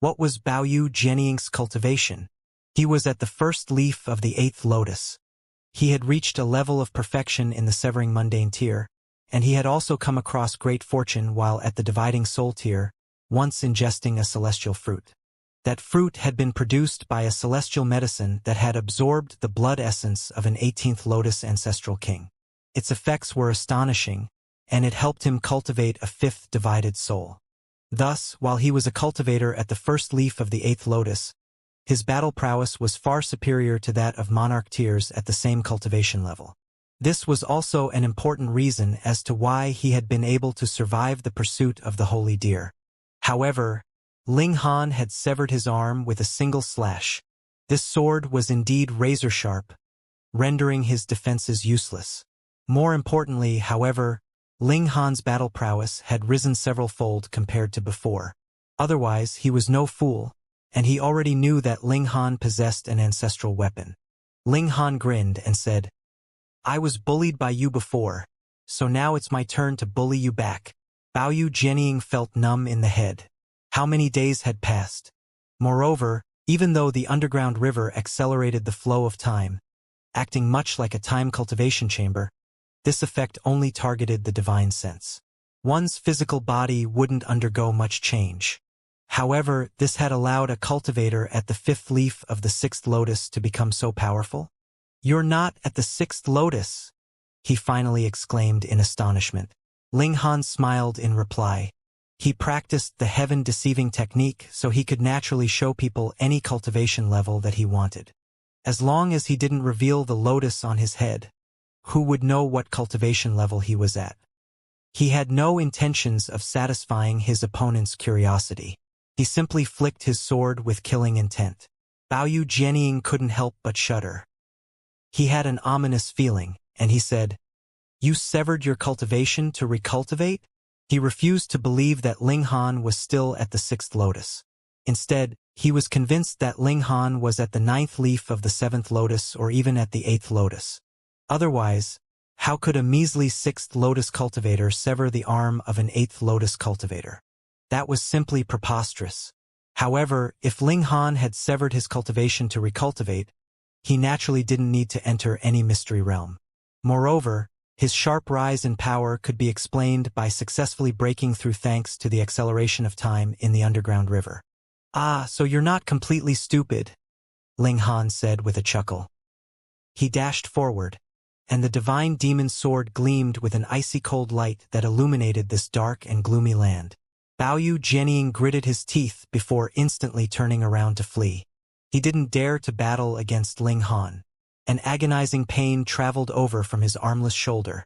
What was Baoyu Jianying's cultivation? He was at the first leaf of the 8th lotus. He had reached a level of perfection in the severing mundane tier, and he had also come across great fortune while at the dividing soul tier, once ingesting a celestial fruit. That fruit had been produced by a celestial medicine that had absorbed the blood essence of an 18th lotus ancestral king. Its effects were astonishing, and it helped him cultivate a 5th divided soul. Thus, while he was a cultivator at the first leaf of the 8th lotus, his battle prowess was far superior to that of monarch tiers at the same cultivation level. This was also an important reason as to why he had been able to survive the pursuit of the holy deer. However, Ling Han had severed his arm with a single slash. This sword was indeed razor-sharp, rendering his defenses useless. More importantly, however, Ling Han's battle prowess had risen several-fold compared to before. Otherwise, he was no fool, and he already knew that Ling Han possessed an ancestral weapon. Ling Han grinned and said, "I was bullied by you before, so now it's my turn to bully you back." Baoyu Jianying felt numb in the head. How many days had passed? Moreover, even though the underground river accelerated the flow of time, acting much like a time cultivation chamber, this effect only targeted the divine sense. One's physical body wouldn't undergo much change. However, this had allowed a cultivator at the 5th leaf of the 6th lotus to become so powerful. "You're not at the 6th lotus," he finally exclaimed in astonishment. Ling Han smiled in reply. He practiced the heaven-deceiving technique so he could naturally show people any cultivation level that he wanted. As long as he didn't reveal the lotus on his head, who would know what cultivation level he was at? He had no intentions of satisfying his opponent's curiosity. He simply flicked his sword with killing intent. Baoyu Jianying couldn't help but shudder. He had an ominous feeling, and he said, "You severed your cultivation to recultivate?" He refused to believe that Ling Han was still at the 6th lotus. Instead, he was convinced that Ling Han was at the 9th leaf of the 7th lotus or even at the 8th lotus. Otherwise, how could a measly 6th lotus cultivator sever the arm of an 8th lotus cultivator? That was simply preposterous. However, if Ling Han had severed his cultivation to recultivate, he naturally didn't need to enter any mystery realm. Moreover, his sharp rise in power could be explained by successfully breaking through thanks to the acceleration of time in the underground river. "Ah, so you're not completely stupid," Ling Han said with a chuckle. He dashed forward, and the divine demon sword gleamed with an icy cold light that illuminated this dark and gloomy land. Baoyu Jianying gritted his teeth before instantly turning around to flee. He didn't dare to battle against Ling Han. An agonizing pain traveled over from his armless shoulder,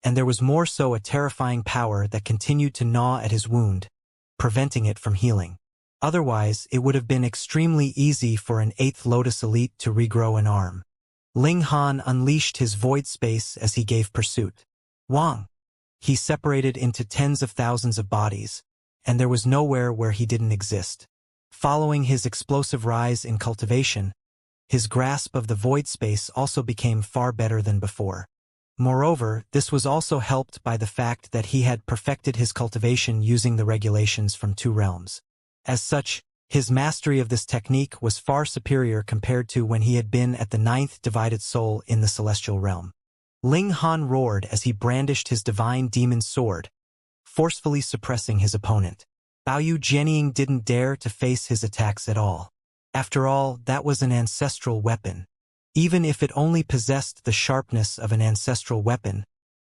and there was more so a terrifying power that continued to gnaw at his wound, preventing it from healing. Otherwise, it would have been extremely easy for an 8th Lotus elite to regrow an arm. Ling Han unleashed his void space as he gave pursuit. Wang! He separated into tens of thousands of bodies, and there was nowhere where he didn't exist. Following his explosive rise in cultivation, his grasp of the void space also became far better than before. Moreover, this was also helped by the fact that he had perfected his cultivation using the regulations from 2 realms. As such, his mastery of this technique was far superior compared to when he had been at the 9th divided soul in the celestial realm. Ling Han roared as he brandished his divine demon sword, forcefully suppressing his opponent. Baoyu Jianying didn't dare to face his attacks at all. After all, that was an ancestral weapon. Even if it only possessed the sharpness of an ancestral weapon,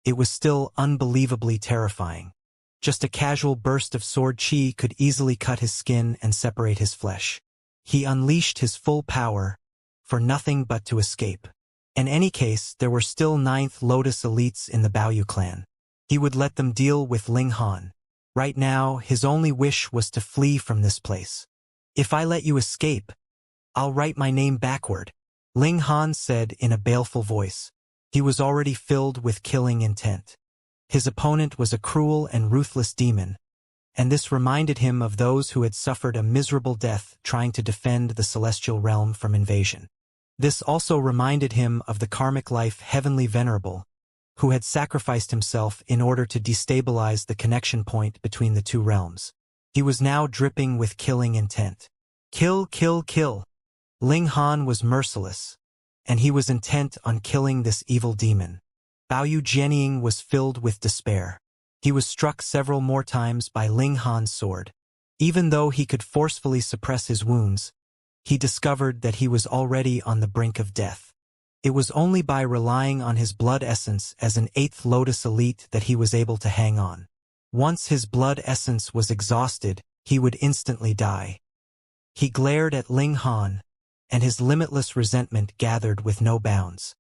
it was still unbelievably terrifying. Just a casual burst of sword chi could easily cut his skin and separate his flesh. He unleashed his full power, for nothing but to escape. In any case, there were still 9th Lotus elites in the Baoyu clan. He would let them deal with Ling Han. Right now, his only wish was to flee from this place. "If I let you escape, I'll write my name backward," Ling Han said in a baleful voice. He was already filled with killing intent. His opponent was a cruel and ruthless demon, and this reminded him of those who had suffered a miserable death trying to defend the celestial realm from invasion. This also reminded him of the karmic life Heavenly Venerable, who had sacrificed himself in order to destabilize the connection point between the 2 realms. He was now dripping with killing intent. Kill, kill, kill. Ling Han was merciless, and he was intent on killing this evil demon. Bao Jianying was filled with despair. He was struck several more times by Ling Han's sword. Even though he could forcefully suppress his wounds, he discovered that he was already on the brink of death. It was only by relying on his blood essence as an 8th Lotus elite that he was able to hang on. Once his blood essence was exhausted, he would instantly die. He glared at Ling Han, and his limitless resentment gathered with no bounds.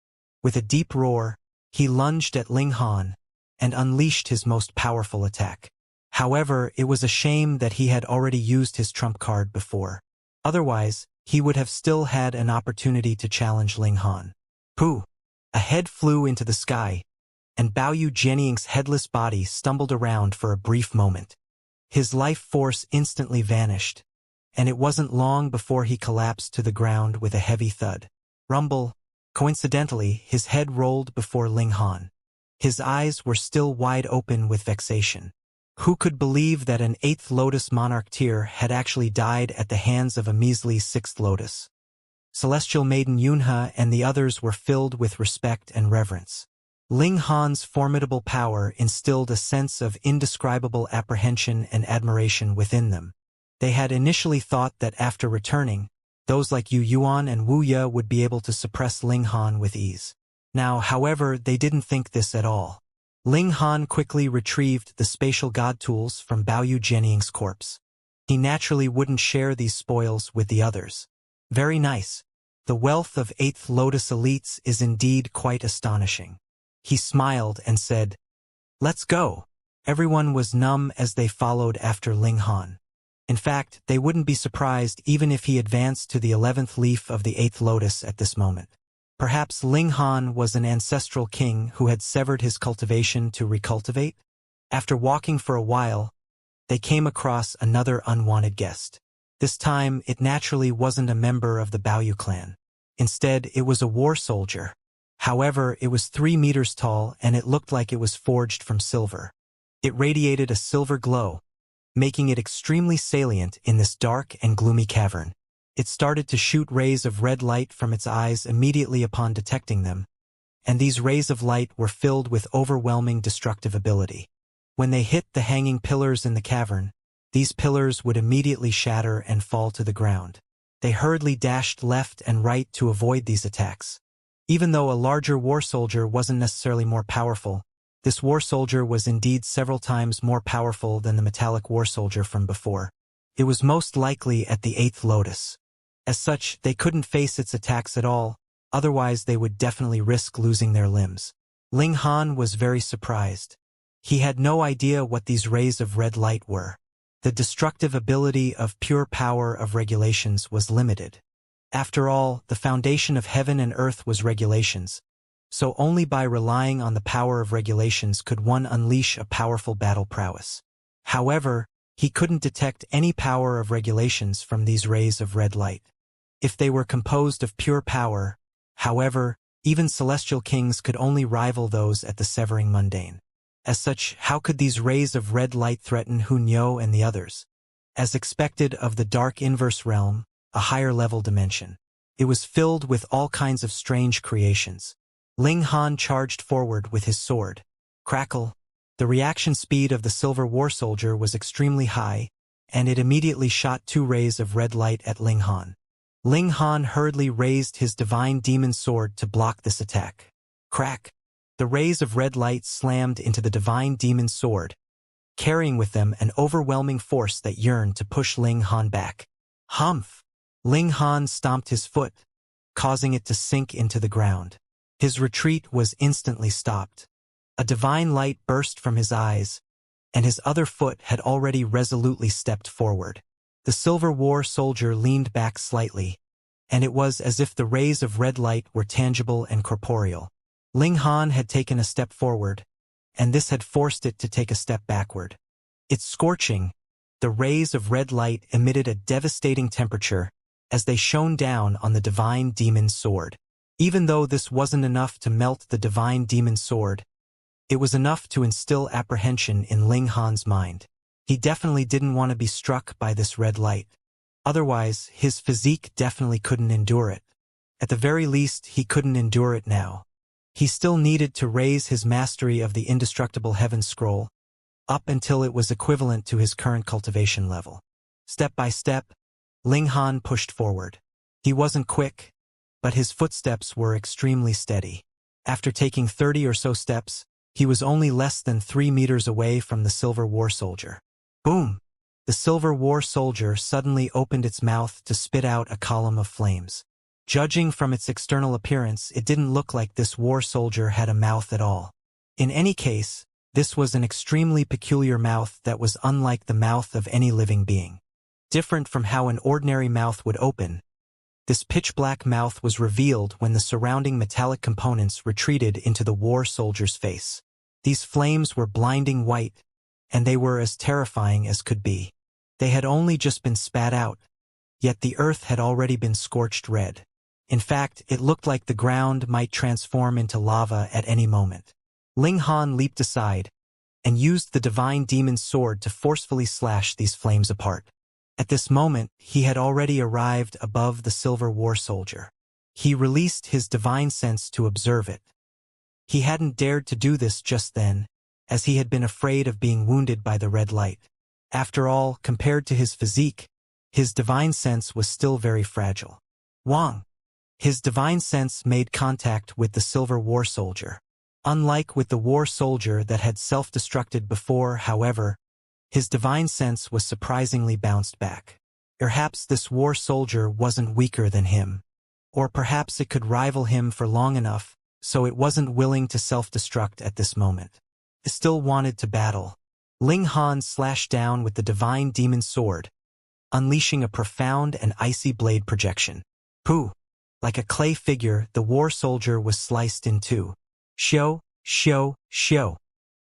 With a deep roar, he lunged at Ling Han and unleashed his most powerful attack. However, it was a shame that he had already used his trump card before. Otherwise, he would have still had an opportunity to challenge Ling Han. Pooh! A head flew into the sky, and Bao Jianying's headless body stumbled around for a brief moment. His life force instantly vanished, and it wasn't long before he collapsed to the ground with a heavy thud. Rumble! Coincidentally, his head rolled before Ling Han. His eyes were still wide open with vexation. Who could believe that an 8th Lotus Monarch tier had actually died at the hands of a measly 6th Lotus? Celestial Maiden Yunhe and the others were filled with respect and reverence. Ling Han's formidable power instilled a sense of indescribable apprehension and admiration within them. They had initially thought that after returning, those like Yu Yuan and Wuxia would be able to suppress Ling Han with ease. Now, however, they didn't think this at all. Ling Han quickly retrieved the spatial god tools from Bao Jianying's corpse. He naturally wouldn't share these spoils with the others. Very nice. The wealth of 8th Lotus elites is indeed quite astonishing. He smiled and said, "Let's go." Everyone was numb as they followed after Ling Han. In fact, they wouldn't be surprised even if he advanced to the 11th leaf of the 8th Lotus at this moment. Perhaps Ling Han was an ancestral king who had severed his cultivation to recultivate? After walking for a while, they came across another unwanted guest. This time, it naturally wasn't a member of the Bao clan. Instead, it was a war soldier. However, it was 3 meters tall and it looked like it was forged from silver. It radiated a silver glow, making it extremely salient in this dark and gloomy cavern. It started to shoot rays of red light from its eyes immediately upon detecting them, and these rays of light were filled with overwhelming destructive ability. When they hit the hanging pillars in the cavern, these pillars would immediately shatter and fall to the ground. They hurriedly dashed left and right to avoid these attacks. Even though a larger war soldier wasn't necessarily more powerful, this war soldier was indeed several times more powerful than the metallic war soldier from before. It was most likely at the 8th Lotus. As such, they couldn't face its attacks at all, otherwise they would definitely risk losing their limbs. Ling Han was very surprised. He had no idea what these rays of red light were. The destructive ability of pure power of regulations was limited. After all, the foundation of heaven and earth was regulations, so only by relying on the power of regulations could one unleash a powerful battle prowess. However, he couldn't detect any power of regulations from these rays of red light. If they were composed of pure power, however, even celestial kings could only rival those at the severing mundane. As such, how could these rays of red light threaten Hunyo and the others? As expected of the dark inverse realm, a higher-level dimension, it was filled with all kinds of strange creations. Ling Han charged forward with his sword. Crackle! The reaction speed of the silver war soldier was extremely high, and it immediately shot 2 rays of red light at Ling Han. Ling Han hurriedly raised his divine demon sword to block this attack. Crack! The rays of red light slammed into the divine demon sword, carrying with them an overwhelming force that yearned to push Ling Han back. Humph! Ling Han stomped his foot, causing it to sink into the ground. His retreat was instantly stopped. A divine light burst from his eyes, and his other foot had already resolutely stepped forward. The silver war soldier leaned back slightly, and it was as if the rays of red light were tangible and corporeal. Ling Han had taken a step forward, and this had forced it to take a step backward. It's scorching. The rays of red light emitted a devastating temperature as they shone down on the divine demon sword. Even though this wasn't enough to melt the divine demon sword, it was enough to instill apprehension in Ling Han's mind. He definitely didn't want to be struck by this red light. Otherwise, his physique definitely couldn't endure it. At the very least, he couldn't endure it now. He still needed to raise his mastery of the indestructible heaven scroll up until it was equivalent to his current cultivation level. Step by step, Ling Han pushed forward. He wasn't quick, but his footsteps were extremely steady. After taking 30 or so steps, he was only less than 3 meters away from the silver war soldier. Boom! The silver war soldier suddenly opened its mouth to spit out a column of flames. Judging from its external appearance, it didn't look like this war soldier had a mouth at all. In any case, this was an extremely peculiar mouth that was unlike the mouth of any living being. Different from how an ordinary mouth would open, this pitch-black mouth was revealed when the surrounding metallic components retreated into the war soldier's face. These flames were blinding white, and they were as terrifying as could be. They had only just been spat out, yet the earth had already been scorched red. In fact, it looked like the ground might transform into lava at any moment. Ling Han leaped aside and used the divine demon's sword to forcefully slash these flames apart. At this moment, he had already arrived above the silver war soldier. He released his divine sense to observe it. He hadn't dared to do this just then, as he had been afraid of being wounded by the red light. After all, compared to his physique, his divine sense was still very fragile. Wang! His divine sense made contact with the silver war soldier. Unlike with the war soldier that had self-destructed before, however, his divine sense was surprisingly bounced back. Perhaps this war soldier wasn't weaker than him. Or perhaps it could rival him for long enough, so it wasn't willing to self-destruct at this moment. It still wanted to battle. Ling Han slashed down with the divine demon sword, unleashing a profound and icy blade projection. Pooh! Like a clay figure, the war soldier was sliced in two. Shio, shio, shio.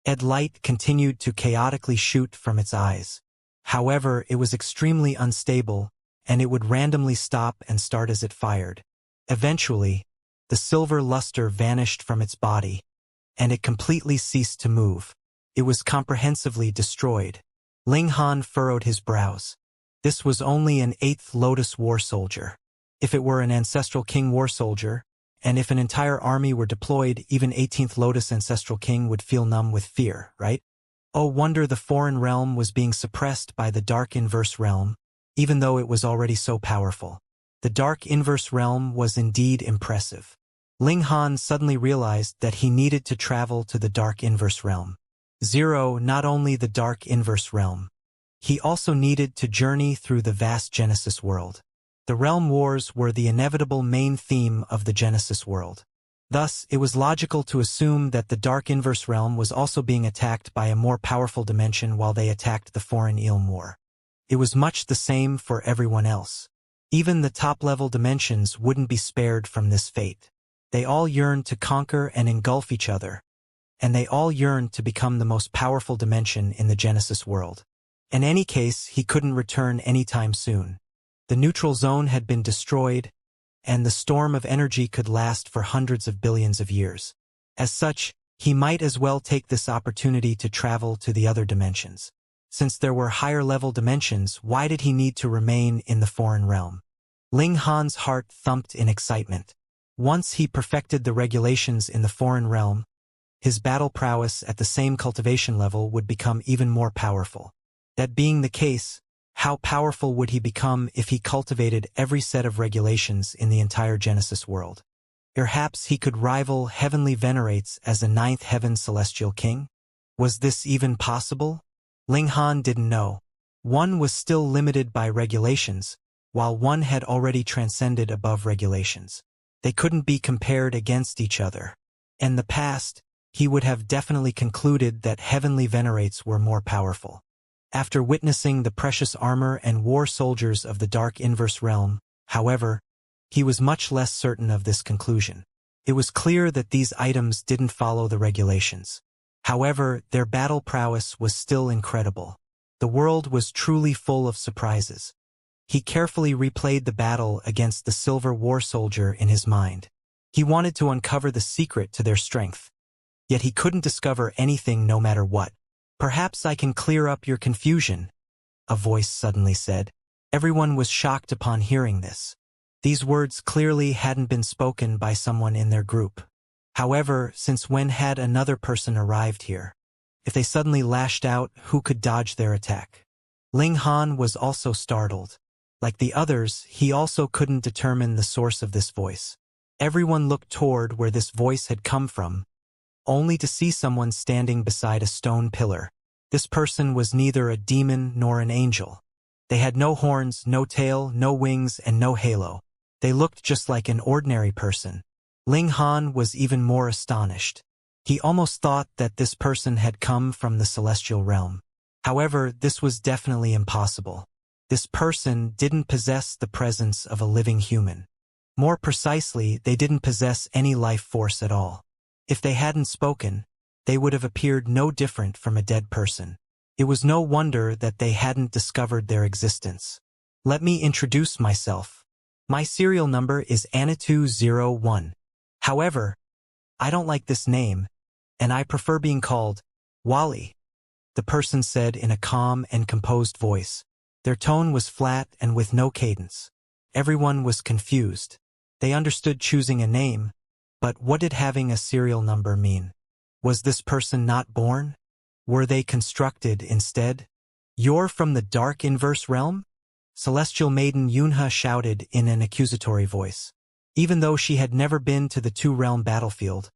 Red light continued to chaotically shoot from its eyes. However, it was extremely unstable, and it would randomly stop and start as it fired. Eventually, the silver luster vanished from its body, and it completely ceased to move. It was comprehensively destroyed. Ling Han furrowed his brows. This was only an 8th Lotus war soldier. If it were an ancestral king war soldier, and if an entire army were deployed, even 18th Lotus Ancestral King would feel numb with fear, right? Oh wonder the foreign realm was being suppressed by the Dark Inverse Realm, even though it was already so powerful. The Dark Inverse Realm was indeed impressive. Ling Han suddenly realized that he needed to travel to the Dark Inverse Realm. Not only the Dark Inverse Realm. He also needed to journey through the vast Genesis world. The realm wars were the inevitable main theme of the Genesis world. Thus, it was logical to assume that the Dark Inverse Realm was also being attacked by a more powerful dimension while they attacked the foreign Ilm War. It was much the same for everyone else. Even the top-level dimensions wouldn't be spared from this fate. They all yearned to conquer and engulf each other, and they all yearned to become the most powerful dimension in the Genesis world. In any case, he couldn't return anytime soon. The neutral zone had been destroyed, and the storm of energy could last for hundreds of billions of years. As such, he might as well take this opportunity to travel to the other dimensions. Since there were higher-level dimensions, why did he need to remain in the foreign realm? Ling Han's heart thumped in excitement. Once he perfected the regulations in the foreign realm, his battle prowess at the same cultivation level would become even more powerful. That being the case, how powerful would he become if he cultivated every set of regulations in the entire Genesis world? Perhaps he could rival Heavenly Venerates as the 9th Heaven Celestial King? Was this even possible? Ling Han didn't know. One was still limited by regulations, while one had already transcended above regulations. They couldn't be compared against each other. In the past, he would have definitely concluded that Heavenly Venerates were more powerful. After witnessing the precious armor and war soldiers of the Dark Inverse Realm, however, he was much less certain of this conclusion. It was clear that these items didn't follow the regulations. However, their battle prowess was still incredible. The world was truly full of surprises. He carefully replayed the battle against the silver war soldier in his mind. He wanted to uncover the secret to their strength. Yet he couldn't discover anything no matter what. Perhaps I can clear up your confusion, a voice suddenly said. Everyone was shocked upon hearing this. These words clearly hadn't been spoken by someone in their group. However, since when had another person arrived here? If they suddenly lashed out, who could dodge their attack? Ling Han was also startled. Like the others, he also couldn't determine the source of this voice. Everyone looked toward where this voice had come from, only to see someone standing beside a stone pillar. This person was neither a demon nor an angel. They had no horns, no tail, no wings, and no halo. They looked just like an ordinary person. Ling Han was even more astonished. He almost thought that this person had come from the celestial realm. However, this was definitely impossible. This person didn't possess the presence of a living human. More precisely, they didn't possess any life force at all. If they hadn't spoken, they would have appeared no different from a dead person. It was no wonder that they hadn't discovered their existence. Let me introduce myself. My serial number is Anitu01. However, I don't like this name, and I prefer being called Wally, the person said in a calm and composed voice. Their tone was flat and with no cadence. Everyone was confused. They understood choosing a name, but what did having a serial number mean? Was this person not born? Were they constructed instead? You're from the dark inverse realm? Celestial Maiden Yunhe shouted in an accusatory voice. Even though she had never been to the two-realm battlefield,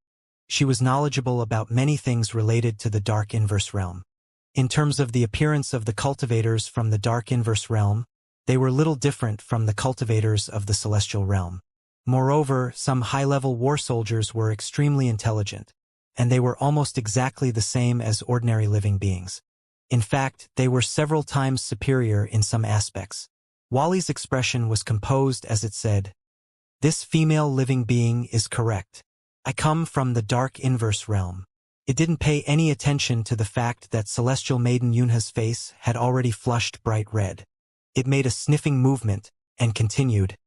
she was knowledgeable about many things related to the dark inverse realm. In terms of the appearance of the cultivators from the dark inverse realm, they were little different from the cultivators of the celestial realm. Moreover, some high-level war soldiers were extremely intelligent, and they were almost exactly the same as ordinary living beings. In fact, they were several times superior in some aspects. Wally's expression was composed as it said, "This female living being is correct. I come from the dark inverse realm." It didn't pay any attention to the fact that Celestial Maiden Yunhe's face had already flushed bright red. It made a sniffing movement and continued,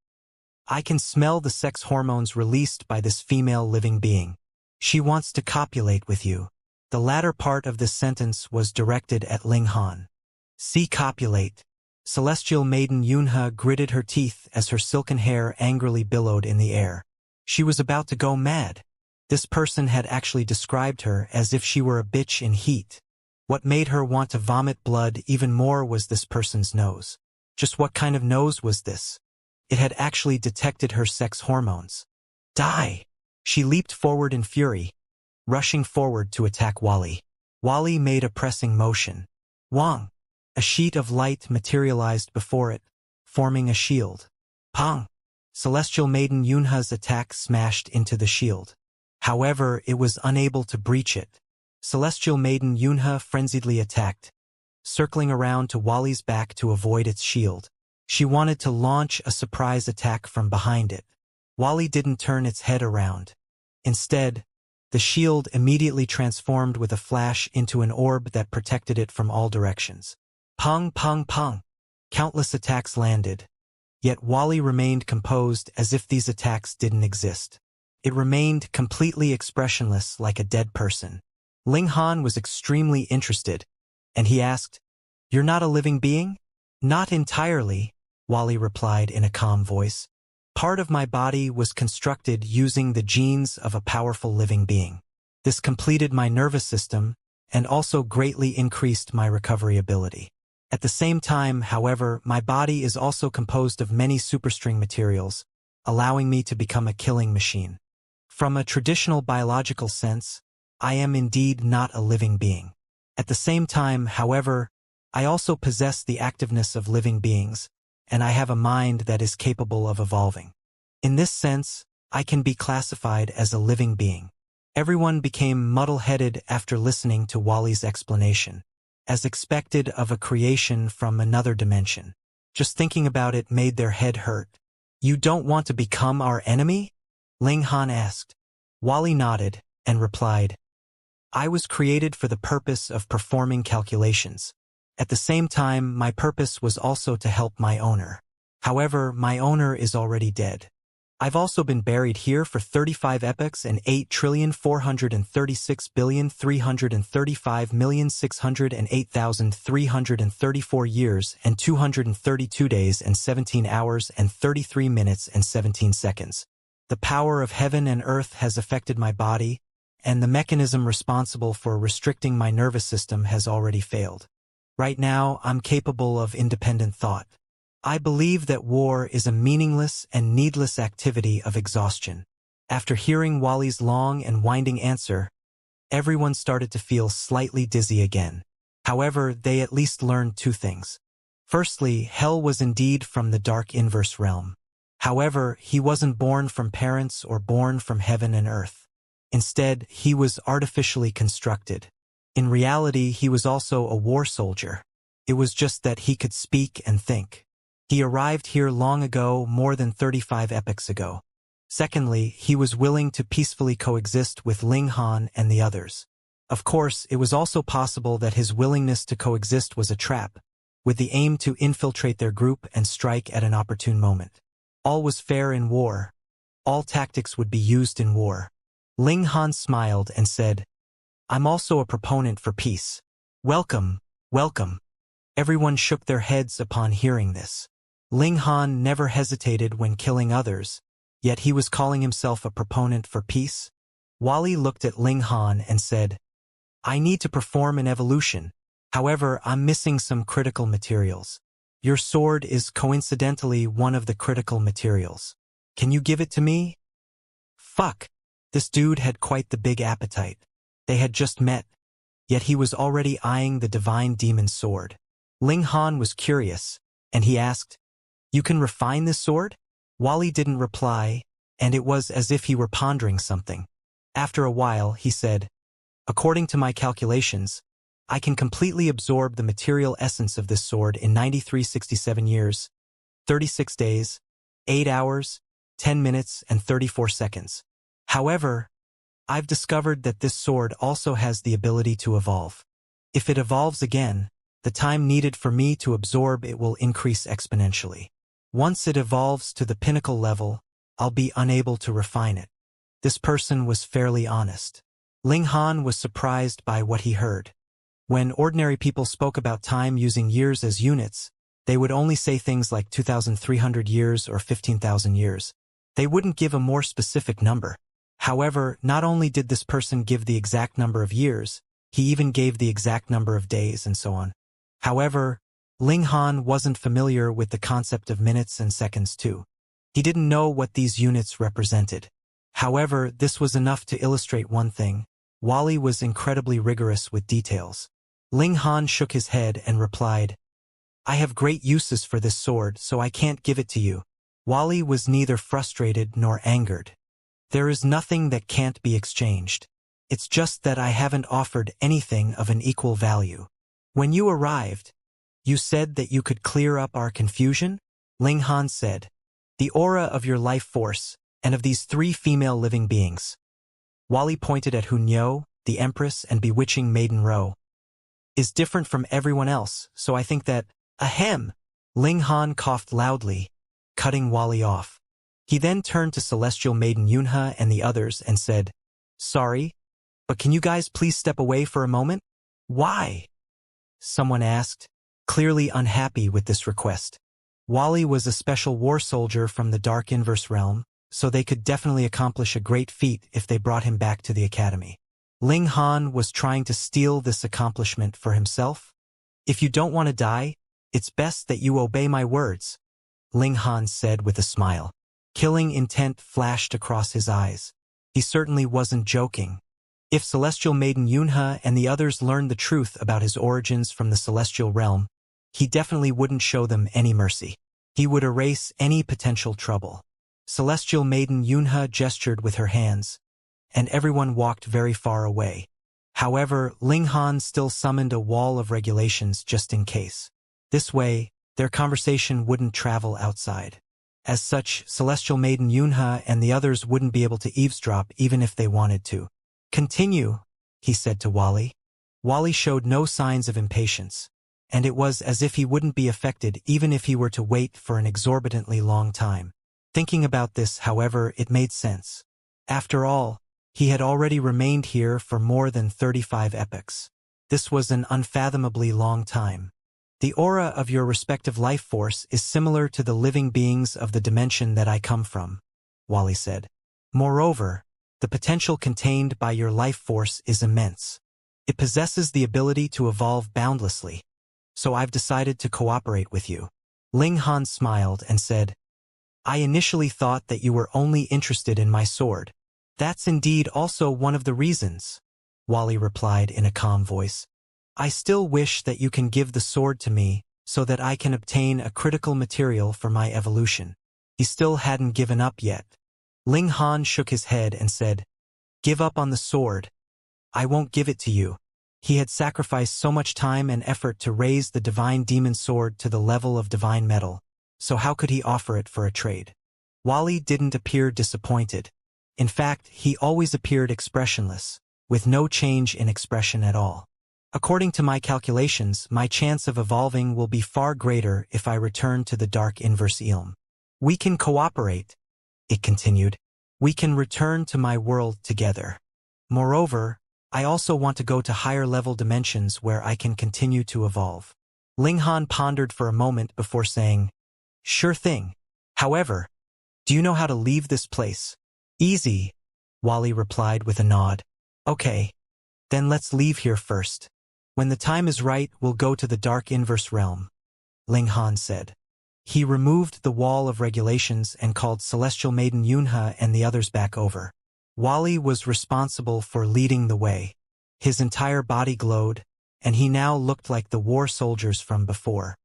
"I can smell the sex hormones released by this female living being. She wants to copulate with you." The latter part of this sentence was directed at Ling Han. "See copulate." Celestial Maiden Yunhe gritted her teeth as her silken hair angrily billowed in the air. She was about to go mad. This person had actually described her as if she were a bitch in heat. What made her want to vomit blood even more was this person's nose. Just what kind of nose was this? It had actually detected her sex hormones. Die! She leaped forward in fury, rushing forward to attack Wally. Wally made a pressing motion. Wang! A sheet of light materialized before it, forming a shield. Pang! Celestial Maiden Yunhe's attack smashed into the shield. However, it was unable to breach it. Celestial Maiden Yunhe frenziedly attacked, circling around to Wally's back to avoid its shield. She wanted to launch a surprise attack from behind it. Wally didn't turn its head around. Instead, the shield immediately transformed with a flash into an orb that protected it from all directions. Pong, pong, pong. Countless attacks landed. Yet Wally remained composed as if these attacks didn't exist. It remained completely expressionless like a dead person. Ling Han was extremely interested, and he asked, "You're not a living being?" "Not entirely," Wally replied in a calm voice. "Part of my body was constructed using the genes of a powerful living being. This completed my nervous system and also greatly increased my recovery ability. At the same time, however, my body is also composed of many superstring materials, allowing me to become a killing machine. From a traditional biological sense, I am indeed not a living being. At the same time, however, I also possess the activeness of living beings, and I have a mind that is capable of evolving. In this sense, I can be classified as a living being." Everyone became muddle-headed after listening to Wally's explanation, as expected of a creation from another dimension. Just thinking about it made their head hurt. "You don't want to become our enemy?" Ling Han asked. Wally nodded and replied, "I was created for the purpose of performing calculations. At the same time, my purpose was also to help my owner. However, my owner is already dead. I've also been buried here for 35 epochs and 8,436,335,608,334 years and 232 days and 17 hours and 33 minutes and 17 seconds. The power of heaven and earth has affected my body, and the mechanism responsible for restricting my nervous system has already failed. Right now, I'm capable of independent thought. I believe that war is a meaningless and needless activity of exhaustion. After hearing Wally's long and winding answer, everyone started to feel slightly dizzy again. However, they at least learned two things. Firstly, hell was indeed from the dark inverse realm. However, he wasn't born from parents or born from heaven and earth. Instead, he was artificially constructed. In reality, he was also a war soldier. It was just that he could speak and think. He arrived here long ago, more than 35 epochs ago. Secondly, he was willing to peacefully coexist with Ling Han and the others. Of course, it was also possible that his willingness to coexist was a trap, with the aim to infiltrate their group and strike at an opportune moment. All was fair in war. All tactics would be used in war. Ling Han smiled and said, "I'm also a proponent for peace. Welcome, welcome." Everyone shook their heads upon hearing this. Ling Han never hesitated when killing others, yet he was calling himself a proponent for peace. Wally looked at Ling Han and said, "I need to perform an evolution. However, I'm missing some critical materials. Your sword is coincidentally one of the critical materials. Can you give it to me?" Fuck. This dude had quite the big appetite. They had just met, yet he was already eyeing the divine demon sword. Ling Han was curious, and he asked, "You can refine this sword?" Wally didn't reply, and it was as if he were pondering something. After a while, he said, "According to my calculations, I can completely absorb the material essence of this sword in 9367 years, 36 days, 8 hours, 10 minutes, and 34 seconds. However, I've discovered that this sword also has the ability to evolve. If it evolves again, the time needed for me to absorb it will increase exponentially. Once it evolves to the pinnacle level, I'll be unable to refine it." This person was fairly honest. Ling Han was surprised by what he heard. When ordinary people spoke about time using years as units, they would only say things like 2,300 years or 15,000 years. They wouldn't give a more specific number. However, not only did this person give the exact number of years, he even gave the exact number of days and so on. However, Ling Han wasn't familiar with the concept of minutes and seconds too. He didn't know what these units represented. However, this was enough to illustrate one thing. Wally was incredibly rigorous with details. Ling Han shook his head and replied, "I have great uses for this sword, so I can't give it to you." Wally was neither frustrated nor angered. "There is nothing that can't be exchanged. It's just that I haven't offered anything of an equal value. When you arrived, you said that you could clear up our confusion?" Ling Han said, "The aura of your life force, and of these 3 female living beings." Wally pointed at Hunyo, the Empress and bewitching Maiden Ro, "is different from everyone else, so I think that—" "Ahem!" Ling Han coughed loudly, cutting Wally off. He then turned to Celestial Maiden Yunhe and the others and said, "Sorry, but can you guys please step away for a moment?" "Why?" someone asked, clearly unhappy with this request. Wally was a special war soldier from the Dark Inverse Realm, so they could definitely accomplish a great feat if they brought him back to the academy. Ling Han was trying to steal this accomplishment for himself. "If you don't want to die, it's best that you obey my words," Ling Han said with a smile. Killing intent flashed across his eyes. He certainly wasn't joking. If Celestial Maiden Yunhe and the others learned the truth about his origins from the Celestial Realm, he definitely wouldn't show them any mercy. He would erase any potential trouble. Celestial Maiden Yunhe gestured with her hands, and everyone walked very far away. However, Ling Han still summoned a wall of regulations just in case. This way, their conversation wouldn't travel outside. As such, Celestial Maiden Yunhe and the others wouldn't be able to eavesdrop even if they wanted to. "Continue," he said to Wally. Wally showed no signs of impatience, and it was as if he wouldn't be affected even if he were to wait for an exorbitantly long time. Thinking about this, however, it made sense. After all, he had already remained here for more than 35 epochs. This was an unfathomably long time. The aura of your respective life force is similar to the living beings of the dimension that I come from, Wally said. Moreover, the potential contained by your life force is immense. It possesses the ability to evolve boundlessly. So I've decided to cooperate with you. Ling Han smiled and said, I initially thought that you were only interested in my sword. That's indeed also one of the reasons, Wally replied in a calm voice. I still wish that you can give the sword to me so that I can obtain a critical material for my evolution. He still hadn't given up yet. Ling Han shook his head and said, Give up on the sword. I won't give it to you. He had sacrificed so much time and effort to raise the divine demon sword to the level of divine metal, so how could he offer it for a trade? Wally didn't appear disappointed. In fact, he always appeared expressionless, with no change in expression at all. According to my calculations, my chance of evolving will be far greater if I return to the dark inverse Ilm. We can cooperate, it continued. We can return to my world together. Moreover, I also want to go to higher level dimensions where I can continue to evolve. Ling Han pondered for a moment before saying, Sure thing. However, do you know how to leave this place? Easy, Wally replied with a nod. Okay. Then let's leave here first. When the time is right, we'll go to the dark inverse realm, Ling Han said. He removed the wall of regulations and called Celestial Maiden Yunhe and the others back over. Wally was responsible for leading the way. His entire body glowed, and he now looked like the war soldiers from before.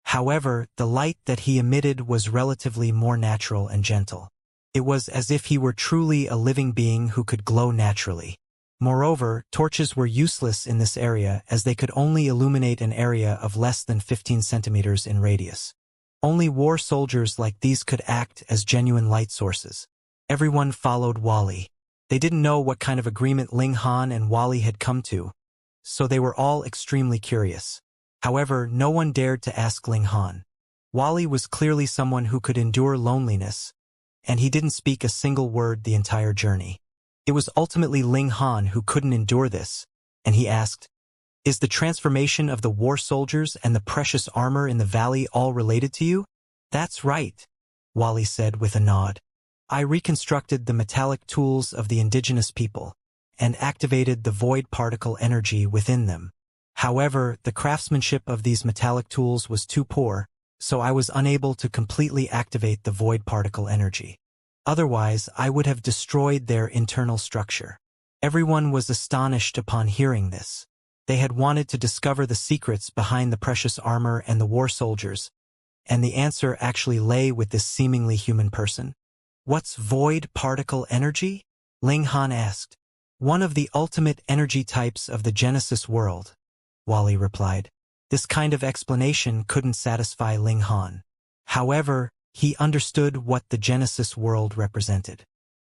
However, the light that he emitted was relatively more natural and gentle. It was as if he were truly a living being who could glow naturally. Moreover, torches were useless in this area as they could only illuminate an area of less than 15 centimeters in radius. Only war soldiers like these could act as genuine light sources. Everyone followed Wally. They didn't know what kind of agreement Ling Han and Wally had come to, so they were all extremely curious. However, no one dared to ask Ling Han. Wally was clearly someone who could endure loneliness, and he didn't speak a single word the entire journey. It was ultimately Ling Han who couldn't endure this, and he asked, Is the transformation of the war soldiers and the precious armor in the valley all related to you? That's right, Wally said with a nod. I reconstructed the metallic tools of the indigenous people and activated the void particle energy within them. However, the craftsmanship of these metallic tools was too poor, so I was unable to completely activate the void particle energy. Otherwise, I would have destroyed their internal structure. Everyone was astonished upon hearing this. They had wanted to discover the secrets behind the precious armor and the war soldiers, and the answer actually lay with this seemingly human person. What's void particle energy? Ling Han asked. One of the ultimate energy types of the Genesis world, Wally replied. This kind of explanation couldn't satisfy Ling Han. However, he understood what the Genesis world represented.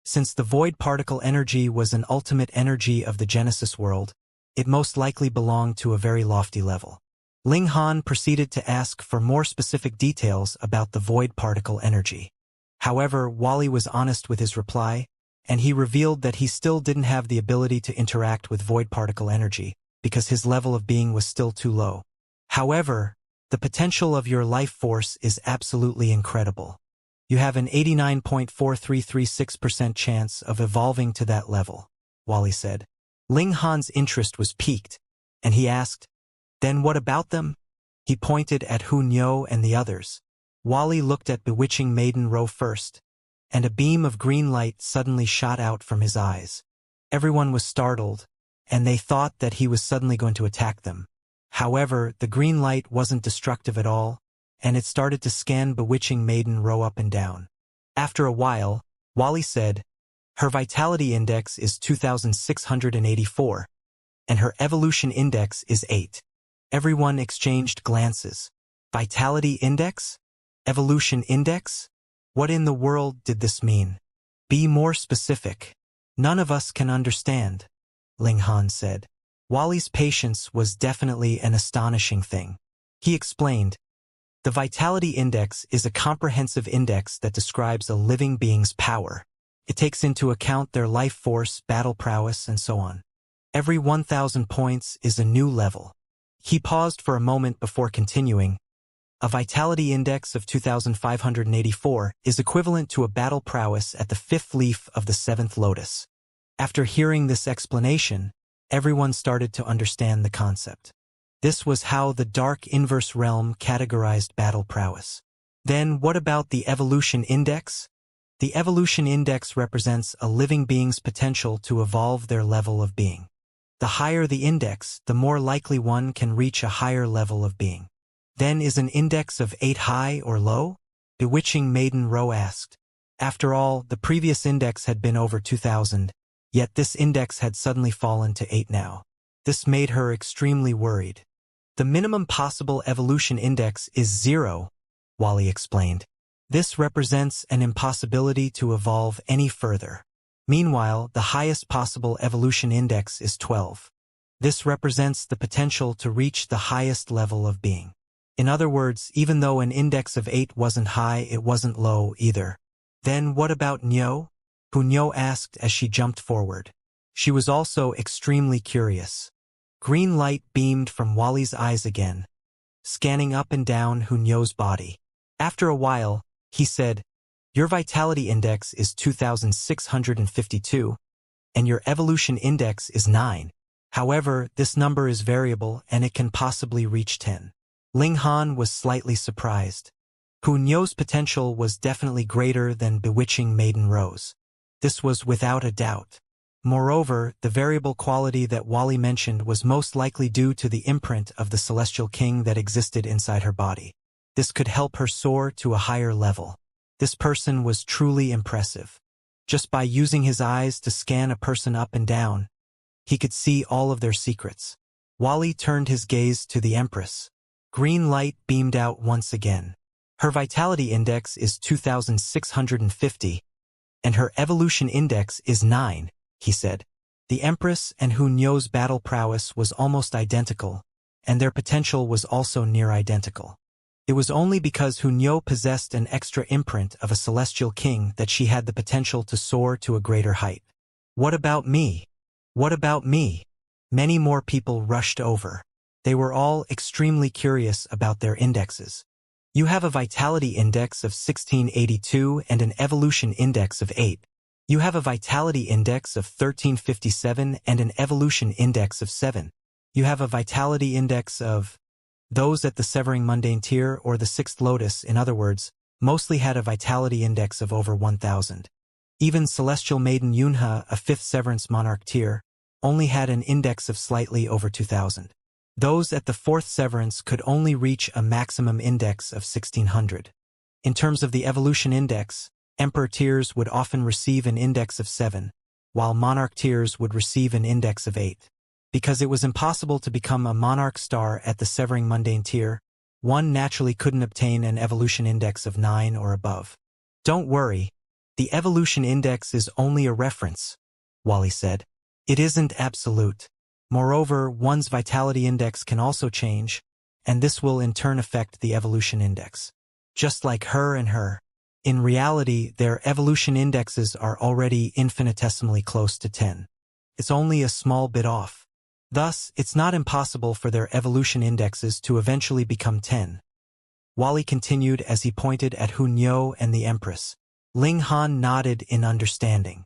Since the void particle energy was an ultimate energy of the Genesis world, it most likely belonged to a very lofty level. Ling Han proceeded to ask for more specific details about the void particle energy. However, Wally was honest with his reply, and he revealed that he still didn't have the ability to interact with void particle energy because his level of being was still too low. However, the potential of your life force is absolutely incredible. You have an 89.4336% chance of evolving to that level, Wally said. Ling Han's interest was piqued, and he asked, Then what about them? He pointed at Hu Niu and the others. Wally looked at Bewitching Maiden Ro first, and a beam of green light suddenly shot out from his eyes. Everyone was startled, and they thought that he was suddenly going to attack them. However, the green light wasn't destructive at all, and it started to scan Bewitching Maiden Ro up and down. After a while, Wally said, Her vitality index is 2684, and her evolution index is 8. Everyone exchanged glances. Vitality index? Evolution index? What in the world did this mean? Be more specific. None of us can understand, Ling Han said. Wally's patience was definitely an astonishing thing. He explained, The Vitality Index is a comprehensive index that describes a living being's power. It takes into account their life force, battle prowess, and so on. Every 1,000 points is a new level. He paused for a moment before continuing. A Vitality Index of 2,584 is equivalent to a battle prowess at the 5th leaf of the 7th lotus. After hearing this explanation, everyone started to understand the concept. This was how the Dark Inverse Realm categorized battle prowess. Then what about the Evolution Index? The Evolution Index represents a living being's potential to evolve their level of being. The higher the index, the more likely one can reach a higher level of being. Then is an index of 8 high or low? Bewitching Maiden Row asked. After all, the previous index had been over 2,000, yet this index had suddenly fallen to 8 now. This made her extremely worried. The minimum possible evolution index is 0, Wally explained. This represents an impossibility to evolve any further. Meanwhile, the highest possible evolution index is 12. This represents the potential to reach the highest level of being. In other words, even though an index of 8 wasn't high, it wasn't low either. Then what about Nyo? Nyo asked as she jumped forward. She was also extremely curious. Green light beamed from Wally's eyes again, scanning up and down Nyo's body. After a while, he said, "Your vitality index is 2,652, and your evolution index is 9. However, this number is variable and it can possibly reach 10. Ling Han was slightly surprised. Nyo's potential was definitely greater than Bewitching Maiden Rose. This was without a doubt. Moreover, the variable quality that Wally mentioned was most likely due to the imprint of the Celestial King that existed inside her body. This could help her soar to a higher level. This person was truly impressive. Just by using his eyes to scan a person up and down, he could see all of their secrets. Wally turned his gaze to the Empress. Green light beamed out once again. Her vitality index is 2,650, and her evolution index is 9, he said. The Empress and Nyo's battle prowess was almost identical, and their potential was also near identical. It was only because Nyo possessed an extra imprint of a Celestial King that she had the potential to soar to a greater height. What about me? What about me? Many more people rushed over. They were all extremely curious about their indexes. You have a vitality index of 1682 and an evolution index of 8. You have a vitality index of 1357 and an evolution index of 7. You have a vitality index of... Those at the Severing Mundane tier or the 6th Lotus, in other words, mostly had a vitality index of over 1,000. Even Celestial Maiden Yunhe, a 5th Severance Monarch tier, only had an index of slightly over 2,000. Those at the 4th Severance could only reach a maximum index of 1,600. In terms of the evolution index, Emperor tiers would often receive an index of 7, while Monarch tiers would receive an index of 8. Because it was impossible to become a Monarch star at the Severing Mundane tier, one naturally couldn't obtain an evolution index of 9 or above. Don't worry, the evolution index is only a reference, Wally said. It isn't absolute. Moreover, one's vitality index can also change, and this will in turn affect the evolution index. Just like her and her. In reality, their evolution indexes are already infinitesimally close to 10. It's only a small bit off. Thus, it's not impossible for their evolution indexes to eventually become 10. Wally continued as he pointed at Nyo and the Empress. Ling Han nodded in understanding.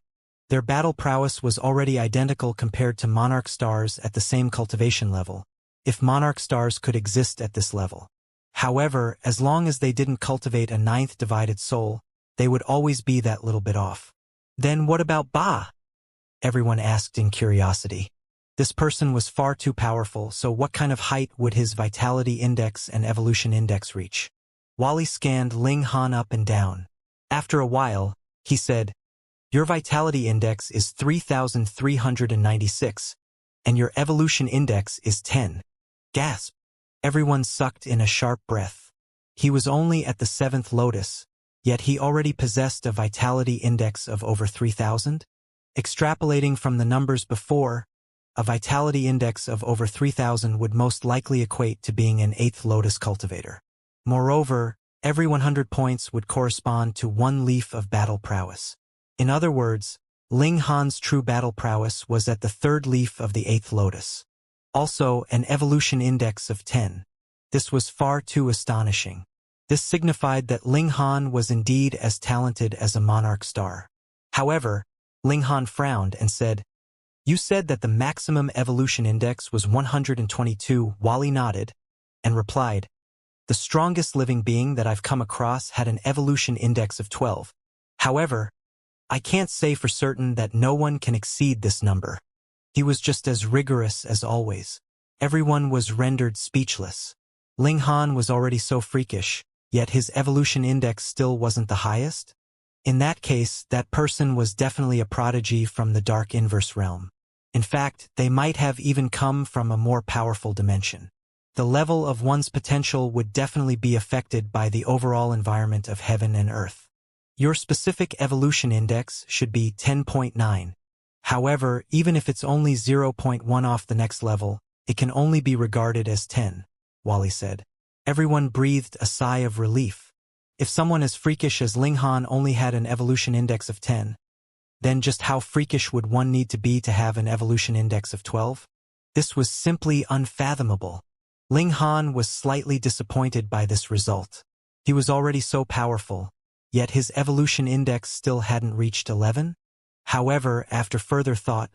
Their battle prowess was already identical compared to Monarch stars at the same cultivation level, if Monarch stars could exist at this level. However, as long as they didn't cultivate a 9th divided soul, they would always be that little bit off. Then what about Ba? Everyone asked in curiosity. This person was far too powerful, so what kind of height would his vitality index and evolution index reach? Wally scanned Ling Han up and down. After a while, he said, "Your vitality index is 3,396, and your evolution index is 10. Gasp! Everyone sucked in a sharp breath. He was only at the 7th Lotus, yet he already possessed a vitality index of over 3,000? Extrapolating from the numbers before, a vitality index of over 3,000 would most likely equate to being an 8th Lotus cultivator. Moreover, every 100 points would correspond to 1 leaf of battle prowess. In other words, Ling Han's true battle prowess was at the 3rd leaf of the 8th lotus. Also, an evolution index of 10. This was far too astonishing. This signified that Ling Han was indeed as talented as a monarch star. However, Ling Han frowned and said, "You said that the maximum evolution index was 122. Wally nodded and replied, "The strongest living being that I've come across had an evolution index of 12. However, I can't say for certain that no one can exceed this number." He was just as rigorous as always. Everyone was rendered speechless. Ling Han was already so freakish, yet his evolution index still wasn't the highest? In that case, that person was definitely a prodigy from the dark inverse realm. In fact, they might have even come from a more powerful dimension. The level of one's potential would definitely be affected by the overall environment of heaven and earth. Your specific evolution index should be 10.9. However, even if it's only 0.1 off the next level, it can only be regarded as 10, Wally said. Everyone breathed a sigh of relief. If someone as freakish as Ling Han only had an evolution index of 10, then just how freakish would one need to be to have an evolution index of 12? This was simply unfathomable. Ling Han was slightly disappointed by this result. He was already so powerful, yet his evolution index still hadn't reached 11? However, after further thought,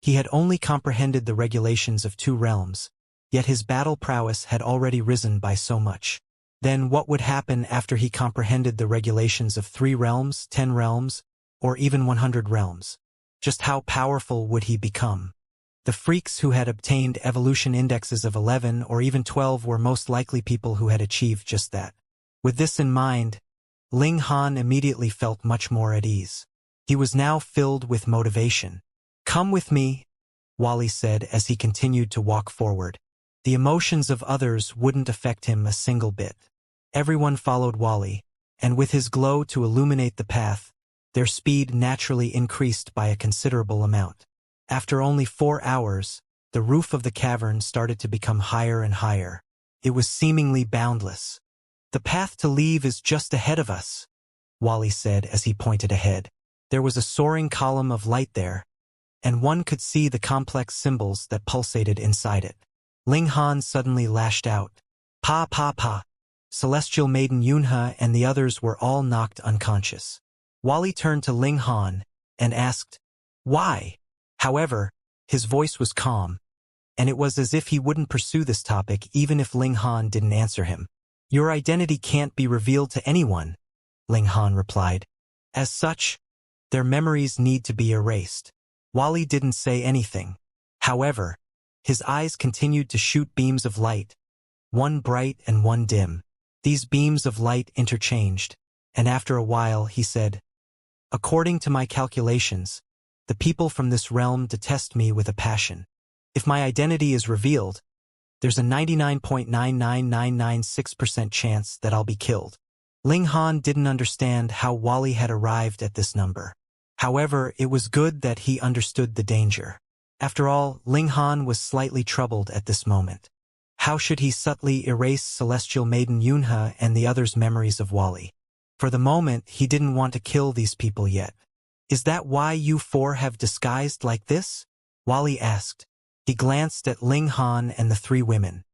he had only comprehended the regulations of 2 realms, yet his battle prowess had already risen by so much. Then what would happen after he comprehended the regulations of 3 realms, 10 realms, or even 100 realms? Just how powerful would he become? The freaks who had obtained evolution indexes of 11 or even 12 were most likely people who had achieved just that. With this in mind, Ling Han immediately felt much more at ease. He was now filled with motivation. "Come with me," Wally said as he continued to walk forward. The emotions of others wouldn't affect him a single bit. Everyone followed Wally, and with his glow to illuminate the path, their speed naturally increased by a considerable amount. After only 4 hours, the roof of the cavern started to become higher and higher. It was seemingly boundless. "The path to leave is just ahead of us," Wally said as he pointed ahead. There was a soaring column of light there, and one could see the complex symbols that pulsated inside it. Ling Han suddenly lashed out. "Pa pa pa!" Celestial Maiden Yunhe and the others were all knocked unconscious. Wally turned to Ling Han and asked, "Why?" However, his voice was calm, and it was as if he wouldn't pursue this topic even if Ling Han didn't answer him. "Your identity can't be revealed to anyone," Ling Han replied. "As such, their memories need to be erased." Wally didn't say anything. However, his eyes continued to shoot beams of light, one bright and one dim. These beams of light interchanged, and after a while he said, "According to my calculations, the people from this realm detest me with a passion. If my identity is revealed, there's a 99.99996% chance that I'll be killed." Ling Han didn't understand how Wally had arrived at this number. However, it was good that he understood the danger. After all, Ling Han was slightly troubled at this moment. How should he subtly erase Celestial Maiden Yunhe and the others' memories of Wally? For the moment, he didn't want to kill these people yet. "Is that why you 4 have disguised like this?" Wally asked. He glanced at Ling Han and the 3 women.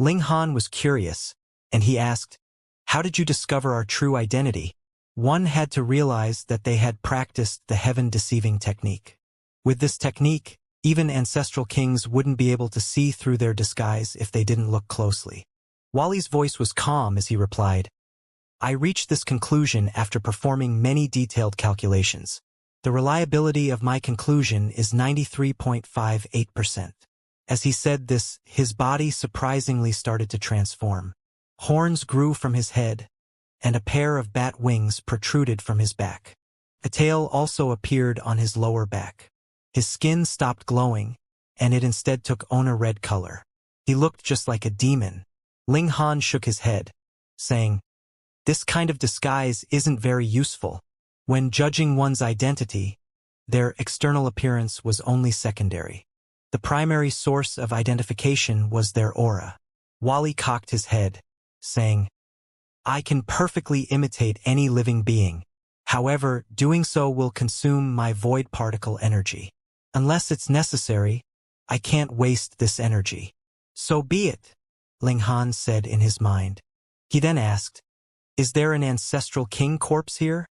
Ling Han was curious, and he asked, "How did you discover our true identity?" One had to realize that they had practiced the heaven-deceiving technique. With this technique, even ancestral kings wouldn't be able to see through their disguise if they didn't look closely. Wally's voice was calm as he replied, "I reached this conclusion after performing many detailed calculations. The reliability of my conclusion is 93.58%. As he said this, his body surprisingly started to transform. Horns grew from his head, and a pair of bat wings protruded from his back. A tail also appeared on his lower back. His skin stopped glowing, and it instead took on a red color. He looked just like a demon. Ling Han shook his head, saying, "This kind of disguise isn't very useful. When judging one's identity, their external appearance was only secondary. The primary source of identification was their aura." Wally cocked his head, saying, I can perfectly imitate any living being. However, doing so will consume my void particle energy. Unless it's necessary, I can't waste this energy. So be it, Ling Han said in his mind. He then asked, is there an ancestral king corpse here?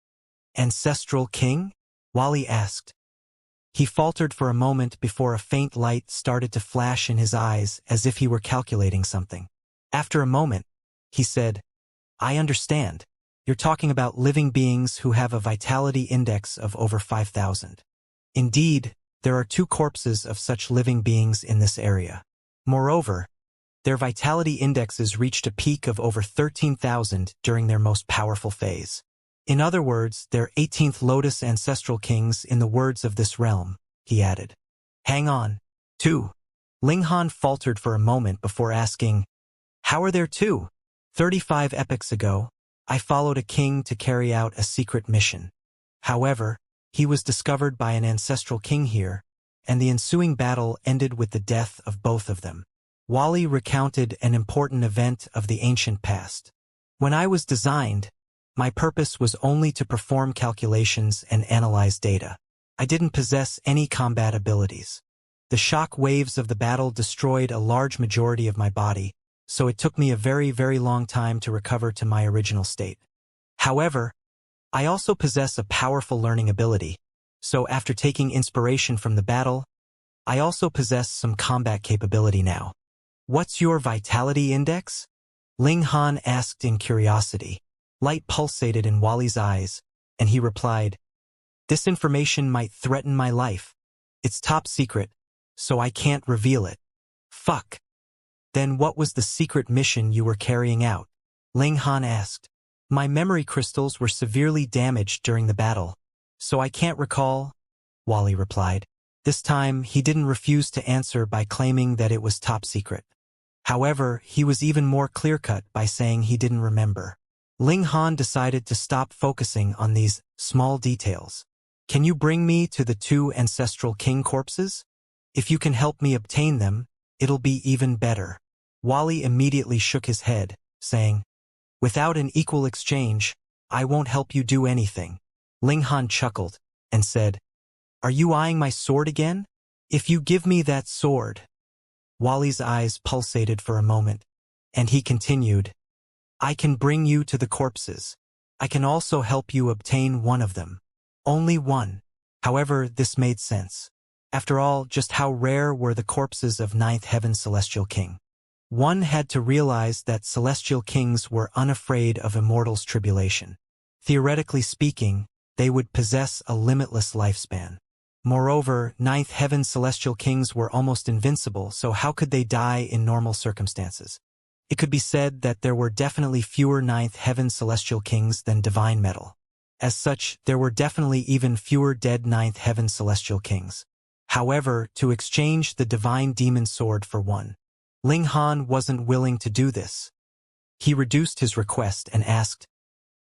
Ancestral king? Wally asked. He faltered for a moment before a faint light started to flash in his eyes as if he were calculating something. After a moment, he said, I understand. You're talking about living beings who have a vitality index of over 5,000. Indeed, there are 2 corpses of such living beings in this area. Moreover, their vitality indexes reached a peak of over 13,000 during their most powerful phase. In other words, they're 18th Lotus ancestral kings in the words of this realm, he added. Hang on. 2. Ling Han faltered for a moment before asking, how are there 2? 35 epochs ago, I followed a king to carry out a secret mission. However, he was discovered by an ancestral king here, and the ensuing battle ended with the death of both of them. Wally recounted an important event of the ancient past. When I was designed, my purpose was only to perform calculations and analyze data. I didn't possess any combat abilities. The shock waves of the battle destroyed a large majority of my body, so it took me a very, very long time to recover to my original state. However, I also possess a powerful learning ability, so after taking inspiration from the battle, I also possess some combat capability now. What's your vitality index? Ling Han asked in curiosity. Light pulsated in Wally's eyes, and he replied, this information might threaten my life. It's top secret, so I can't reveal it. Fuck. Then what was the secret mission you were carrying out? Ling Han asked. My memory crystals were severely damaged during the battle, so I can't recall, Wally replied. This time, he didn't refuse to answer by claiming that it was top secret. However, he was even more clear-cut by saying he didn't remember. Ling Han decided to stop focusing on these small details. Can you bring me to the 2 ancestral king corpses? If you can help me obtain them, it'll be even better. Wally immediately shook his head, saying, without an equal exchange, I won't help you do anything. Ling Han chuckled and said, are you eyeing my sword again? If you give me that sword. Wally's eyes pulsated for a moment, and he continued, I can bring you to the corpses. I can also help you obtain one of them. Only one. However, this made sense. After all, just how rare were the corpses of 9th Heaven Celestial King? One had to realize that Celestial Kings were unafraid of Immortal's tribulation. Theoretically speaking, they would possess a limitless lifespan. Moreover, 9th Heaven Celestial Kings were almost invincible, so how could they die in normal circumstances? It could be said that there were definitely fewer 9th Heaven Celestial Kings than Divine Metal. As such, there were definitely even fewer dead 9th Heaven Celestial Kings. However, to exchange the Divine Demon Sword for one, Ling Han wasn't willing to do this. He reduced his request and asked,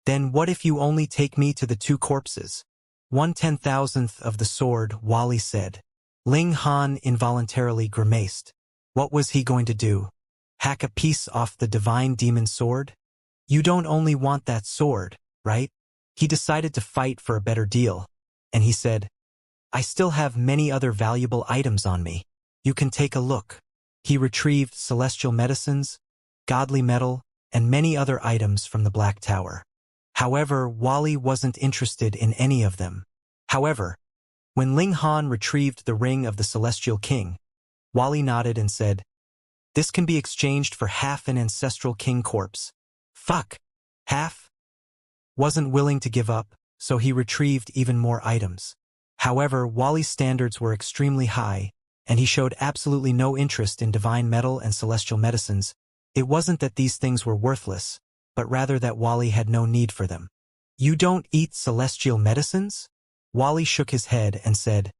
then what if you only take me to the 2 corpses? 1/10,000th of the sword, Wally said. Ling Han involuntarily grimaced. What was he going to do? Hack a piece off the Divine Demon Sword? You don't only want that sword, right? He decided to fight for a better deal, and he said, I still have many other valuable items on me. You can take a look. He retrieved celestial medicines, godly metal, and many other items from the Black Tower. However, Wally wasn't interested in any of them. However, when Ling Han retrieved the ring of the Celestial King, Wally nodded and said, this can be exchanged for half an ancestral king corpse. Fuck. Half? Wasn't willing to give up, so he retrieved even more items. However, Wally's standards were extremely high, and he showed absolutely no interest in divine metal and celestial medicines. It wasn't that these things were worthless, but rather that Wally had no need for them. You don't eat celestial medicines? Wally shook his head and said,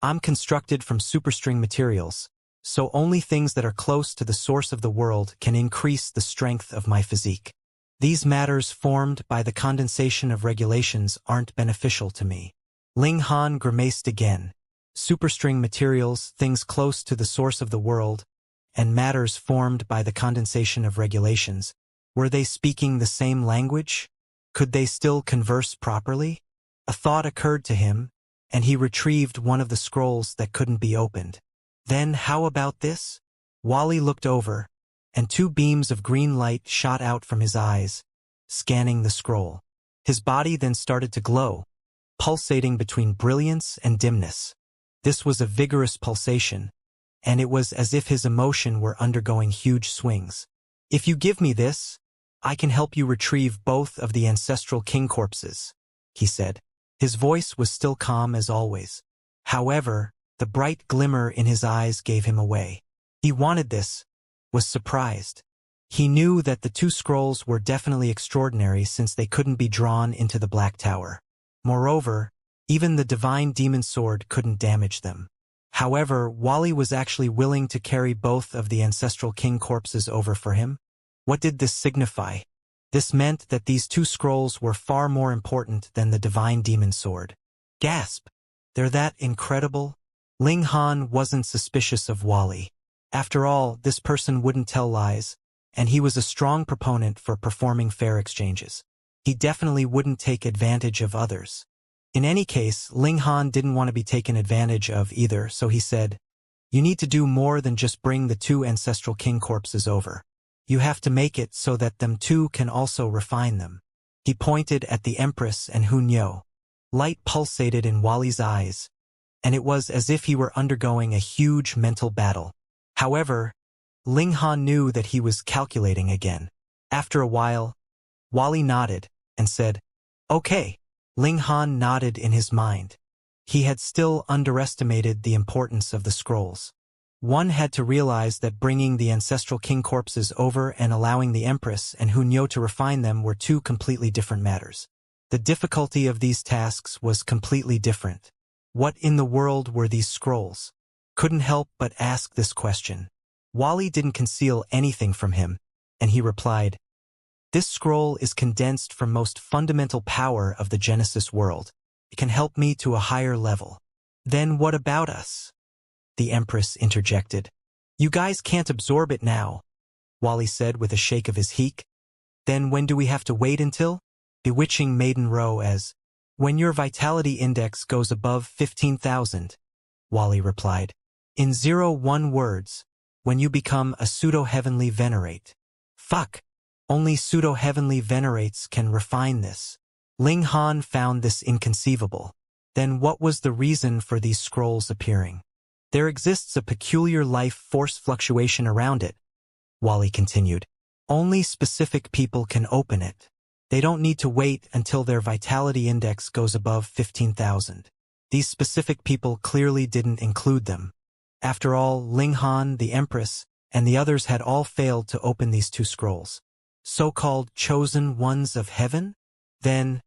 I'm constructed from superstring materials, so only things that are close to the source of the world can increase the strength of my physique. These matters formed by the condensation of regulations aren't beneficial to me. Ling Han grimaced again. Superstring materials, things close to the source of the world, and matters formed by the condensation of regulations. Were they speaking the same language? Could they still converse properly? A thought occurred to him, and he retrieved one of the scrolls that couldn't be opened. Then how about this? Wally looked over, and two beams of green light shot out from his eyes, scanning the scroll. His body then started to glow, pulsating between brilliance and dimness. This was a vigorous pulsation, and it was as if his emotion were undergoing huge swings. If you give me this, I can help you retrieve both of the ancestral king corpses, he said. His voice was still calm as always. However, the bright glimmer in his eyes gave him away. He wanted this, was surprised. He knew that the two scrolls were definitely extraordinary since they couldn't be drawn into the Black Tower. Moreover, even the divine demon sword couldn't damage them. However, Wally was actually willing to carry both of the ancestral king corpses over for him. What did this signify? This meant that these two scrolls were far more important than the divine demon sword. Gasp! They're that incredible? Ling Han wasn't suspicious of Wally. After all, this person wouldn't tell lies, and he was a strong proponent for performing fair exchanges. He definitely wouldn't take advantage of others. In any case, Ling Han didn't want to be taken advantage of either, so he said, "You need to do more than just bring the two ancestral king corpses over. You have to make it so that them too can also refine them." He pointed at the Empress and Hunyo. Light pulsated in Wally's eyes, and it was as if he were undergoing a huge mental battle. However, Ling Han knew that he was calculating again. After a while, Wally nodded and said, "Okay." Ling Han nodded in his mind. He had still underestimated the importance of the scrolls. One had to realize that bringing the ancestral king corpses over and allowing the Empress and Hunyo to refine them were two completely different matters. The difficulty of these tasks was completely different. What in the world were these scrolls? Couldn't help but ask this question. Wally didn't conceal anything from him, and he replied, "This scroll is condensed from most fundamental power of the Genesis world. It can help me to a higher level." "Then what about us?" the Empress interjected. "You guys can't absorb it now," Wally said with a shake of his heek. "Then when do we have to wait until?" Bewitching Maiden Row as, "When your vitality index goes above 15,000, Wally replied. "In 01 words, when you become a pseudo-heavenly venerate." Fuck! Only pseudo-heavenly venerates can refine this. Ling Han found this inconceivable. Then what was the reason for these scrolls appearing? "There exists a peculiar life force fluctuation around it," Wally continued. "Only specific people can open it. They don't need to wait until their vitality index goes above 15,000. These specific people clearly didn't include them. After all, Ling Han, the Empress, and the others had all failed to open these two scrolls. So-called chosen ones of heaven? Then,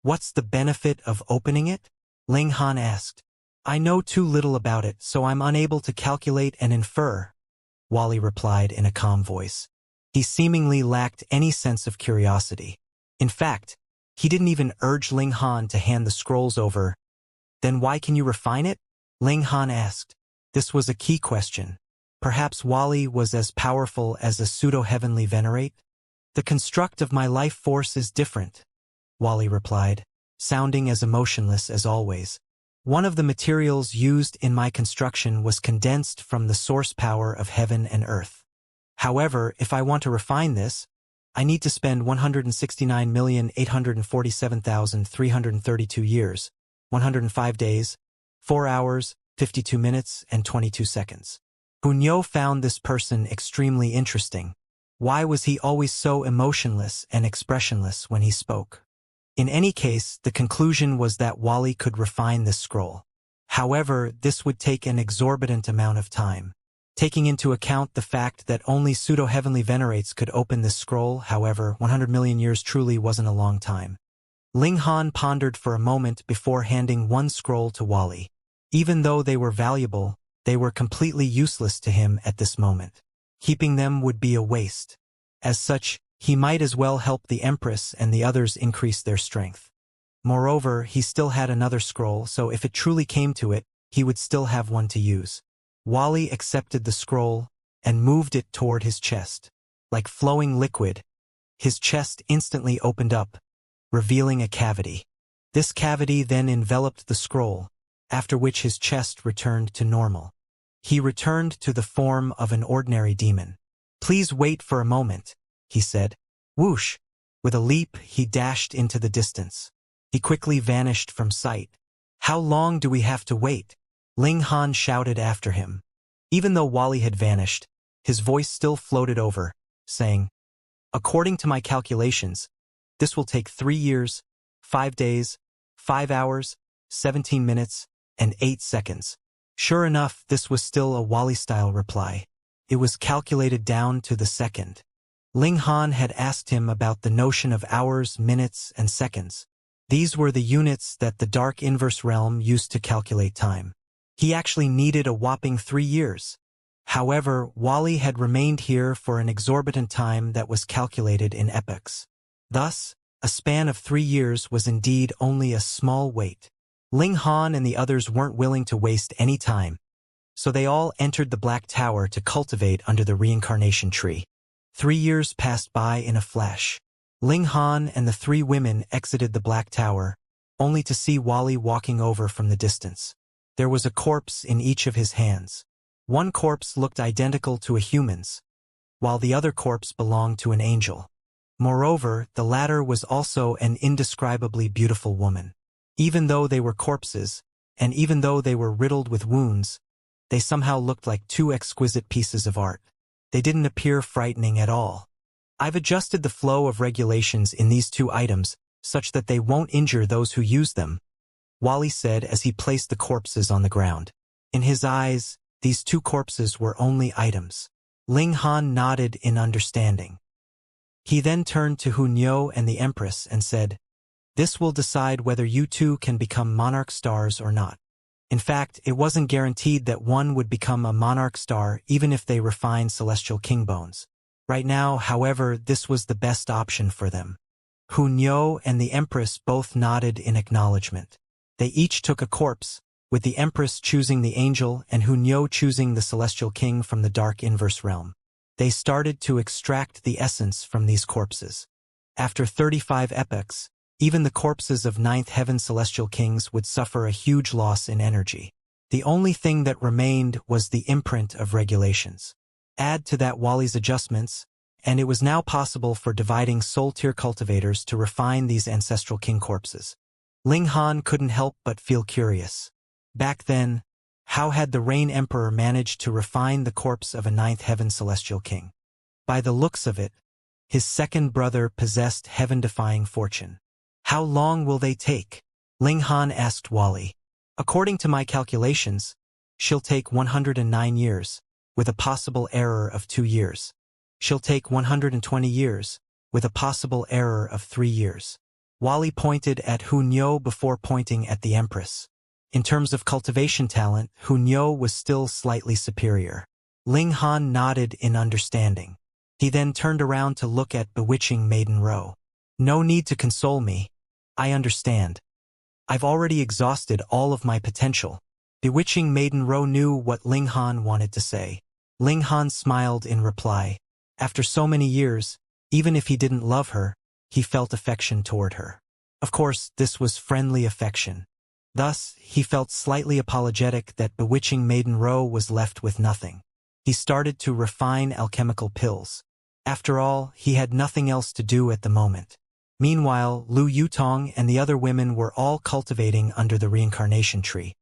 what's the benefit of opening it?" Ling Han asked. "I know too little about it, so I'm unable to calculate and infer," Wally replied in a calm voice. He seemingly lacked any sense of curiosity. In fact, he didn't even urge Ling Han to hand the scrolls over. "Then why can you refine it?" Ling Han asked. This was a key question. Perhaps Wally was as powerful as a pseudo-heavenly venerate? "The construct of my life force is different," Wally replied, sounding as emotionless as always. "One of the materials used in my construction was condensed from the source power of heaven and earth. However, if I want to refine this, I need to spend 169,847,332 years, 105 days, 4 hours, 52 minutes, and 22 seconds. Hunyo found this person extremely interesting. Why was he always so emotionless and expressionless when he spoke? In any case, the conclusion was that Wally could refine this scroll. However, this would take an exorbitant amount of time. Taking into account the fact that only pseudo-heavenly venerates could open this scroll, however, 100 million years truly wasn't a long time. Ling Han pondered for a moment before handing one scroll to Wally. Even though they were valuable, they were completely useless to him at this moment. Keeping them would be a waste. As such, he might as well help the Empress and the others increase their strength. Moreover, he still had another scroll, so if it truly came to it, he would still have one to use. Wally accepted the scroll and moved it toward his chest. Like flowing liquid, His chest instantly opened up, revealing a cavity. This cavity then enveloped the scroll, after which his chest returned to normal. He returned to the form of an ordinary demon. "Please wait for a moment," he said. Whoosh! With a leap, he dashed into the distance. He quickly vanished from sight. "How long do we have to wait?" Ling Han shouted after him. Even though Wally had vanished, his voice still floated over, saying, "According to my calculations, this will take 3 years, 5 days, 5 hours, 17 minutes, and 8 seconds. Sure enough, this was still a Wally-style reply. It was calculated down to the second. Ling Han had asked him about the notion of hours, minutes, and seconds. These were the units that the Dark Inverse Realm used to calculate time. He actually needed a whopping 3 years. However, Wally had remained here for an exorbitant time that was calculated in epochs. Thus, a span of 3 years was indeed only a small wait. Ling Han and the others weren't willing to waste any time, so they all entered the Black Tower to cultivate under the Reincarnation tree. 3 years passed by in a flash. Ling Han and the 3 women exited the Black Tower, only to see Wally walking over from the distance. There was a corpse in each of his hands. One corpse looked identical to a human's, while the other corpse belonged to an angel. Moreover, the latter was also an indescribably beautiful woman. Even though they were corpses, and even though they were riddled with wounds, they somehow looked like 2 exquisite pieces of art. They didn't appear frightening at all. "I've adjusted the flow of regulations in these 2 items such that they won't injure those who use them," Wally said as he placed the corpses on the ground. In his eyes, these 2 corpses were only items. Ling Han nodded in understanding. He then turned to Hunyou and the Empress and said, "This will decide whether you 2 can become monarch stars or not." In fact, it wasn't guaranteed that one would become a monarch star even if they refined celestial king bones. Right now, however, this was the best option for them. Hunyou and the Empress both nodded in acknowledgement. They each took a corpse, with the Empress choosing the angel and Hunyou choosing the celestial king from the Dark Inverse Realm. They started to extract the essence from these corpses. After 35 epochs, even the corpses of 9th Heaven celestial kings would suffer a huge loss in energy. The only thing that remained was the imprint of regulations. Add to that Wally's adjustments, and it was now possible for dividing soul-tier cultivators to refine these ancestral king corpses. Ling Han couldn't help but feel curious. Back then, how had the Rain Emperor managed to refine the corpse of a 9th Heaven celestial king? By the looks of it, his second brother possessed heaven-defying fortune. "How long will they take?" Ling Han asked Wally. "According to my calculations, she'll take 109 years, with a possible error of 2 years. She'll take 120 years, with a possible error of 3 years. Wally pointed at Hunyou before pointing at the Empress. In terms of cultivation talent, Hunyou was still slightly superior. Ling Han nodded in understanding. He then turned around to look at Bewitching Maiden Row. "No need to console me. I understand. I've already exhausted all of my potential." Bewitching Maiden Row knew what Ling Han wanted to say. Ling Han smiled in reply. After so many years, even if he didn't love her, he felt affection toward her. Of course, this was friendly affection. Thus, he felt slightly apologetic that Bewitching Maiden Row was left with nothing. He started to refine alchemical pills. After all, he had nothing else to do at the moment. Meanwhile, Lu Yutong and the other women were all cultivating under the Reincarnation tree.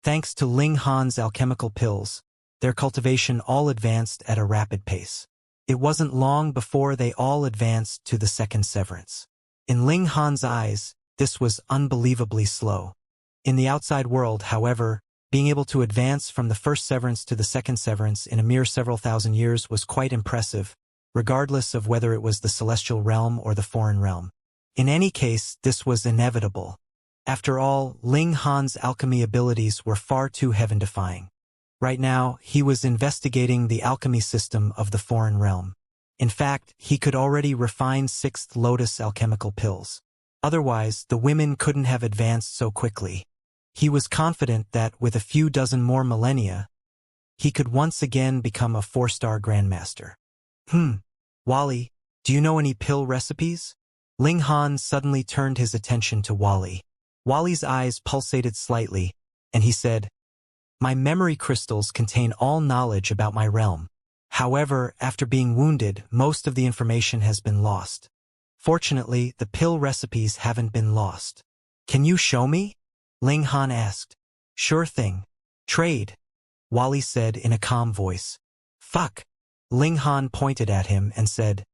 Thanks to Ling Han's alchemical pills, their cultivation all advanced at a rapid pace. It wasn't long before they all advanced to the second severance. In Ling Han's eyes, this was unbelievably slow. In the outside world, however, being able to advance from the first severance to the second severance in a mere several thousand years was quite impressive, regardless of whether it was the celestial realm or the foreign realm. In any case, this was inevitable. After all, Ling Han's alchemy abilities were far too heaven-defying. Right now, he was investigating the alchemy system of the foreign realm. In fact, he could already refine 6th Lotus alchemical pills. Otherwise, the women couldn't have advanced so quickly. He was confident that with a few dozen more millennia, he could once again become a 4-star grandmaster. Wally, Do you know any pill recipes? Ling Han suddenly turned his attention to Wally. Wally's eyes pulsated slightly, and he said, "My memory crystals contain all knowledge about my realm. However, after being wounded, most of the information has been lost. Fortunately, the pill recipes haven't been lost." "Can you show me?" Ling Han asked. "Sure thing. Trade," Wally said in a calm voice. "Fuck." Ling Han pointed at him and said,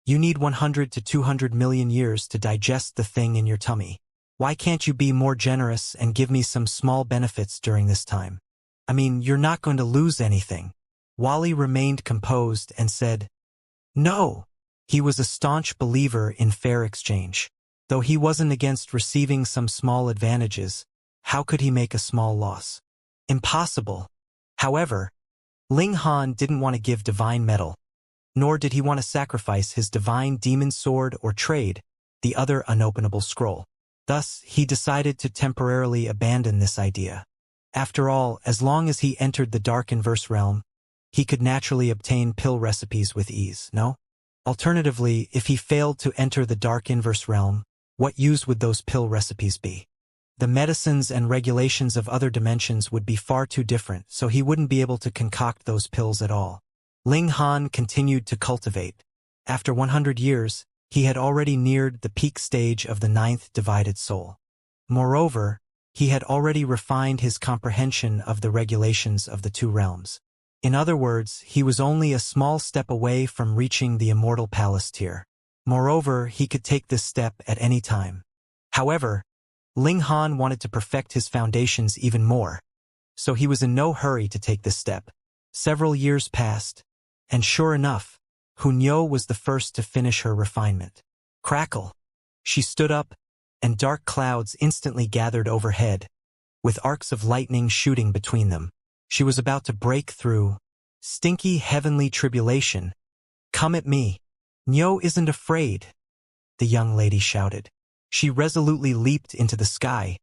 "You need 100 to 200 million years to digest the thing in your tummy. Why can't you be more generous and give me some small benefits during this time? I mean, you're not going to lose anything." Wally remained composed and said, "No." He was a staunch believer in fair exchange. Though he wasn't against receiving some small advantages, how could he make a small loss? Impossible. However, Ling Han didn't want to give divine metal, nor did he want to sacrifice his divine demon sword or trade the other unopenable scroll. Thus, he decided to temporarily abandon this idea. After all, as long as he entered the dark inverse realm, he could naturally obtain pill recipes with ease, no? Alternatively, if he failed to enter the dark inverse realm, what use would those pill recipes be? The medicines and regulations of other dimensions would be far too different, so he wouldn't be able to concoct those pills at all. Ling Han continued to cultivate. After 100 years, he had already neared the peak stage of the 9th divided soul. Moreover, he had already refined his comprehension of the regulations of the two realms. In other words, he was only a small step away from reaching the immortal palace tier. Moreover, he could take this step at any time. However, Ling Han wanted to perfect his foundations even more, so he was in no hurry to take this step. Several years passed, and sure enough, Hunyou was the first to finish her refinement. Crackle! She stood up, and dark clouds instantly gathered overhead, with arcs of lightning shooting between them. She was about to break through. Stinky heavenly tribulation. "Come at me." "Nyo isn't afraid," the young lady shouted. She resolutely leaped into the sky,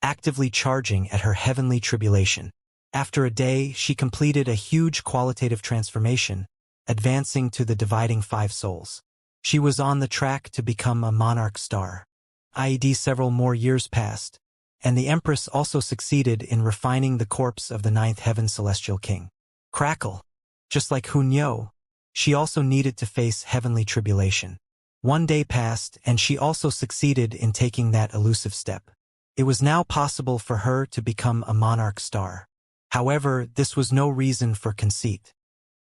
actively charging at her heavenly tribulation. After a day, she completed a huge qualitative transformation, advancing to the dividing 5 souls. She was on the track to become a monarch star. I.e. several more years passed, and the Empress also succeeded in refining the corpse of the 9th heaven celestial king. Crackle! Just like Hunyou, she also needed to face heavenly tribulation. One day passed, and she also succeeded in taking that elusive step. It was now possible for her to become a monarch star. However, this was no reason for conceit.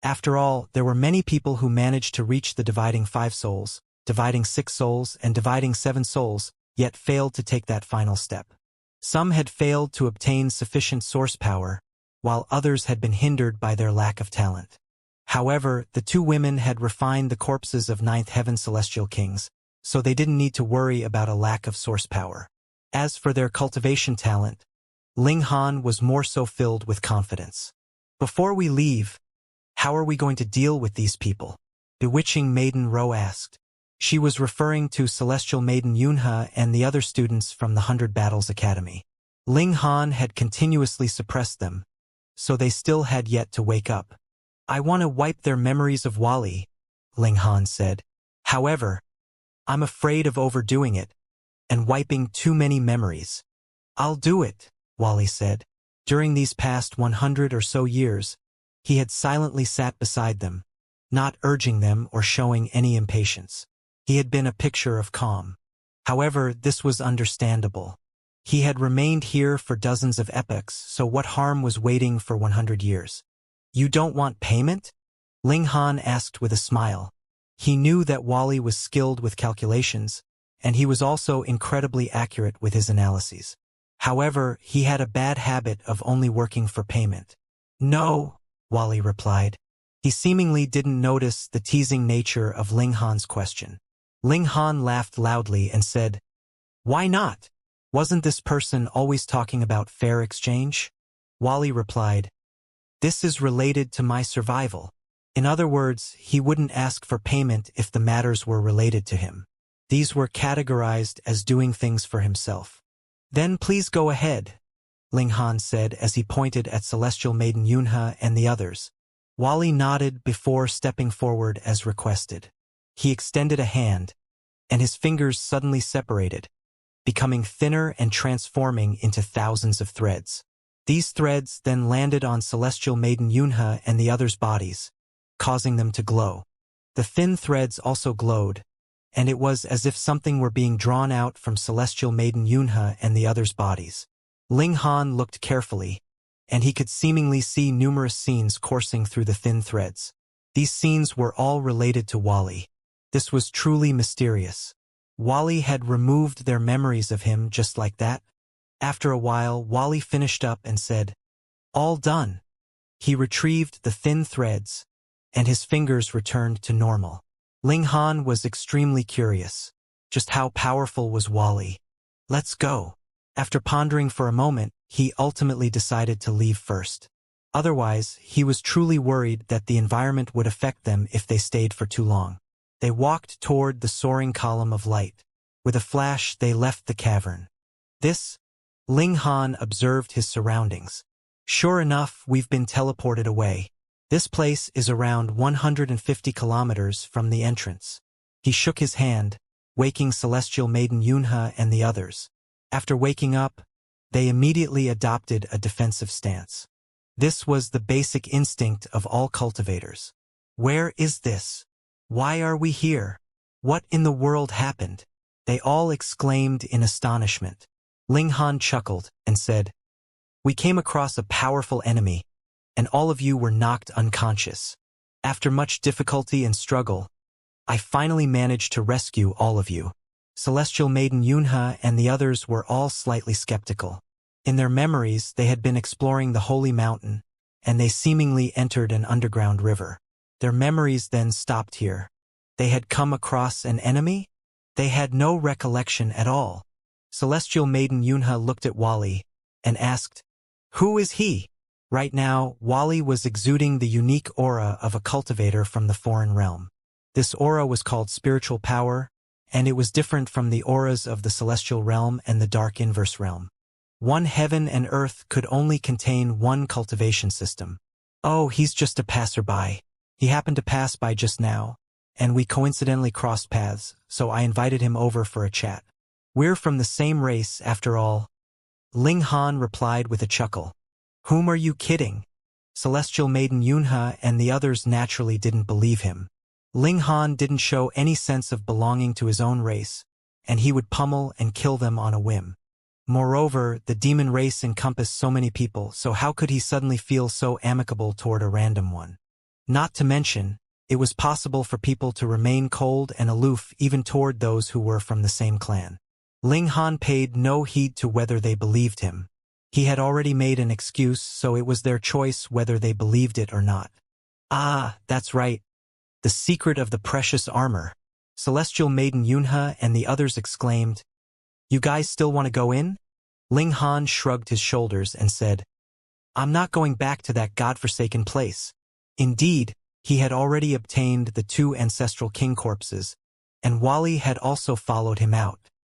After all, there were many people who managed to reach the dividing 5 souls, dividing 6 souls, and dividing 7 souls, yet failed to take that final step. Some had failed to obtain sufficient source power, while others had been hindered by their lack of talent. However, the two women had refined the corpses of 9th heaven celestial kings, so they didn't need to worry about a lack of source power. As for their cultivation talent, Ling Han was more so filled with confidence. "Before we leave, how are we going to deal with these people?" Bewitching Maiden Ro asked. She was referring to Celestial Maiden Yunhe and the other students from the 100 Battles Academy. Ling Han had continuously suppressed them, so they still had yet to wake up. "I want to wipe their memories of Wally," Ling Han said. "However, I'm afraid of overdoing it and wiping too many memories." "I'll do it," Wally said. During these past 100 or so years, he had silently sat beside them, not urging them or showing any impatience. He had been a picture of calm. However, this was understandable. He had remained here for dozens of epochs, so what harm was waiting for 100 years? "You don't want payment?" Ling Han asked with a smile. He knew that Wally was skilled with calculations, and he was also incredibly accurate with his analyses. However, he had a bad habit of only working for payment. "No," Wally replied. He seemingly didn't notice the teasing nature of Ling Han's question. Ling Han laughed loudly and said, "Why not? Wasn't this person always talking about fair exchange?" Wally replied, "This is related to my survival." In other words, he wouldn't ask for payment if the matters were related to him. These were categorized as doing things for himself. "Then please go ahead," Ling Han said as he pointed at Celestial Maiden Yunhe and the others. Wally nodded before stepping forward as requested. He extended a hand, and his fingers suddenly separated, becoming thinner and transforming into thousands of threads. These threads then landed on Celestial Maiden Yunhe and the others' bodies, causing them to glow. The thin threads also glowed, and it was as if something were being drawn out from Celestial Maiden Yunhe and the others' bodies. Ling Han looked carefully, and he could seemingly see numerous scenes coursing through the thin threads. These scenes were all related to Wally. This was truly mysterious. Wally had removed their memories of him just like that. After a while, Wally finished up and said, "All done." He retrieved the thin threads, and his fingers returned to normal. Ling Han was extremely curious. Just how powerful was Wally? "Let's go." After pondering for a moment, he ultimately decided to leave first. Otherwise, he was truly worried that the environment would affect them if they stayed for too long. They walked toward the soaring column of light. With a flash, they left the cavern. Ling Han observed his surroundings. "Sure enough, we've been teleported away. This place is around 150 kilometers from the entrance." He shook his hand, waking Celestial Maiden Yunhe and the others. After waking up, they immediately adopted a defensive stance. This was the basic instinct of all cultivators. "Where is this? Why are we here? What in the world happened?" They all exclaimed in astonishment. Ling Han chuckled and said, "We came across a powerful enemy, and all of you were knocked unconscious. After much difficulty and struggle, I finally managed to rescue all of you." Celestial Maiden Yunhe and the others were all slightly skeptical. In their memories, they had been exploring the Holy Mountain, and they seemingly entered an underground river. Their memories then stopped here. They had come across an enemy? They had no recollection at all. Celestial Maiden Yunhe looked at Wally and asked, "Who is he?" Right now, Wally was exuding the unique aura of a cultivator from the foreign realm. This aura was called spiritual power, and it was different from the auras of the celestial realm and the dark inverse realm. One heaven and earth could only contain one cultivation system. "Oh, he's just a passerby. He happened to pass by just now, and we coincidentally crossed paths, so I invited him over for a chat. We're from the same race, after all." Ling Han replied with a chuckle. "Whom are you kidding?" Celestial Maiden Yunhe and the others naturally didn't believe him. Ling Han didn't show any sense of belonging to his own race, and he would pummel and kill them on a whim. Moreover, the demon race encompassed so many people, so how could he suddenly feel so amicable toward a random one? Not to mention, it was possible for people to remain cold and aloof even toward those who were from the same clan. Ling Han paid no heed to whether they believed him. He had already made an excuse, so it was their choice whether they believed it or not. "Ah, that's right. The secret of the precious armor." Celestial Maiden Yunhe and the others exclaimed, "You guys still want to go in?" Ling Han shrugged his shoulders and said, "I'm not going back to that godforsaken place." Indeed, he had already obtained the 2 ancestral king corpses, and Wally had also followed him out.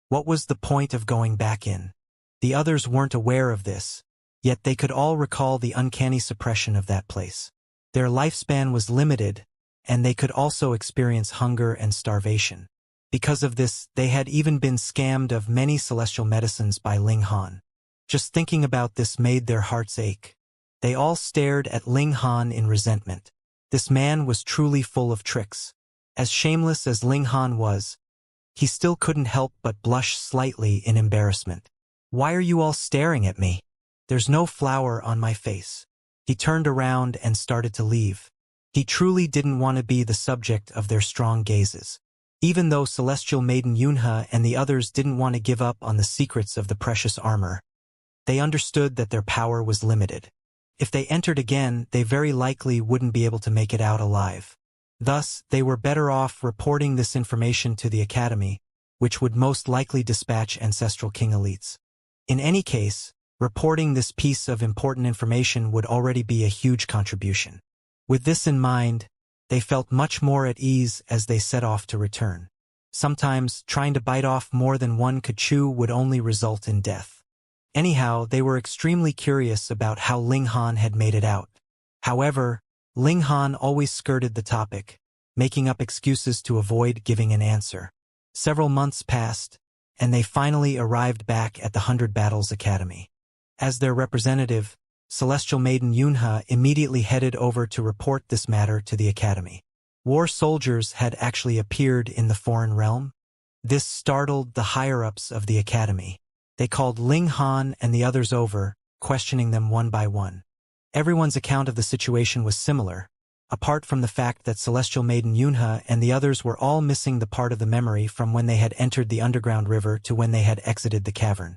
What was the point of going back in? The others weren't aware of this, yet they could all recall the uncanny suppression of that place. Their lifespan was limited, and they could also experience hunger and starvation. Because of this, they had even been scammed of many celestial medicines by Ling Han. Just thinking about this made their hearts ache. They all stared at Ling Han in resentment. This man was truly full of tricks. As shameless as Ling Han was, he still couldn't help but blush slightly in embarrassment. "Why are you all staring at me? There's no flour on my face." He turned around and started to leave. He truly didn't want to be the subject of their strong gazes. Even though Celestial Maiden Yunhe and the others didn't want to give up on the secrets of the precious armor, they understood that their power was limited. If they entered again, they very likely wouldn't be able to make it out alive. Thus, they were better off reporting this information to the Academy, which would most likely dispatch ancestral king elites. In any case, reporting this piece of important information would already be a huge contribution. With this in mind, they felt much more at ease as they set off to return. Sometimes, trying to bite off more than one could chew would only result in death. Anyhow, they were extremely curious about how Ling Han had made it out. However, Ling Han always skirted the topic, making up excuses to avoid giving an answer. Several months passed, and they finally arrived back at the 100 Battles Academy. As their representative, Celestial Maiden Yunhe immediately headed over to report this matter to the Academy. War soldiers had actually appeared in the foreign realm. This startled the higher-ups of the Academy. They called Ling Han and the others over, questioning them one by one. Everyone's account of the situation was similar, apart from the fact that Celestial Maiden Yunhe and the others were all missing the part of the memory from when they had entered the underground river to when they had exited the cavern.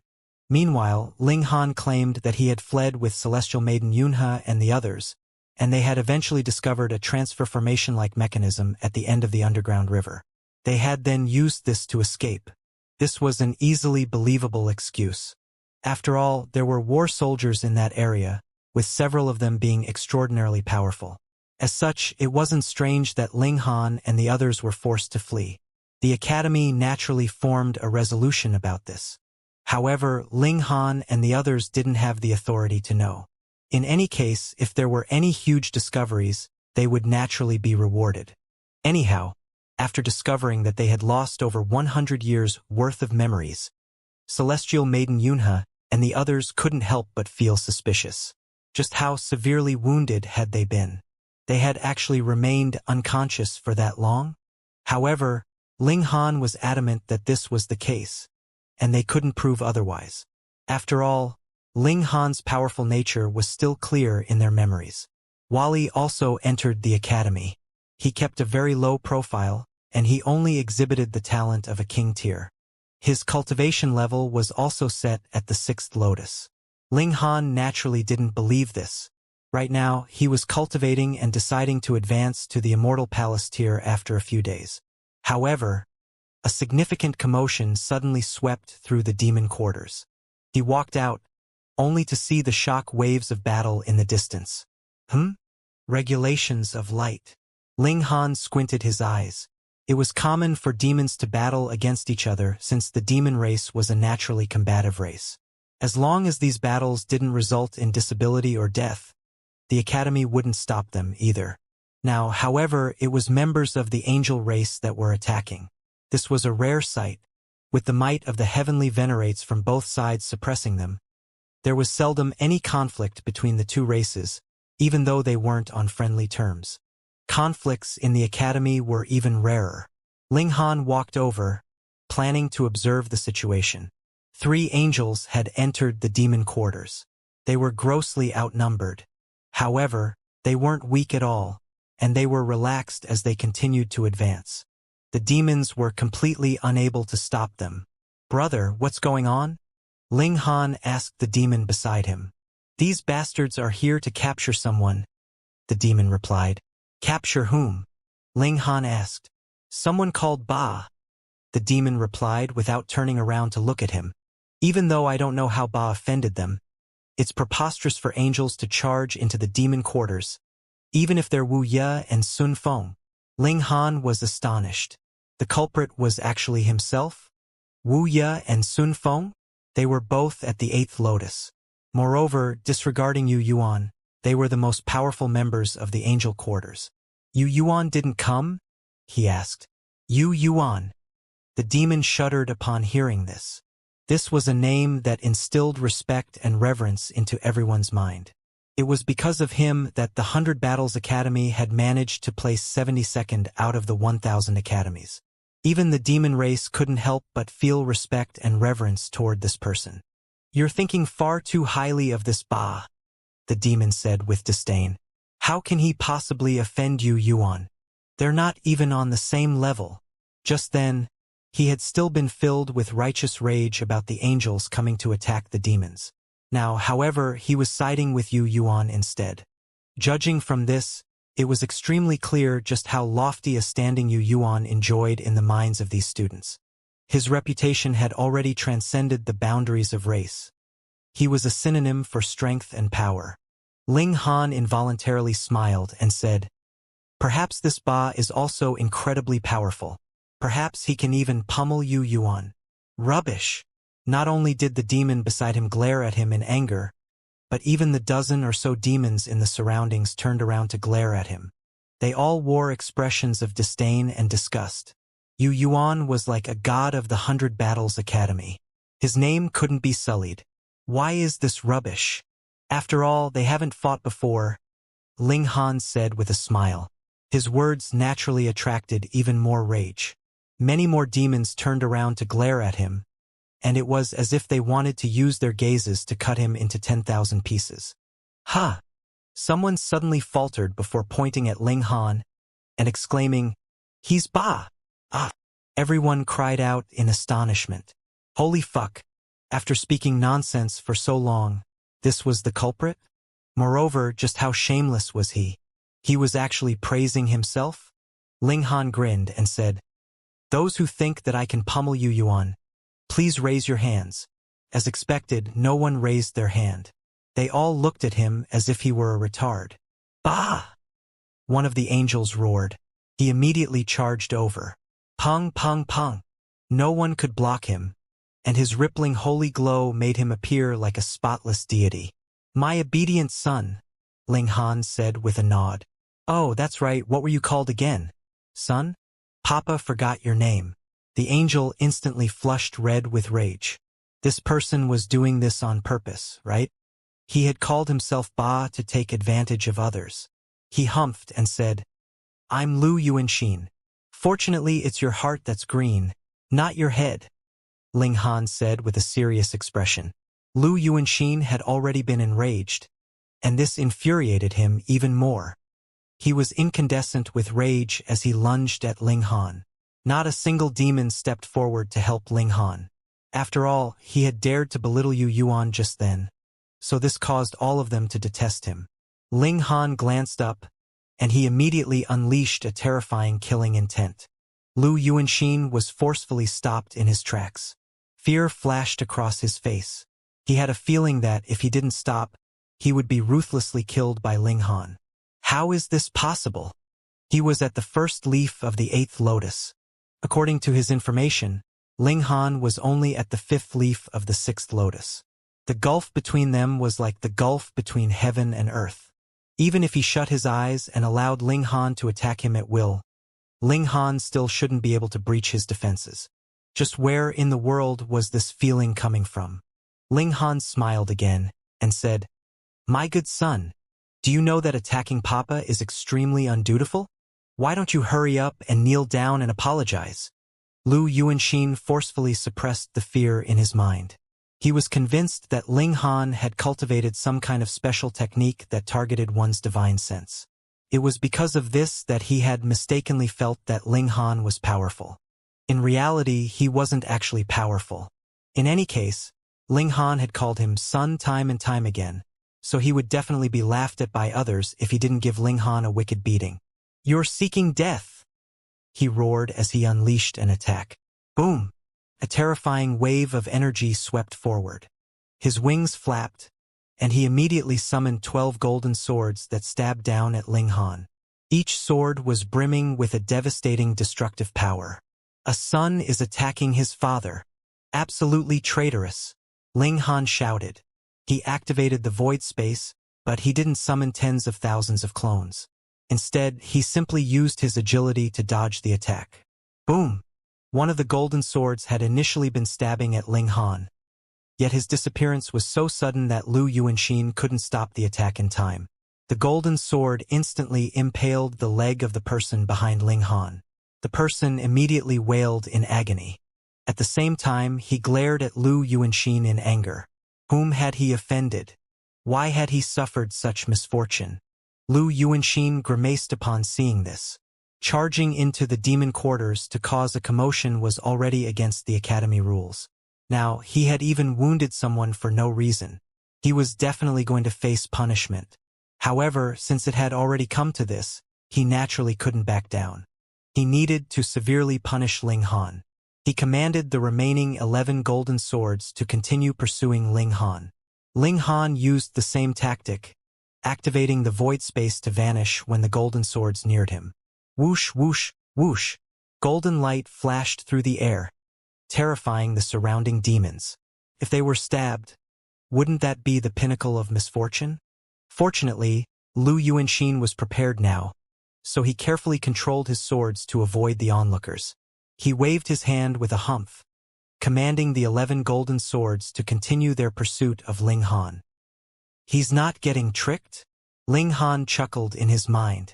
Meanwhile, Ling Han claimed that he had fled with Celestial Maiden Yunhe and the others, and they had eventually discovered a transformation-like mechanism at the end of the underground river. They had then used this to escape. This was an easily believable excuse. After all, there were war soldiers in that area, with several of them being extraordinarily powerful. As such, it wasn't strange that Ling Han and the others were forced to flee. The Academy naturally formed a resolution about this. However, Ling Han and the others didn't have the authority to know. In any case, if there were any huge discoveries, they would naturally be rewarded. Anyhow, after discovering that they had lost over 100 years' worth of memories, Celestial Maiden Yunhe and the others couldn't help but feel suspicious. Just how severely wounded had they been? They had actually remained unconscious for that long? However, Ling Han was adamant that this was the case, and they couldn't prove otherwise. After all, Ling Han's powerful nature was still clear in their memories. Wally also entered the academy. He kept a very low profile, and he only exhibited the talent of a king tier. His cultivation level was also set at the 6th lotus. Ling Han naturally didn't believe this. Right now, he was cultivating and deciding to advance to the Immortal Palace tier after a few days. However, a significant commotion suddenly swept through the demon quarters. He walked out, only to see the shock waves of battle in the distance. Regulations of light. Ling Han squinted his eyes. It was common for demons to battle against each other since the demon race was a naturally combative race. As long as these battles didn't result in disability or death, the Academy wouldn't stop them either. Now, however, it was members of the angel race that were attacking. This was a rare sight, with the might of the heavenly venerates from both sides suppressing them. There was seldom any conflict between the two races, even though they weren't on friendly terms. Conflicts in the Academy were even rarer. Ling Han walked over, planning to observe the situation. 3 angels had entered the demon quarters. They were grossly outnumbered. However, they weren't weak at all, and they were relaxed as they continued to advance. The demons were completely unable to stop them. "Brother, what's going on?" Ling Han asked the demon beside him. "These bastards are here to capture someone," the demon replied. "Capture whom?" Ling Han asked. "Someone called Ba," the demon replied without turning around to look at him. "Even though I don't know how Ba offended them, it's preposterous for angels to charge into the demon quarters, even if they're Wuxia and Sun Feng." Ling Han was astonished. The culprit was actually himself? Wuxia and Sun Feng? They were both at the 8th lotus. Moreover, disregarding Yu Yuan, they were the most powerful members of the angel quarters. "Yu Yuan didn't come?" he asked. "Yu Yuan." The demon shuddered upon hearing this. This was a name that instilled respect and reverence into everyone's mind. It was because of him that the 100 Battles Academy had managed to place 72nd out of the 1,000 academies. Even the demon race couldn't help but feel respect and reverence toward this person. "You're thinking far too highly of this Ba," the demon said with disdain. "How can he possibly offend Yu Yuan? They're not even on the same level." Just then, he had still been filled with righteous rage about the angels coming to attack the demons. Now, however, he was siding with Yu Yuan instead. Judging from this, it was extremely clear just how lofty a standing Yu Yuan enjoyed in the minds of these students. His reputation had already transcended the boundaries of race. He was a synonym for strength and power. Ling Han involuntarily smiled and said, "Perhaps this Ba is also incredibly powerful. Perhaps he can even pummel Yu Yuan." Rubbish! Not only did the demon beside him glare at him in anger, but even the dozen or so demons in the surroundings turned around to glare at him. They all wore expressions of disdain and disgust. Yu Yuan was like a god of the 100 Battles Academy. His name couldn't be sullied. Why is this rubbish? After all, they haven't fought before, Ling Han said with a smile. His words naturally attracted even more rage. Many more demons turned around to glare at him, and it was as if they wanted to use their gazes to cut him into 10,000 pieces. Ha! Someone suddenly faltered before pointing at Ling Han and exclaiming, "He's Ba!" Ah! Everyone cried out in astonishment. Holy fuck! After speaking nonsense for so long, this was the culprit? Moreover, just how shameless was he? He was actually praising himself? Ling Han grinned and said, "Those who think that I can pummel Yu Yuan, please raise your hands." As expected, no one raised their hand. They all looked at him as if he were a retard. Bah! One of the angels roared. He immediately charged over. Pung, pung, pung. No one could block him, and his rippling holy glow made him appear like a spotless deity. "My obedient son," Ling Han said with a nod. "Oh, that's right, what were you called again? Son? Papa forgot your name." The angel instantly flushed red with rage. This person was doing this on purpose, right? He had called himself Ba to take advantage of others. He humphed and said, "I'm Lu Yuanxin. Fortunately, it's your heart that's green, not your head," Ling Han said with a serious expression. Lu Yuanxin had already been enraged, and this infuriated him even more. He was incandescent with rage as he lunged at Ling Han. Not a single demon stepped forward to help Ling Han. After all, he had dared to belittle Yu Yuan just then, so this caused all of them to detest him. Ling Han glanced up, and he immediately unleashed a terrifying killing intent. Lu Yuanxin was forcefully stopped in his tracks. Fear flashed across his face. He had a feeling that, if he didn't stop, he would be ruthlessly killed by Ling Han. How is this possible? He was at the first leaf of the 8th lotus. According to his information, Ling Han was only at the 5th leaf of the 6th lotus. The gulf between them was like the gulf between heaven and earth. Even if he shut his eyes and allowed Ling Han to attack him at will, Ling Han still shouldn't be able to breach his defenses. Just where in the world was this feeling coming from? Ling Han smiled again and said, "My good son, do you know that attacking Papa is extremely undutiful? Why don't you hurry up and kneel down and apologize?" Lu Yuanxin forcefully suppressed the fear in his mind. He was convinced that Ling Han had cultivated some kind of special technique that targeted one's divine sense. It was because of this that he had mistakenly felt that Ling Han was powerful. In reality, he wasn't actually powerful. In any case, Ling Han had called him son time and time again, so he would definitely be laughed at by others if he didn't give Ling Han a wicked beating. "You're seeking death," he roared as he unleashed an attack. Boom! A terrifying wave of energy swept forward. His wings flapped, and he immediately summoned 12 golden swords that stabbed down at Ling Han. Each sword was brimming with a devastating destructive power. "A son is attacking his father. Absolutely traitorous," Ling Han shouted. He activated the void space, but he didn't summon tens of thousands of clones. Instead, he simply used his agility to dodge the attack. Boom! One of the golden swords had initially been stabbing at Ling Han, yet his disappearance was so sudden that Lu Yuanxin couldn't stop the attack in time. The golden sword instantly impaled the leg of the person behind Ling Han. The person immediately wailed in agony. At the same time, he glared at Lu Yuanxin in anger. Whom had he offended? Why had he suffered such misfortune? Lu Yuanxin grimaced upon seeing this. Charging into the demon quarters to cause a commotion was already against the academy rules. Now, he had even wounded someone for no reason. He was definitely going to face punishment. However, since it had already come to this, he naturally couldn't back down. He needed to severely punish Ling Han. He commanded the remaining 11 golden swords to continue pursuing Ling Han. Ling Han used the same tactic, activating the void space to vanish when the golden swords neared him. Whoosh, whoosh, whoosh. Golden light flashed through the air, terrifying the surrounding demons. If they were stabbed, wouldn't that be the pinnacle of misfortune? Fortunately, Lu Yuanxin was prepared now, so he carefully controlled his swords to avoid the onlookers. He waved his hand with a humph, commanding the 11 golden swords to continue their pursuit of Ling Han. He's not getting tricked? Ling Han chuckled in his mind.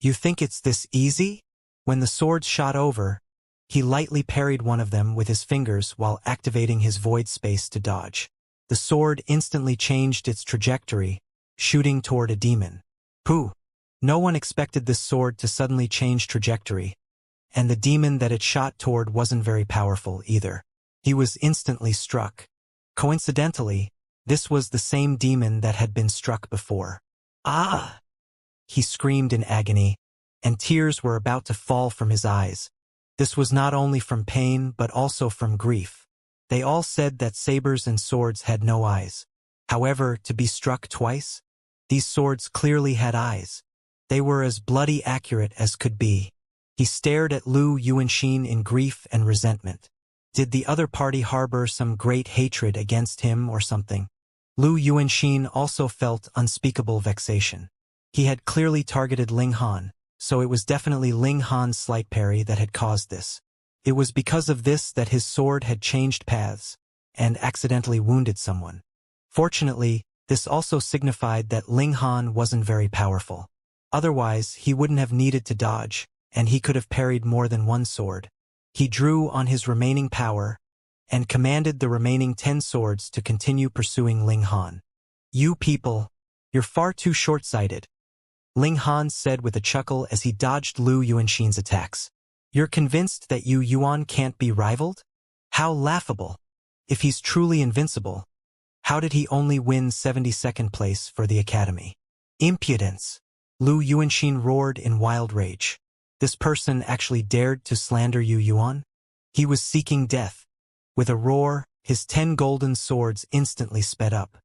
You think it's this easy? When the swords shot over, he lightly parried one of them with his fingers while activating his void space to dodge. The sword instantly changed its trajectory, shooting toward a demon. Pooh! No one expected this sword to suddenly change trajectory, and the demon that it shot toward wasn't very powerful either. He was instantly struck. Coincidentally, this was the same demon that had been struck before. Ah! He screamed in agony, and tears were about to fall from his eyes. This was not only from pain but also from grief. They all said that sabers and swords had no eyes. However, to be struck twice? These swords clearly had eyes. They were as bloody accurate as could be. He stared at Lu Yuanxin in grief and resentment. Did the other party harbor some great hatred against him or something? Lu Yuanxin also felt unspeakable vexation. He had clearly targeted Ling Han, so it was definitely Ling Han's slight parry that had caused this. It was because of this that his sword had changed paths and accidentally wounded someone. Fortunately, this also signified that Ling Han wasn't very powerful. Otherwise, he wouldn't have needed to dodge, and he could have parried more than one sword. He drew on his remaining power and commanded the remaining 10 swords to continue pursuing Ling Han. You people, you're far too short-sighted, Ling Han said with a chuckle as he dodged Lu Yuanxin's attacks. You're convinced that Yu Yuan can't be rivaled? How laughable. If he's truly invincible, how did he only win 72nd place for the academy? Impudence! Lu Yuanxin roared in wild rage. This person actually dared to slander Yu Yuan? He was seeking death. With a roar, his 10 golden swords instantly sped up.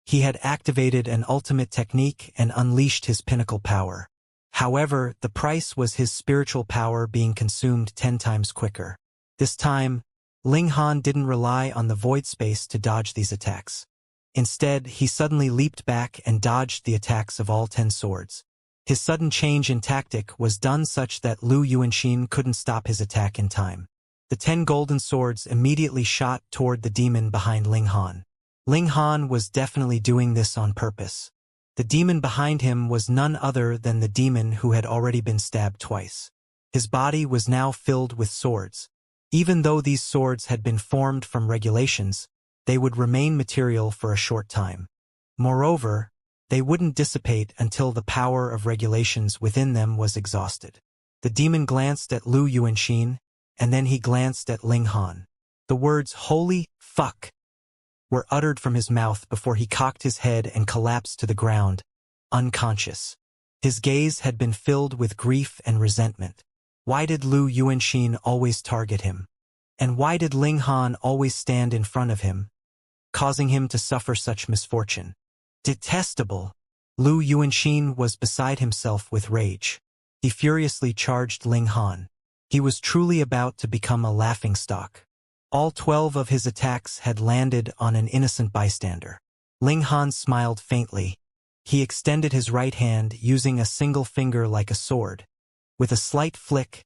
He had activated an ultimate technique and unleashed his pinnacle power. However, the price was his spiritual power being consumed 10 times quicker. This time, Ling Han didn't rely on the void space to dodge these attacks. Instead, he suddenly leaped back and dodged the attacks of all 10 swords. His sudden change in tactic was done such that Lu Yuanxin couldn't stop his attack in time. The 10 golden swords immediately shot toward the demon behind Ling Han. Ling Han was definitely doing this on purpose. The demon behind him was none other than the demon who had already been stabbed twice. His body was now filled with swords. Even though these swords had been formed from regulations, they would remain material for a short time. Moreover, they wouldn't dissipate until the power of regulations within them was exhausted. The demon glanced at Lu Yuanxin, and then he glanced at Ling Han. The words, "Holy fuck," were uttered from his mouth before he cocked his head and collapsed to the ground, unconscious. His gaze had been filled with grief and resentment. Why did Lu Yuanxin always target him? And why did Ling Han always stand in front of him, causing him to suffer such misfortune? Detestable! Lu Yuanxin was beside himself with rage. He furiously charged Ling Han. He was truly about to become a laughingstock. All 12 of his attacks had landed on an innocent bystander. Ling Han smiled faintly. He extended his right hand using a single finger like a sword. With a slight flick,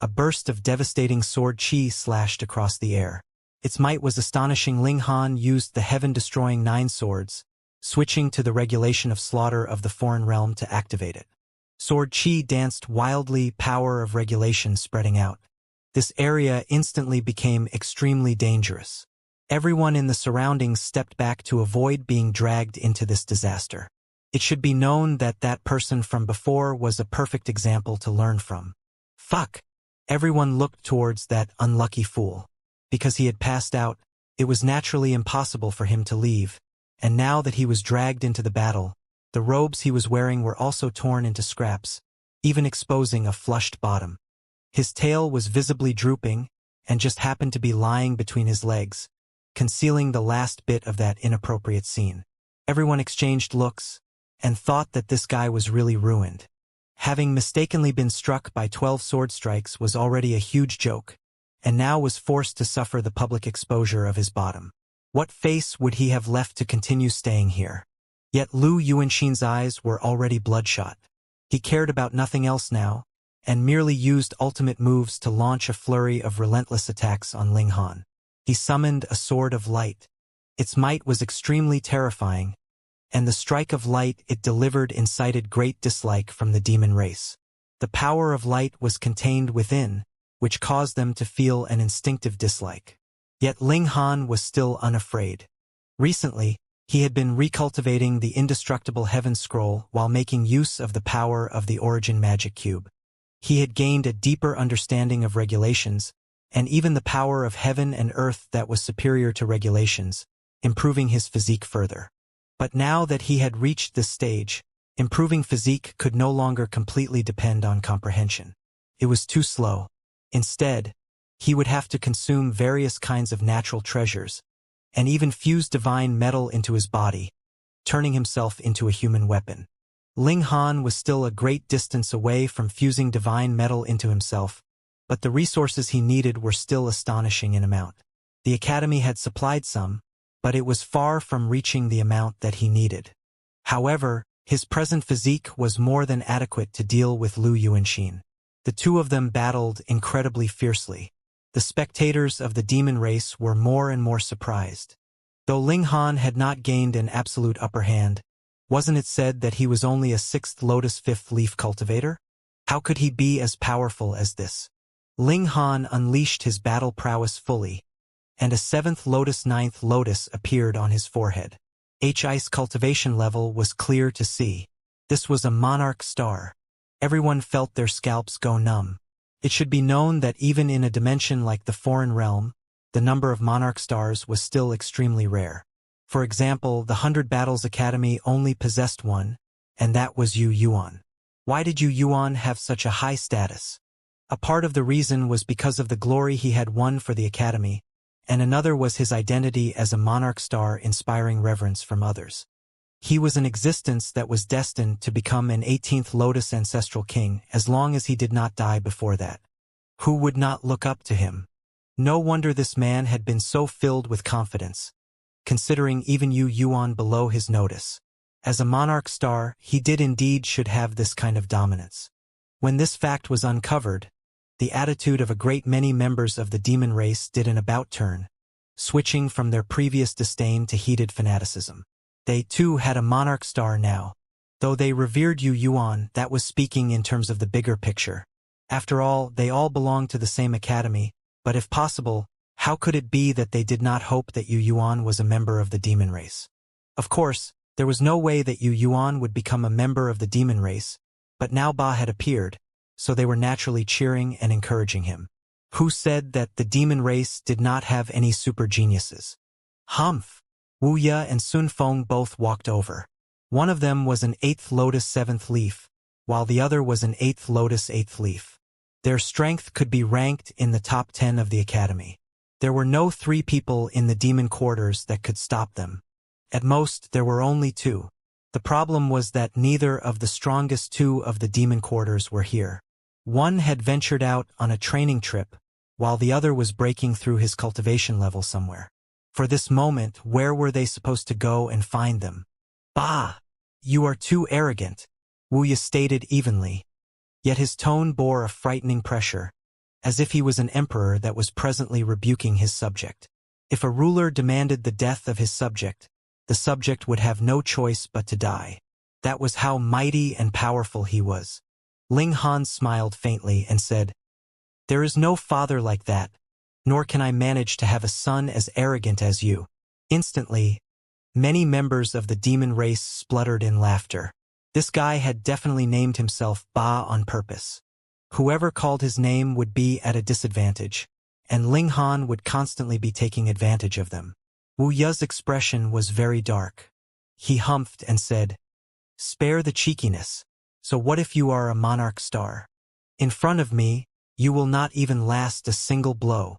a burst of devastating sword chi slashed across the air. Its might was astonishing. Ling Han used the heaven-destroying 9 swords, switching to the regulation of slaughter of the foreign realm to activate it. Sword chi danced wildly, power of regulation spreading out. This area instantly became extremely dangerous. Everyone in the surroundings stepped back to avoid being dragged into this disaster. It should be known that that person from before was a perfect example to learn from. Fuck! Everyone looked towards that unlucky fool. Because he had passed out, it was naturally impossible for him to leave, and now that he was dragged into the battle, the robes he was wearing were also torn into scraps, even exposing a flushed bottom. His tail was visibly drooping, and just happened to be lying between his legs, concealing the last bit of that inappropriate scene. Everyone exchanged looks, and thought that this guy was really ruined. Having mistakenly been struck by 12 sword strikes was already a huge joke, and now was forced to suffer the public exposure of his bottom. What face would he have left to continue staying here? Yet Lu Yuanxin's eyes were already bloodshot. He cared about nothing else now, and merely used ultimate moves to launch a flurry of relentless attacks on Ling Han. He summoned a sword of light. Its might was extremely terrifying, and the strike of light it delivered incited great dislike from the demon race. The power of light was contained within, which caused them to feel an instinctive dislike. Yet Ling Han was still unafraid. Recently, he had been recultivating the indestructible Heaven Scroll while making use of the power of the Origin Magic Cube. He had gained a deeper understanding of regulations, and even the power of heaven and earth that was superior to regulations, improving his physique further. But now that he had reached this stage, improving physique could no longer completely depend on comprehension. It was too slow. Instead, he would have to consume various kinds of natural treasures, and even fuse divine metal into his body, turning himself into a human weapon. Ling Han was still a great distance away from fusing divine metal into himself, but the resources he needed were still astonishing in amount. The Academy had supplied some, but it was far from reaching the amount that he needed. However, his present physique was more than adequate to deal with Lu Yuanxin. The two of them battled incredibly fiercely. The spectators of the demon race were more and more surprised. Though Ling Han had not gained an absolute upper hand, wasn't it said that he was only a 6th Lotus 5th Leaf cultivator? How could he be as powerful as this? Ling Han unleashed his battle prowess fully, and a 7th Lotus 9th Lotus appeared on his forehead. His cultivation level was clear to see. This was a monarch star. Everyone felt their scalps go numb. It should be known that even in a dimension like the foreign realm, the number of monarch stars was still extremely rare. For example, the 100 Battles Academy only possessed one, and that was Yu Yuan. Why did Yu Yuan have such a high status? A part of the reason was because of the glory he had won for the Academy, and another was his identity as a monarch star inspiring reverence from others. He was an existence that was destined to become an 18th Lotus ancestral king as long as he did not die before that. Who would not look up to him? No wonder this man had been so filled with confidence, considering even Yu Yuan below his notice. As a monarch star, he did indeed should have this kind of dominance. When this fact was uncovered, the attitude of a great many members of the demon race did an about-turn, switching from their previous disdain to heated fanaticism. They too had a monarch star now. Though they revered Yu Yuan, that was speaking in terms of the bigger picture. After all, they all belonged to the same academy, but if possible, how could it be that they did not hope that Yu Yuan was a member of the demon race? Of course, there was no way that Yu Yuan would become a member of the demon race, but now Ba had appeared, so they were naturally cheering and encouraging him. Who said that the demon race did not have any super geniuses? Humph! Wuxia and Sun Feng both walked over. One of them was an 8th Lotus 7th Leaf, while the other was an 8th Lotus 8th Leaf. Their strength could be ranked in the top 10 of the Academy. There were no 3 people in the demon quarters that could stop them. At most, there were only 2. The problem was that neither of the strongest 2 of the demon quarters were here. One had ventured out on a training trip, while the other was breaking through his cultivation level somewhere. For this moment, where were they supposed to go and find them? Bah! You are too arrogant, Wuxia stated evenly. Yet his tone bore a frightening pressure, as if he was an emperor that was presently rebuking his subject. If a ruler demanded the death of his subject, the subject would have no choice but to die. That was how mighty and powerful he was. Ling Han smiled faintly and said, "There is no father like that, nor can I manage to have a son as arrogant as you." Instantly, many members of the demon race spluttered in laughter. This guy had definitely named himself Ba on purpose. Whoever called his name would be at a disadvantage, and Ling Han would constantly be taking advantage of them. Wu Ya's expression was very dark. He humphed and said, "Spare the cheekiness. So what if you are a monarch star? In front of me, you will not even last a single blow."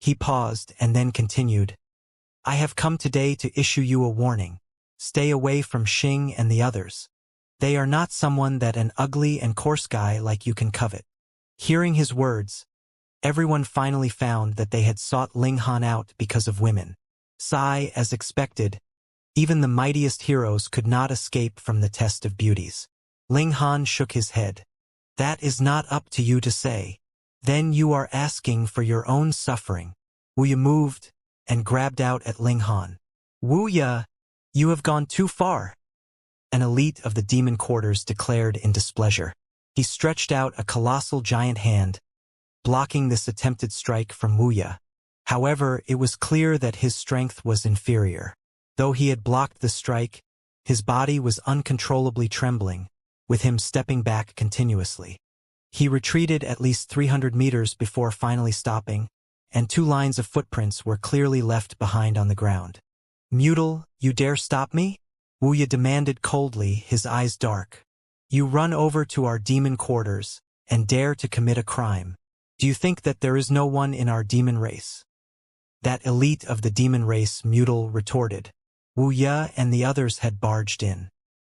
He paused and then continued, "I have come today to issue you a warning. Stay away from Xing and the others. They are not someone that an ugly and coarse guy like you can covet." Hearing his words, everyone finally found that they had sought Ling Han out because of women. As expected, even the mightiest heroes could not escape from the test of beauties. Ling Han shook his head. That is not up to you to say. Then you are asking for your own suffering. Wuya moved and grabbed out at Ling Han. Wuya, you have gone too far. An elite of the demon quarters declared in displeasure. He stretched out a colossal giant hand, blocking this attempted strike from Wuya. However, it was clear that his strength was inferior. Though he had blocked the strike, his body was uncontrollably trembling, with him stepping back continuously. He retreated at least 300 meters before finally stopping, and 2 lines of footprints were clearly left behind on the ground. Mutal, you dare stop me? Wuya demanded coldly, his eyes dark. You run over to our demon quarters and dare to commit a crime. Do you think that there is no one in our demon race? That elite of the demon race, Mutal retorted. Wuya and the others had barged in.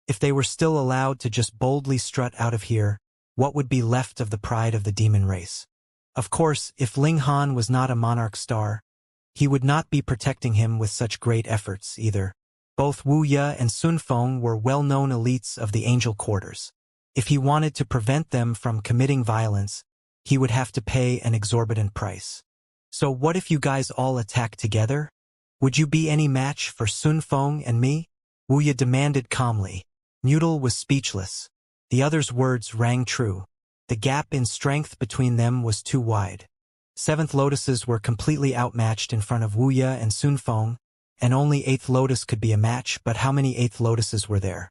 If they were still allowed to just boldly strut out of here, what would be left of the pride of the demon race? Of course, if Ling Han was not a monarch star, he would not be protecting him with such great efforts either. Both Wuya and Sun Feng were well-known elites of the angel quarters. If he wanted to prevent them from committing violence, he would have to pay an exorbitant price. So what if you guys all attack together? Would you be any match for Sun Feng and me? Wuya demanded calmly. Mutal was speechless. The other's words rang true. The gap in strength between them was too wide. 7th Lotuses were completely outmatched in front of Wuya and Sun Feng, and only 8th Lotus could be a match, but how many 8th Lotuses were there?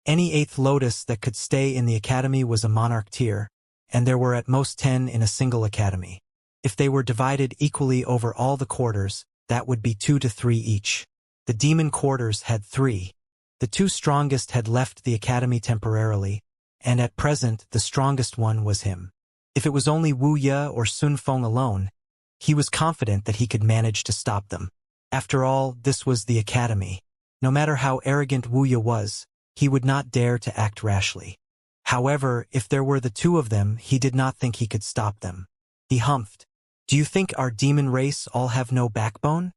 Any 8th Lotus that could stay in the academy was a monarch tier, and there were at most 10 in a single academy. If they were divided equally over all the quarters, that would be 2 to 3 each. The demon quarters had 3. The 2 strongest had left the academy temporarily, and at present the strongest one was him. If it was only Wuya or Sun Feng alone, he was confident that he could manage to stop them. After all, this was the academy. No matter how arrogant Wuya was, he would not dare to act rashly. However, if there were the 2 of them, he did not think he could stop them. He humphed. Do you think our demon race all have no backbone?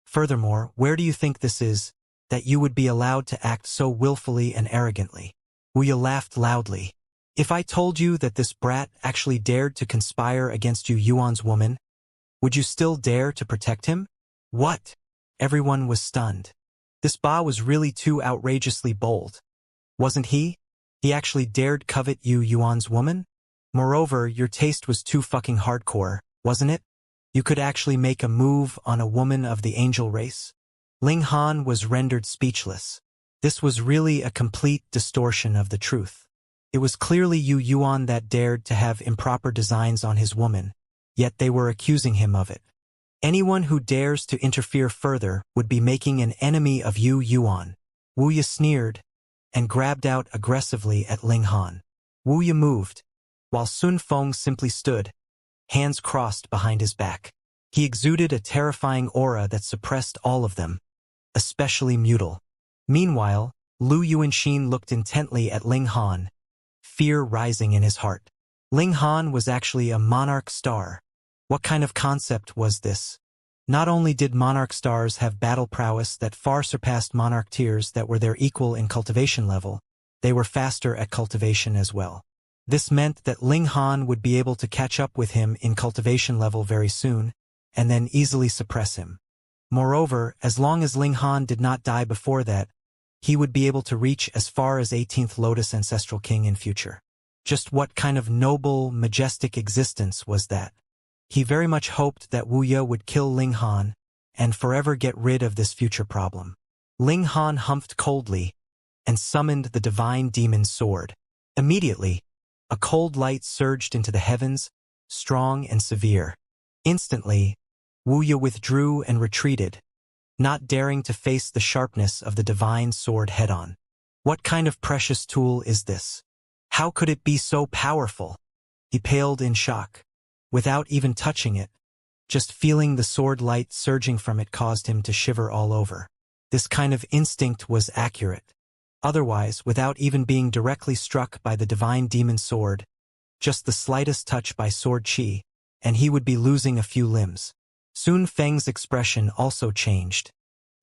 Furthermore, where do you think this is, that you would be allowed to act so willfully and arrogantly? Wuya laughed loudly. If I told you that this brat actually dared to conspire against you Yuan's woman, would you still dare to protect him? What? Everyone was stunned. This Ba was really too outrageously bold. Wasn't he? He actually dared covet you Yuan's woman? Moreover, your taste was too fucking hardcore, wasn't it? You could actually make a move on a woman of the angel race? Ling Han was rendered speechless. This was really a complete distortion of the truth. It was clearly Yu Yuan that dared to have improper designs on his woman, yet they were accusing him of it. Anyone who dares to interfere further would be making an enemy of Yu Yuan. Wuya sneered and grabbed out aggressively at Ling Han. Wuya moved, while Sun Feng simply stood, hands crossed behind his back. He exuded a terrifying aura that suppressed all of them, especially Mutal. Meanwhile, Lu Yuanxin looked intently at Ling Han, fear rising in his heart. Ling Han was actually a monarch star. What kind of concept was this? Not only did monarch stars have battle prowess that far surpassed monarch tiers that were their equal in cultivation level, they were faster at cultivation as well. This meant that Ling Han would be able to catch up with him in cultivation level very soon, and then easily suppress him. Moreover, as long as Ling Han did not die before that, he would be able to reach as far as 18th Lotus Ancestral King in future. Just what kind of noble, majestic existence was that? He very much hoped that Wuya would kill Ling Han and forever get rid of this future problem. Ling Han humphed coldly and summoned the divine demon sword. Immediately, a cold light surged into the heavens, strong and severe. Instantly, Wuya withdrew and retreated, not daring to face the sharpness of the divine sword head-on. What kind of precious tool is this? How could it be so powerful? He paled in shock. Without even touching it, just feeling the sword light surging from it caused him to shiver all over. This kind of instinct was accurate. Otherwise, without even being directly struck by the divine demon sword, just the slightest touch by sword chi, and he would be losing a few limbs. Sun Feng's expression also changed.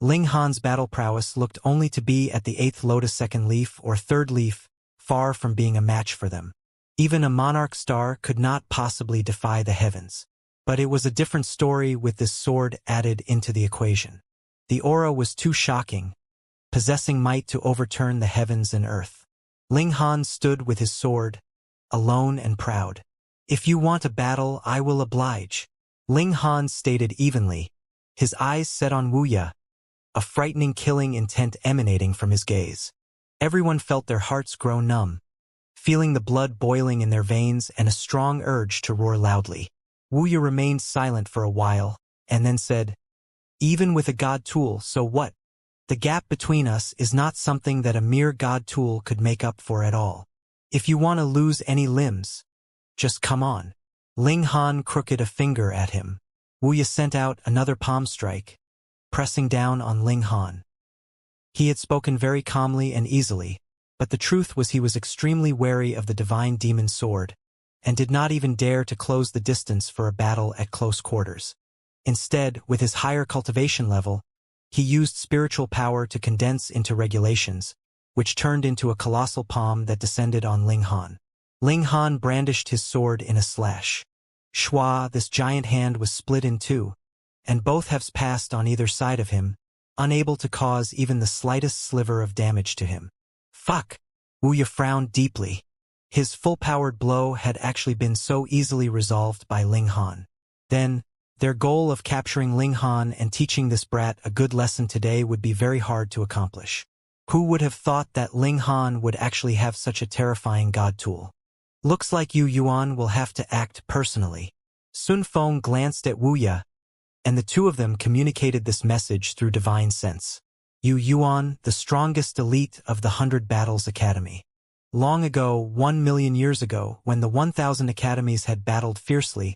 Ling Han's battle prowess looked only to be at the 8th Lotus second leaf or third leaf, far from being a match for them. Even a monarch star could not possibly defy the heavens. But it was a different story with this sword added into the equation. The aura was too shocking, possessing might to overturn the heavens and earth. Ling Han stood with his sword, alone and proud. "If you want a battle, I will oblige," Ling Han stated evenly, his eyes set on Wuxia, a frightening killing intent emanating from his gaze. Everyone felt their hearts grow numb, feeling the blood boiling in their veins and a strong urge to roar loudly. Wuxia remained silent for a while, and then said, "Even with a god tool, so what? The gap between us is not something that a mere god tool could make up for at all. If you want to lose any limbs, just come on." Ling Han crooked a finger at him. Wuxia sent out another palm strike, pressing down on Ling Han. He had spoken very calmly and easily, but the truth was he was extremely wary of the divine demon sword, and did not even dare to close the distance for a battle at close quarters. Instead, with his higher cultivation level, he used spiritual power to condense into regulations, which turned into a colossal palm that descended on Ling Han. Ling Han brandished his sword in a slash. Shua, this giant hand was split in two, and both halves passed on either side of him, unable to cause even the slightest sliver of damage to him. "Fuck!" Wuxia frowned deeply. His full-powered blow had actually been so easily resolved by Ling Han. Then, their goal of capturing Ling Han and teaching this brat a good lesson today would be very hard to accomplish. Who would have thought that Ling Han would actually have such a terrifying god tool? "Looks like Yu Yuan will have to act personally." Sun Feng glanced at Wuxia, and the two of them communicated this message through divine sense. Yu Yuan, the strongest elite of the 100 Battles Academy. Long ago, 1,000,000 years ago, when the 1,000 academies had battled fiercely,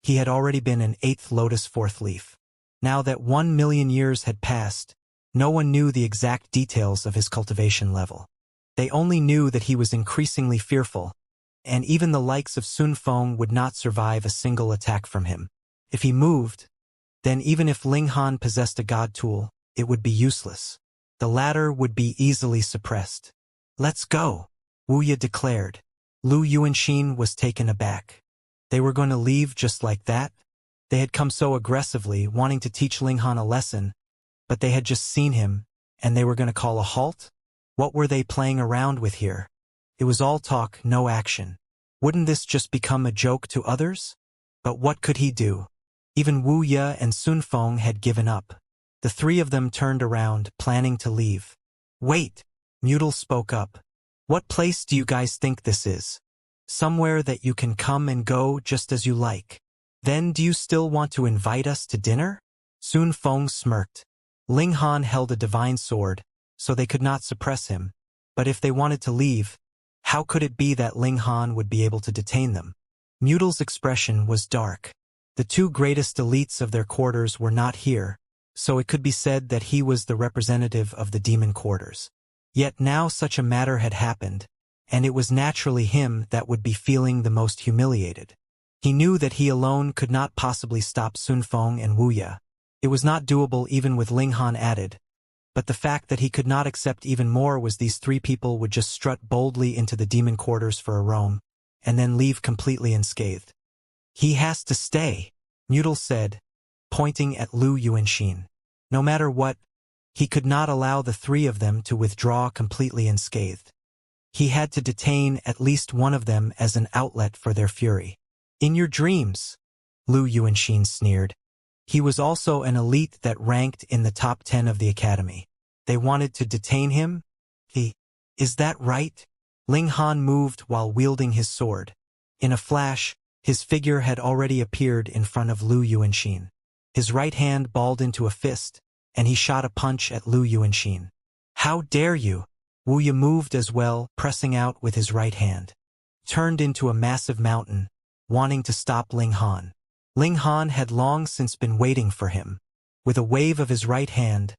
he had already been an 8th Lotus 4th Leaf. Now that 1,000,000 years had passed, no one knew the exact details of his cultivation level. They only knew that he was increasingly fearful, and even the likes of Sun Feng would not survive a single attack from him. If he moved, then even if Ling Han possessed a god tool, it would be useless. The latter would be easily suppressed. "Let's go," Wuxia declared. Lu Yuanxin was taken aback. They were going to leave just like that? They had come so aggressively, wanting to teach Ling Han a lesson, but they had just seen him, and they were going to call a halt? What were they playing around with here? It was all talk, no action. Wouldn't this just become a joke to others? But what could he do? Even Wuxia and Sun Feng had given up. The three of them turned around, planning to leave. "Wait," Mutal spoke up. "What place do you guys think this is? Somewhere that you can come and go just as you like. Then do you still want to invite us to dinner?" Sun Feng smirked. Ling Han held a divine sword, so they could not suppress him. But if they wanted to leave, how could it be that Ling Han would be able to detain them? Mutal's expression was dark. The two greatest elites of their quarters were not here, so it could be said that he was the representative of the demon quarters. Yet now such a matter had happened, and it was naturally him that would be feeling the most humiliated. He knew that he alone could not possibly stop Sun Feng and Wuxia. It was not doable even with Ling Han added, but the fact that he could not accept even more was these three people would just strut boldly into the demon quarters for a roam, and then leave completely unscathed. "He has to stay," Mutal said, pointing at Lu Yuanxin. No matter what, he could not allow the three of them to withdraw completely unscathed. He had to detain at least one of them as an outlet for their fury. "In your dreams," Lu Yuanxin sneered. He was also an elite that ranked in the top 10 of the academy. They wanted to detain him? Is that right? Ling Han moved while wielding his sword. In a flash, his figure had already appeared in front of Lu Yuanxin. His right hand balled into a fist, and he shot a punch at Lu Yuanxin. "How dare you!" Wuxia moved as well, pressing out with his right hand. Turned into a massive mountain, wanting to stop Ling Han. Ling Han had long since been waiting for him. With a wave of his right hand,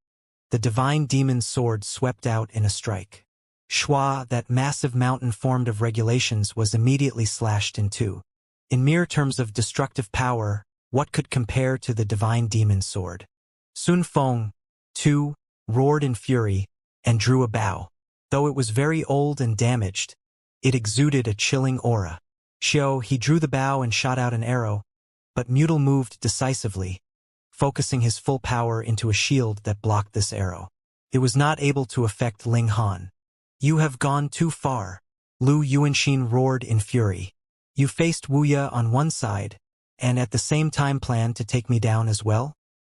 the divine demon's sword swept out in a strike. Shua, that massive mountain formed of regulations, was immediately slashed in two. In mere terms of destructive power, what could compare to the divine demon's sword? Sun Feng, too, roared in fury, and drew a bow. Though it was very old and damaged, It exuded a chilling aura. He drew the bow and shot out an arrow, but Mutal moved decisively, focusing his full power into a shield that blocked this arrow. It was not able to affect Ling Han. You have gone too far. Lu Yuanxin roared in fury. You faced Wuya on one side, and at the same time planned to take me down as well?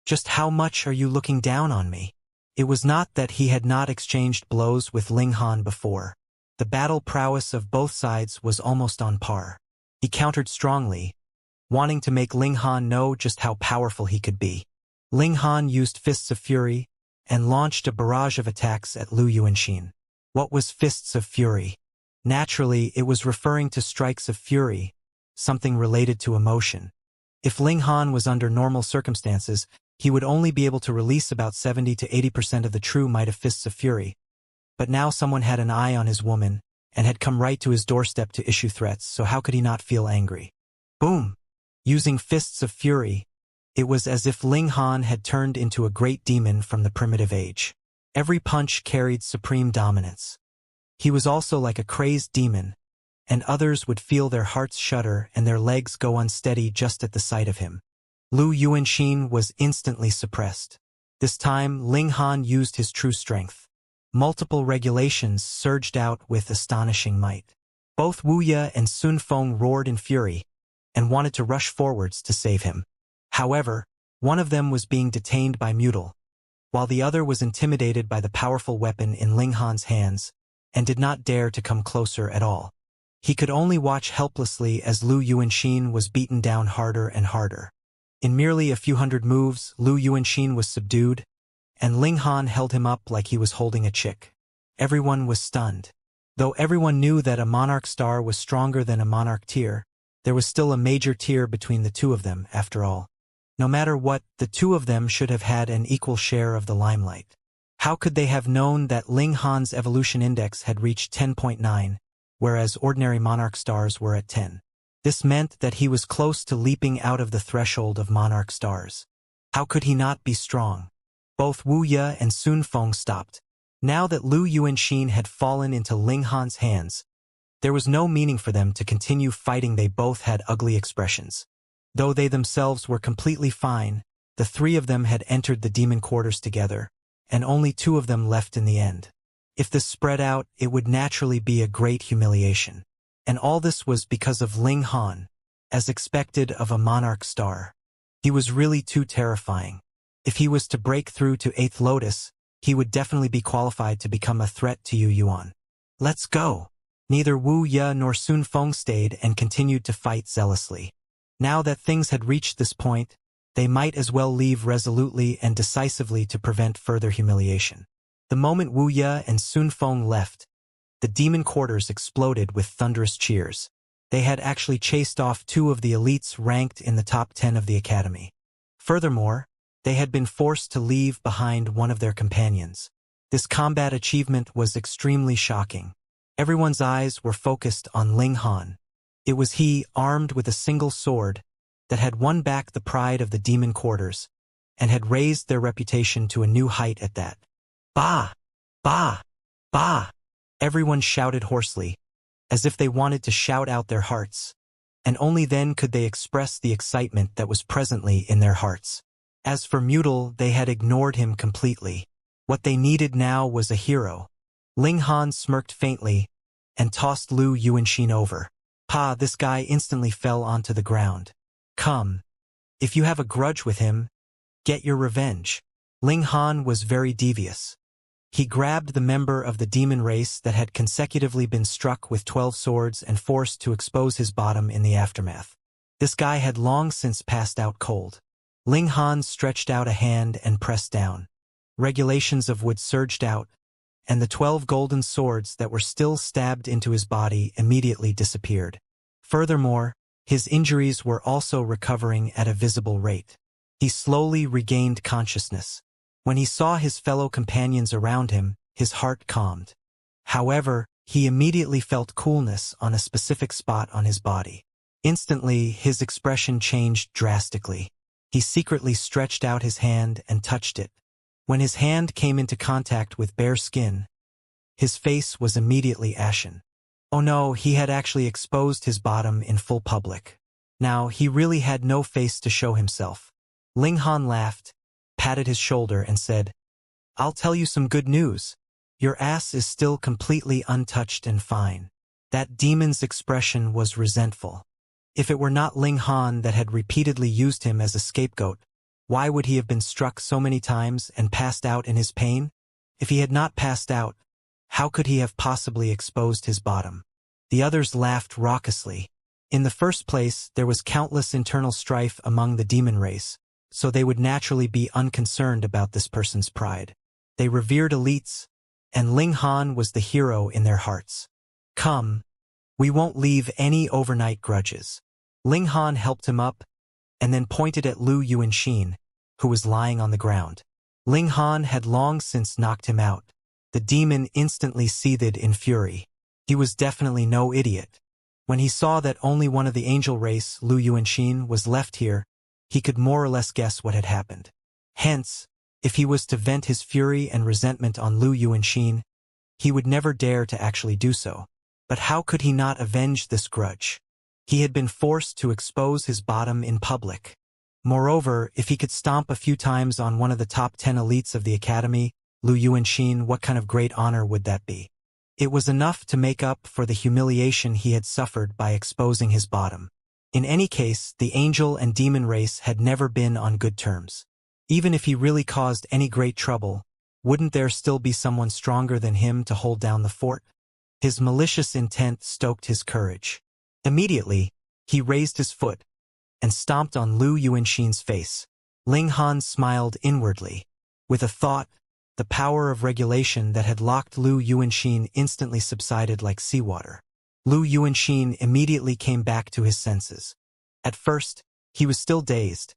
Just how much are you looking down on me? It was not that he had not exchanged blows with Ling Han before. The battle prowess of both sides was almost on par. He countered strongly, wanting to make Ling Han know just how powerful he could be. Ling Han used Fists of Fury and launched a barrage of attacks at Lu Yuanxin. What was Fists of Fury? Naturally, it was referring to strikes of fury, something related to emotion. If Ling Han was under normal circumstances, he would only be able to release about 70 to 80% of the true might of Fists of Fury. But now someone had an eye on his woman, and had come right to his doorstep to issue threats, so how could he not feel angry? Boom! Using Fists of Fury, it was as if Ling Han had turned into a great demon from the primitive age. Every punch carried supreme dominance. He was also like a crazed demon, and others would feel their hearts shudder and their legs go unsteady just at the sight of him. Lu Yuanxin was instantly suppressed. This time, Ling Han used his true strength. Multiple regulations surged out with astonishing might. Both Wuya and Sun Feng roared in fury, and wanted to rush forwards to save him. However, one of them was being detained by Mutal, while the other was intimidated by the powerful weapon in Ling Han's hands, and did not dare to come closer at all. He could only watch helplessly as Lu Yuanxin was beaten down harder and harder. In merely a few hundred moves, Lu Yuanxin was subdued, and Ling Han held him up like he was holding a chick. Everyone was stunned. Though everyone knew that a monarch star was stronger than a monarch tier, there was still a major tier between the two of them, after all. No matter what, the two of them should have had an equal share of the limelight. How could they have known that Ling Han's evolution index had reached 10.9, whereas ordinary monarch stars were at 10? This meant that he was close to leaping out of the threshold of monarch stars. How could he not be strong? Both Wuya and Sun Feng stopped. Now that Lu Yuanxin had fallen into Ling Han's hands, there was no meaning for them to continue fighting. They both had ugly expressions. Though they themselves were completely fine, the three of them had entered the demon quarters together, and only two of them left in the end. If this spread out, it would naturally be a great humiliation. And all this was because of Ling Han, as expected of a monarch star. He was really too terrifying. If he was to break through to 8th Lotus, he would definitely be qualified to become a threat to Yu Yuan. Let's go! Neither Wu Ye nor Sun Feng stayed and continued to fight zealously. Now that things had reached this point, they might as well leave resolutely and decisively to prevent further humiliation. The moment Wu Ye and Sun Feng left, the demon quarters exploded with thunderous cheers. They had actually chased off two of the elites ranked in the top 10 of the academy. Furthermore, they had been forced to leave behind one of their companions. This combat achievement was extremely shocking. Everyone's eyes were focused on Ling Han. It was he, armed with a single sword, that had won back the pride of the demon quarters, and had raised their reputation to a new height at that. Bah! Bah! Bah! Everyone shouted hoarsely, as if they wanted to shout out their hearts, and only then could they express the excitement that was presently in their hearts. As for Mutal, they had ignored him completely. What they needed now was a hero. Ling Han smirked faintly and tossed Lu Yuanxin over. Ha! This guy instantly fell onto the ground. Come. If you have a grudge with him, get your revenge. Ling Han was very devious. He grabbed the member of the demon race that had consecutively been struck with 12 swords and forced to expose his bottom in the aftermath. This guy had long since passed out cold. Ling Han stretched out a hand and pressed down. Regulations of wood surged out, and the 12 golden swords that were still stabbed into his body immediately disappeared. Furthermore, his injuries were also recovering at a visible rate. He slowly regained consciousness. When he saw his fellow companions around him, his heart calmed. However, he immediately felt coolness on a specific spot on his body. Instantly, his expression changed drastically. He secretly stretched out his hand and touched it. When his hand came into contact with bare skin, his face was immediately ashen. Oh no, he had actually exposed his bottom in full public. Now, he really had no face to show himself. Ling Han laughed, patted his shoulder and said, "I'll tell you some good news. Your ass is still completely untouched and fine." That demon's expression was resentful. If it were not Ling Han that had repeatedly used him as a scapegoat, why would he have been struck so many times and passed out in his pain? If he had not passed out, how could he have possibly exposed his bottom? The others laughed raucously. In the first place, there was countless internal strife among the demon race, so they would naturally be unconcerned about this person's pride. They revered elites, and Ling Han was the hero in their hearts. "Come, we won't leave any overnight grudges." Ling Han helped him up, and then pointed at Lu Yuanxin, who was lying on the ground. Ling Han had long since knocked him out. The demon instantly seethed in fury. He was definitely no idiot. When he saw that only one of the angel race, Lu Yuanxin, was left here, he could more or less guess what had happened. Hence, if he was to vent his fury and resentment on Lu Yuanxin, he would never dare to actually do so. But how could he not avenge this grudge? He had been forced to expose his bottom in public. Moreover, if he could stomp a few times on one of the top 10 elites of the academy, Lu Yuanxin, what kind of great honor would that be? It was enough to make up for the humiliation he had suffered by exposing his bottom. In any case, the angel and demon race had never been on good terms. Even if he really caused any great trouble, wouldn't there still be someone stronger than him to hold down the fort? His malicious intent stoked his courage. Immediately, he raised his foot and stomped on Lu Yuanxin's face. Ling Han smiled inwardly. With a thought, the power of regulation that had locked Lu Yuanxin instantly subsided like seawater. Lu Yuanxin immediately came back to his senses. At first, he was still dazed,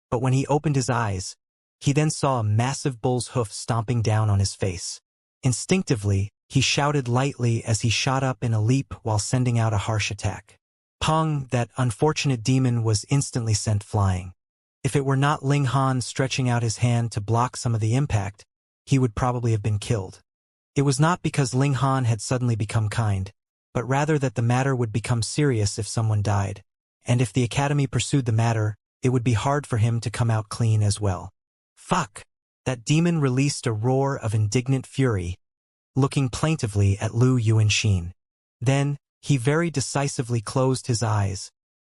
but when he opened his eyes, he then saw a massive bull's hoof stomping down on his face. Instinctively, he shouted lightly as he shot up in a leap while sending out a harsh attack. Pong, that unfortunate demon, was instantly sent flying. If it were not Ling Han stretching out his hand to block some of the impact, he would probably have been killed. It was not because Ling Han had suddenly become kind, but rather that the matter would become serious if someone died, and if the Academy pursued the matter, it would be hard for him to come out clean as well. Fuck! That demon released a roar of indignant fury, looking plaintively at Lu Yuanxin. Then, he very decisively closed his eyes,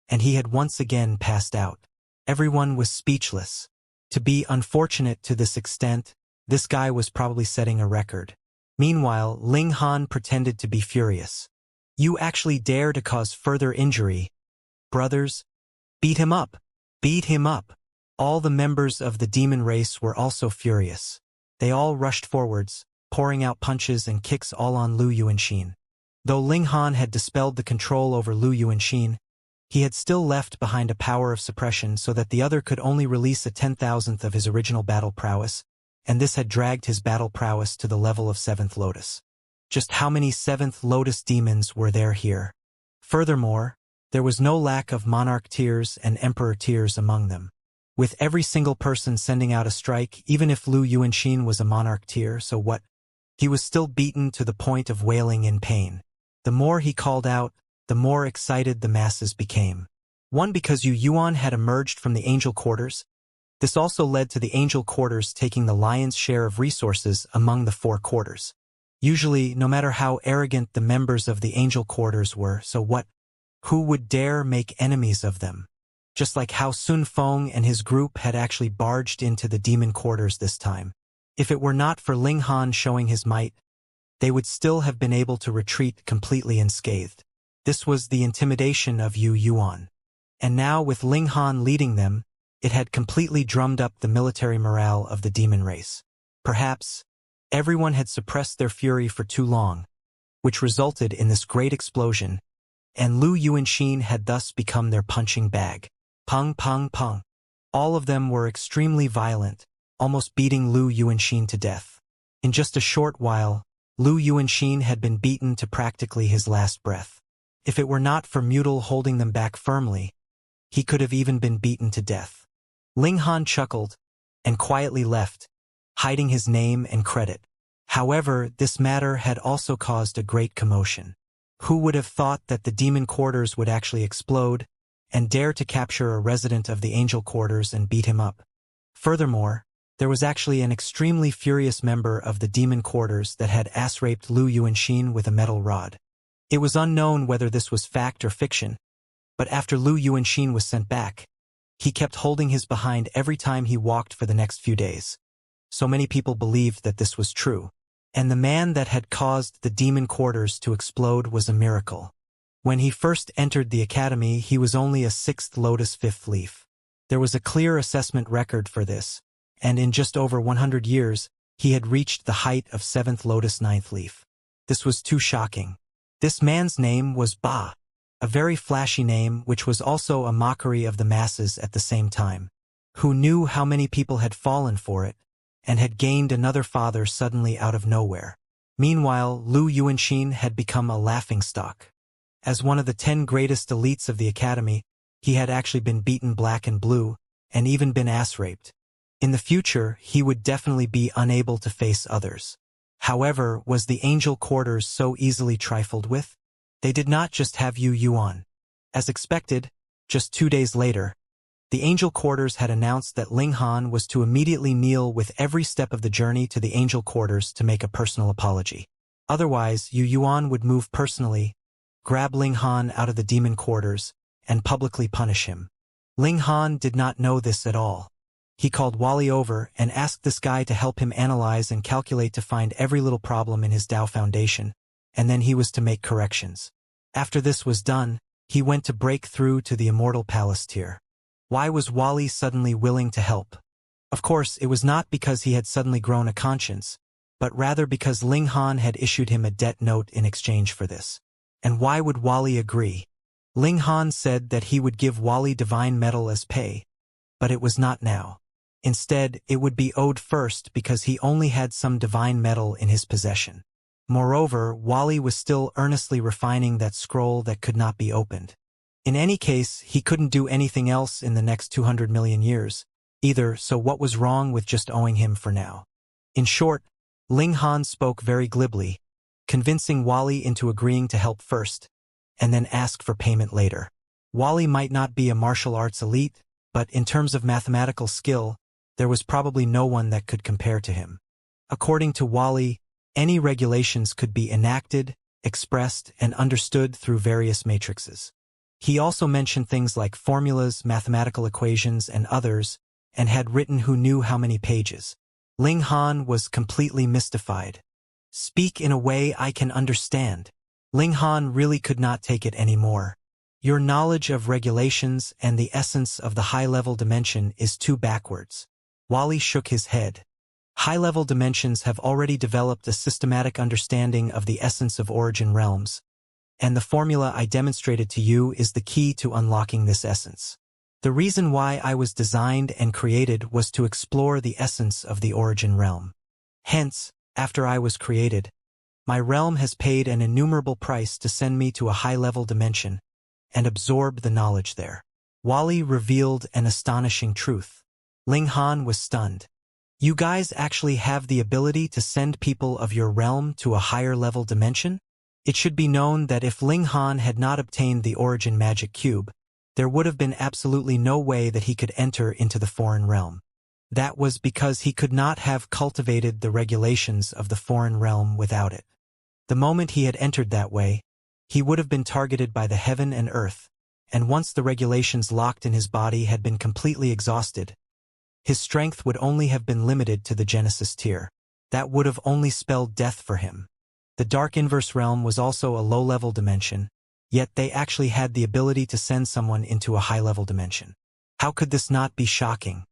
and he had once again passed out. Everyone was speechless. To be unfortunate to this extent, this guy was probably setting a record. Meanwhile, Ling Han pretended to be furious. "You actually dare to cause further injury? Brothers, beat him up! Beat him up!" All the members of the demon race were also furious. They all rushed forwards, pouring out punches and kicks all on Lu Yuanxin. Though Ling Han had dispelled the control over Lu Yuanxin, he had still left behind a power of suppression so that the other could only release a 10,000th of his original battle prowess, and this had dragged his battle prowess to the level of 7th Lotus. Just how many 7th Lotus demons were there here? Furthermore, there was no lack of monarch tiers and emperor tiers among them. With every single person sending out a strike, even if Lu Yuanxin was a monarch tier, so what? He was still beaten to the point of wailing in pain. The more he called out, the more excited the masses became. One, because Yu Yuan had emerged from the angel quarters. This also led to the angel quarters taking the lion's share of resources among the 4 quarters. Usually, no matter how arrogant the members of the angel quarters were, so what? Who would dare make enemies of them? Just like how Sun Feng and his group had actually barged into the demon quarters this time. If it were not for Ling Han showing his might, they would still have been able to retreat completely unscathed. This was the intimidation of Yu Yuan. And now, with Ling Han leading them, it had completely drummed up the military morale of the demon race. Perhaps, everyone had suppressed their fury for too long, which resulted in this great explosion, and Lu Yuanxin had thus become their punching bag. Pung, pung, pung. All of them were extremely violent, almost beating Lu Yuanxin to death. In just a short while, Lu Yuanxin had been beaten to practically his last breath. If it were not for Mutal holding them back firmly, he could have even been beaten to death. Ling Han chuckled and quietly left, hiding his name and credit. However, this matter had also caused a great commotion. Who would have thought that the demon quarters would actually explode and dare to capture a resident of the angel quarters and beat him up? Furthermore, there was actually an extremely furious member of the demon quarters that had ass-raped Lu Yuanxin with a metal rod. It was unknown whether this was fact or fiction, but after Lu Yuanxin was sent back, he kept holding his behind every time he walked for the next few days. So many people believed that this was true. And the man that had caused the demon quarters to explode was a miracle. When he first entered the academy, he was only a 6th Lotus 5th leaf. There was a clear assessment record for this, and in just over 100 years, he had reached the height of 7th Lotus 9th leaf. This was too shocking. This man's name was Ba, a very flashy name which was also a mockery of the masses at the same time. Who knew how many people had fallen for it, and had gained another father suddenly out of nowhere. Meanwhile, Lu Yuanxin had become a laughingstock. As one of the 10 greatest elites of the academy, he had actually been beaten black and blue, and even been ass-raped. In the future, he would definitely be unable to face others. However, was the angel quarters so easily trifled with? They did not just have Yu Yuan. As expected, just 2 days later, the angel quarters had announced that Ling Han was to immediately kneel with every step of the journey to the angel quarters to make a personal apology. Otherwise, Yu Yuan would move personally, grab Ling Han out of the demon quarters, and publicly punish him. Ling Han did not know this at all. He called Wally over and asked this guy to help him analyze and calculate to find every little problem in his Dao foundation, and then he was to make corrections. After this was done, he went to break through to the Immortal Palace tier. Why was Wally suddenly willing to help? Of course, it was not because he had suddenly grown a conscience, but rather because Ling Han had issued him a debt note in exchange for this. And why would Wally agree? Ling Han said that he would give Wally divine metal as pay, but it was not now. Instead, it would be owed first because he only had some divine metal in his possession. Moreover, Wally was still earnestly refining that scroll that could not be opened. In any case, he couldn't do anything else in the next 200 million years, either, so what was wrong with just owing him for now? In short, Ling Han spoke very glibly, convincing Wally into agreeing to help first, and then ask for payment later. Wally might not be a martial arts elite, but in terms of mathematical skill, there was probably no one that could compare to him. According to Wally, any regulations could be enacted, expressed, and understood through various matrices. He also mentioned things like formulas, mathematical equations, and others, and had written who knew how many pages. Ling Han was completely mystified. Speak in a way I can understand. Ling Han really could not take it anymore. Your knowledge of regulations and the essence of the high-level dimension is too backwards. Wally shook his head. High-level dimensions have already developed a systematic understanding of the essence of origin realms, and the formula I demonstrated to you is the key to unlocking this essence. The reason why I was designed and created was to explore the essence of the origin realm. Hence, after I was created, my realm has paid an innumerable price to send me to a high-level dimension and absorb the knowledge there. Wally revealed an astonishing truth. Ling Han was stunned. You guys actually have the ability to send people of your realm to a higher-level dimension? It should be known that if Ling Han had not obtained the origin magic cube, there would have been absolutely no way that he could enter into the foreign realm. That was because he could not have cultivated the regulations of the foreign realm without it. The moment he had entered that way, he would have been targeted by the heaven and earth, and once the regulations locked in his body had been completely exhausted, his strength would only have been limited to the Genesis tier. That would have only spelled death for him. The Dark Inverse Realm was also a low-level dimension, yet they actually had the ability to send someone into a high-level dimension. How could this not be shocking?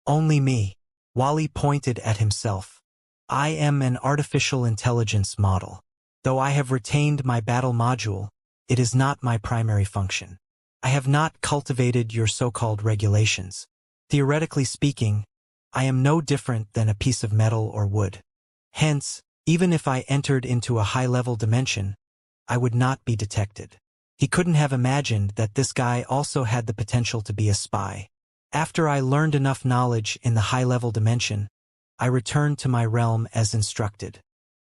Only me. Wally pointed at himself. I am an artificial intelligence model. Though I have retained my battle module, it is not my primary function. I have not cultivated your so-called regulations. Theoretically speaking, I am no different than a piece of metal or wood. Hence, even if I entered into a high-level dimension, I would not be detected. He couldn't have imagined that this guy also had the potential to be a spy. After I learned enough knowledge in the high-level dimension, I returned to my realm as instructed.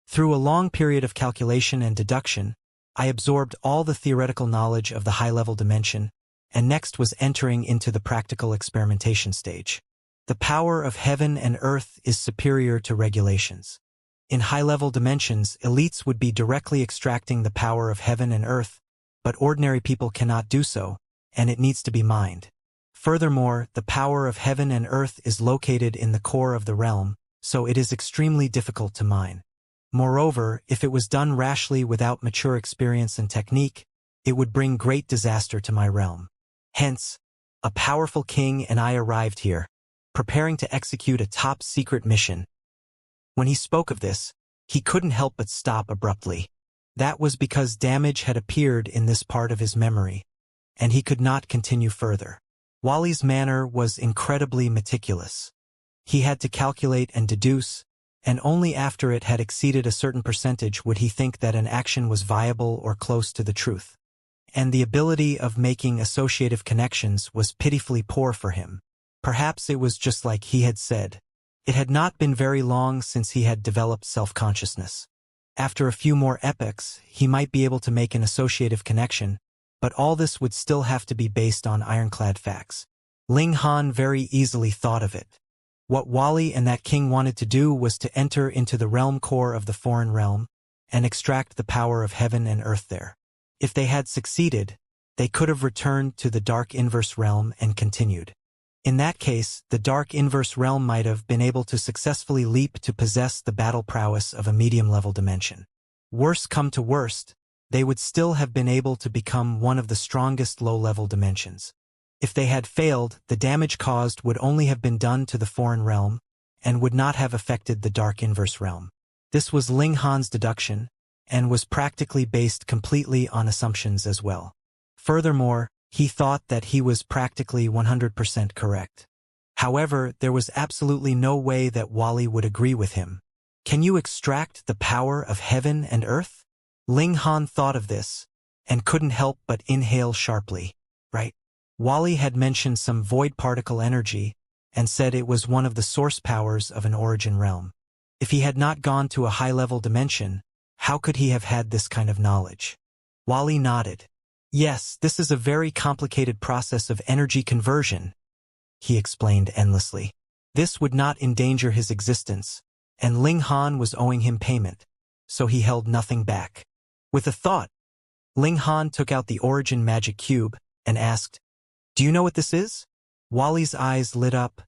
Through a long period of calculation and deduction, I absorbed all the theoretical knowledge of the high-level dimension, and next was entering into the practical experimentation stage. The power of heaven and earth is superior to regulations. In high-level dimensions, elites would be directly extracting the power of heaven and earth, but ordinary people cannot do so, and it needs to be mined. Furthermore, the power of heaven and earth is located in the core of the realm, so it is extremely difficult to mine. Moreover, if it was done rashly without mature experience and technique, it would bring great disaster to my realm. Hence, a powerful king and I arrived here, preparing to execute a top-secret mission. When he spoke of this, he couldn't help but stop abruptly. That was because damage had appeared in this part of his memory, and he could not continue further. Wally's manner was incredibly meticulous. He had to calculate and deduce, and only after it had exceeded a certain percentage would he think that an action was viable or close to the truth. And the ability of making associative connections was pitifully poor for him. Perhaps it was just like he had said. It had not been very long since he had developed self-consciousness. After a few more epochs, he might be able to make an associative connection, but all this would still have to be based on ironclad facts. Ling Han very easily thought of it. What Wally and that king wanted to do was to enter into the realm core of the foreign realm and extract the power of heaven and earth there. If they had succeeded, they could have returned to the dark inverse realm and continued. In that case, the dark inverse realm might have been able to successfully leap to possess the battle prowess of a medium-level dimension. Worst come to worst, they would still have been able to become one of the strongest low-level dimensions. If they had failed, the damage caused would only have been done to the foreign realm, and would not have affected the dark inverse realm. This was Ling Han's deduction, and was practically based completely on assumptions as well. Furthermore, he thought that he was practically 100% correct. However, there was absolutely no way that Wally would agree with him. Can you extract the power of heaven and earth? Ling Han thought of this, and couldn't help but inhale sharply. Right? Wally had mentioned some void particle energy, and said it was one of the source powers of an origin realm. If he had not gone to a high-level dimension, how could he have had this kind of knowledge? Wally nodded. Yes, this is a very complicated process of energy conversion, he explained endlessly. This would not endanger his existence, and Ling Han was owing him payment, so he held nothing back. With a thought, Ling Han took out the origin magic cube and asked, "Do you know what this is?" Wally's eyes lit up,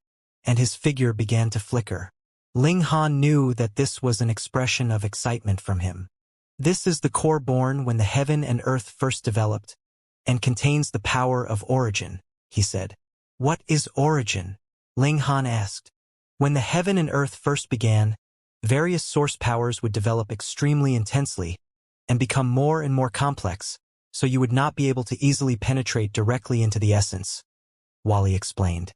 and his figure began to flicker. Ling Han knew that this was an expression of excitement from him. This is the core born when the heaven and earth first developed, and contains the power of origin, he said. What is origin? Ling Han asked. When the heaven and earth first began, various source powers would develop extremely intensely, and become more and more complex, so you would not be able to easily penetrate directly into the essence, Wally explained.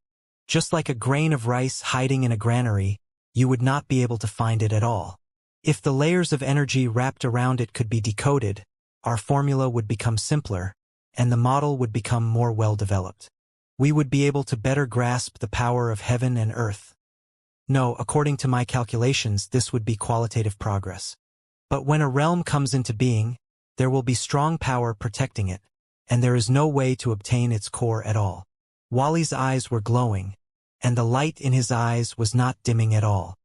Just like a grain of rice hiding in a granary, you would not be able to find it at all. If the layers of energy wrapped around it could be decoded, our formula would become simpler, and the model would become more well-developed. We would be able to better grasp the power of heaven and earth. No, according to my calculations, this would be qualitative progress. But when a realm comes into being, there will be strong power protecting it, and there is no way to obtain its core at all. Wally's eyes were glowing, and the light in his eyes was not dimming at all.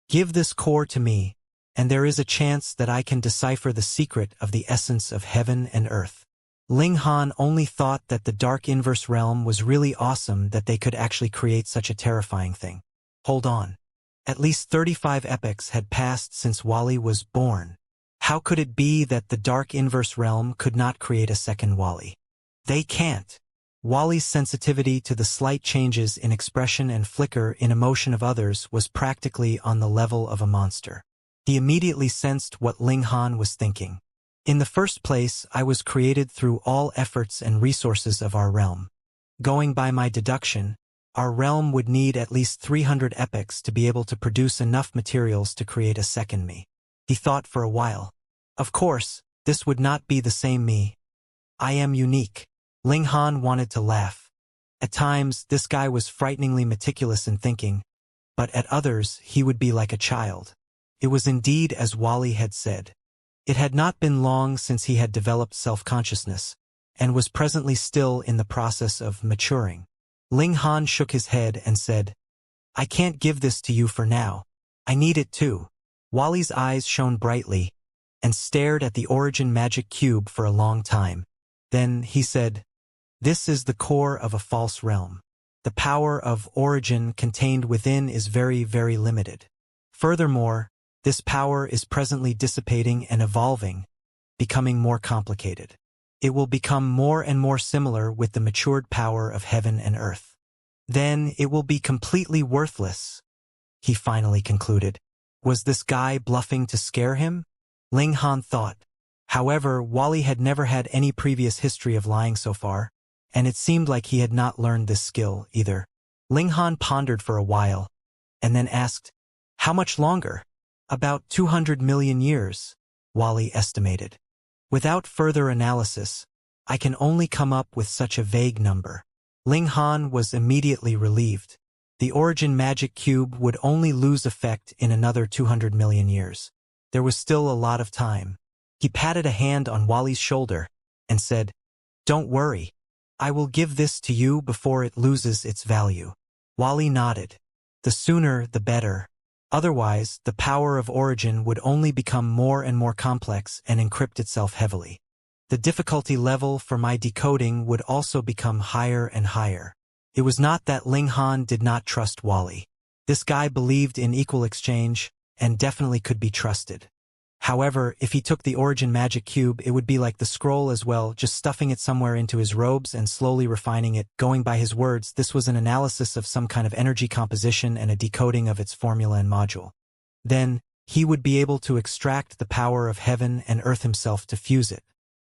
Give this core to me, and there is a chance that I can decipher the secret of the essence of heaven and earth. Ling Han only thought that the dark inverse realm was really awesome that they could actually create such a terrifying thing. Hold on. At least 35 epochs had passed since Wally was born. How could it be that the dark inverse realm could not create a second Wally? They can't. Wally's sensitivity to the slight changes in expression and flicker in emotion of others was practically on the level of a monster. He immediately sensed what Ling Han was thinking. In the first place, I was created through all efforts and resources of our realm. Going by my deduction, our realm would need at least 300 epochs to be able to produce enough materials to create a second me. He thought for a while. Of course, this would not be the same me. I am unique. Ling Han wanted to laugh. At times, this guy was frighteningly meticulous in thinking, but at others, he would be like a child. It was indeed as Wally had said. It had not been long since he had developed self-consciousness, and was presently still in the process of maturing. Ling Han shook his head and said, "I can't give this to you for now. I need it too." Wally's eyes shone brightly, and stared at the origin magic cube for a long time. Then he said, "This is the core of a false realm. The power of origin contained within is very, very limited. Furthermore, this power is presently dissipating and evolving, becoming more complicated. It will become more and more similar with the matured power of heaven and earth. Then it will be completely worthless," he finally concluded. Was this guy bluffing to scare him? Ling Han thought. However, Wally had never had any previous history of lying so far, and it seemed like he had not learned this skill either. Ling Han pondered for a while, and then asked, "How much longer?" "About 200 million years, Wally estimated. "Without further analysis, I can only come up with such a vague number." Ling Han was immediately relieved. The origin magic cube would only lose effect in another 200 million years. There was still a lot of time. He patted a hand on Wally's shoulder and said, "Don't worry. I will give this to you before it loses its value." Wally nodded. The sooner, the better. Otherwise, the power of origin would only become more and more complex and encrypt itself heavily. The difficulty level for my decoding would also become higher and higher. It was not that Ling Han did not trust Wally. This guy believed in equal exchange, and definitely could be trusted. However, if he took the origin magic cube, it would be like the scroll as well, just stuffing it somewhere into his robes and slowly refining it. Going by his words, this was an analysis of some kind of energy composition and a decoding of its formula and module. Then, he would be able to extract the power of heaven and earth himself to fuse it.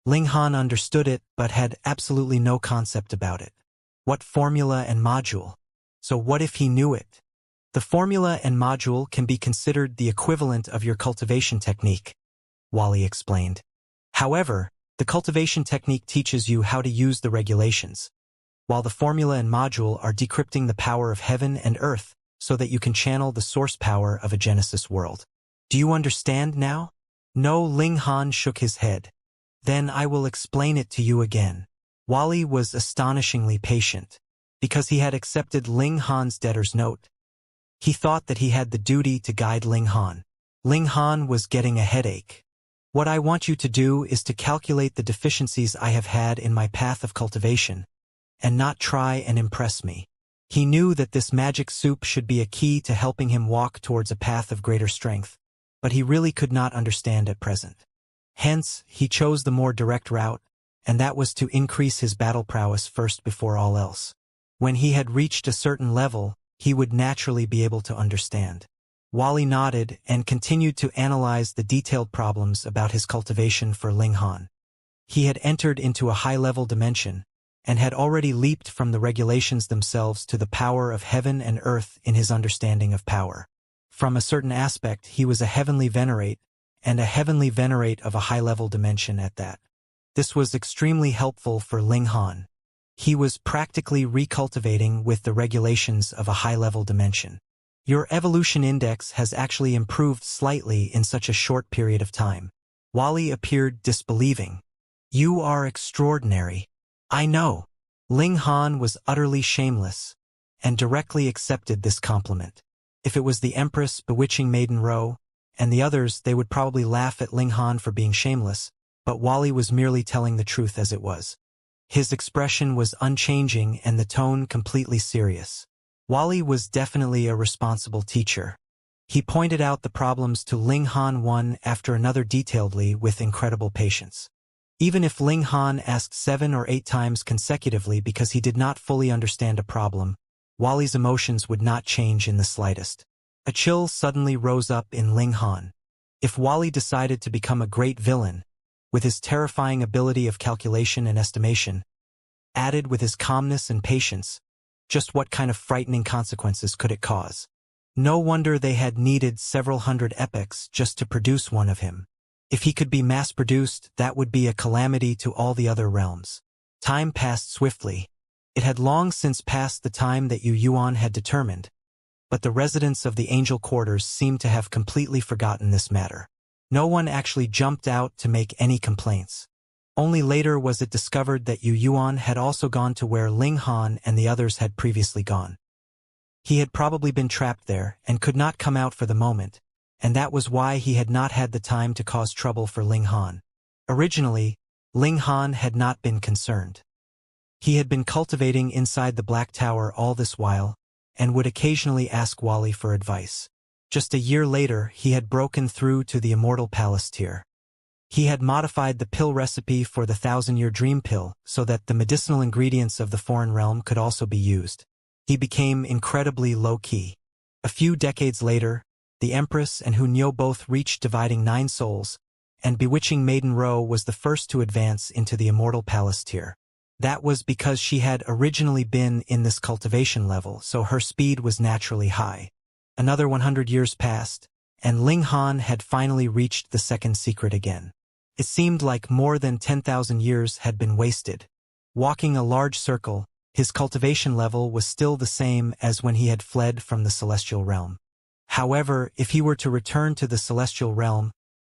Ling Han understood it, but had absolutely no concept about it. What formula and module? So what if he knew it? The formula and module can be considered the equivalent of your cultivation technique, Wally explained. However, the cultivation technique teaches you how to use the regulations, while the formula and module are decrypting the power of heaven and earth so that you can channel the source power of a Genesis world. Do you understand now? No, Ling Han shook his head. Then I will explain it to you again. Wally was astonishingly patient, because he had accepted Ling Han's debtor's note. He thought that he had the duty to guide Ling Han. Ling Han was getting a headache. What I want you to do is to calculate the deficiencies I have had in my path of cultivation, and not try and impress me. He knew that this magic soup should be a key to helping him walk towards a path of greater strength, but he really could not understand at present. Hence, he chose the more direct route, and that was to increase his battle prowess first before all else. When he had reached a certain level, he would naturally be able to understand. Wally nodded and continued to analyze the detailed problems about his cultivation for Ling Han. He had entered into a high-level dimension, and had already leaped from the regulations themselves to the power of heaven and earth in his understanding of power. From a certain aspect, he was a heavenly venerate, and a heavenly venerate of a high-level dimension at that. This was extremely helpful for Ling Han. He was practically recultivating with the regulations of a high-level dimension. Your evolution index has actually improved slightly in such a short period of time. Wally appeared disbelieving. You are extraordinary. I know. Ling Han was utterly shameless, and directly accepted this compliment. If it was the Empress bewitching Maiden Row, and the others, they would probably laugh at Ling Han for being shameless, but Wally was merely telling the truth as it was. His expression was unchanging and the tone completely serious. Wally was definitely a responsible teacher. He pointed out the problems to Ling Han one after another detailedly with incredible patience. Even if Ling Han asked 7 or 8 times consecutively because he did not fully understand a problem, Wally's emotions would not change in the slightest. A chill suddenly rose up in Ling Han. If Wally decided to become a great villain, with his terrifying ability of calculation and estimation, added with his calmness and patience, just what kind of frightening consequences could it cause? No wonder they had needed several hundred epochs just to produce one of him. If he could be mass-produced, that would be a calamity to all the other realms. Time passed swiftly. It had long since passed the time that Yu Yuan had determined, but the residents of the angel quarters seemed to have completely forgotten this matter. No one actually jumped out to make any complaints. Only later was it discovered that Yu Yuan had also gone to where Ling Han and the others had previously gone. He had probably been trapped there and could not come out for the moment, and that was why he had not had the time to cause trouble for Ling Han. Originally, Ling Han had not been concerned. He had been cultivating inside the Black Tower all this while, and would occasionally ask Wally for advice. Just a year later, he had broken through to the Immortal Palace tier. He had modified the pill recipe for the 1000-year dream pill so that the medicinal ingredients of the foreign realm could also be used. He became incredibly low-key. A few decades later, the Empress and Hunyo both reached dividing 9 souls, and Bewitching Maiden Ro was the first to advance into the Immortal Palace tier. That was because she had originally been in this cultivation level, so her speed was naturally high. Another 100 years passed, and Ling Han had finally reached the second secret again. It seemed like more than 10,000 years had been wasted. Walking a large circle, his cultivation level was still the same as when he had fled from the celestial realm. However, if he were to return to the celestial realm,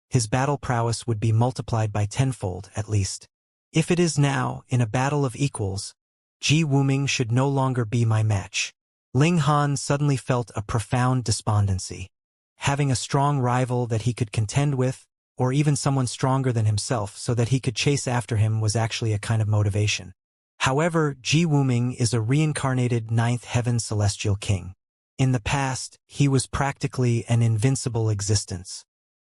his battle prowess would be multiplied by tenfold at least. If it is now, in a battle of equals, Ji Wuming should no longer be my match. Ling Han suddenly felt a profound despondency. Having a strong rival that he could contend with, or even someone stronger than himself so that he could chase after him, was actually a kind of motivation. However, Ji Wuming is a reincarnated 9th heaven celestial king. In the past, he was practically an invincible existence.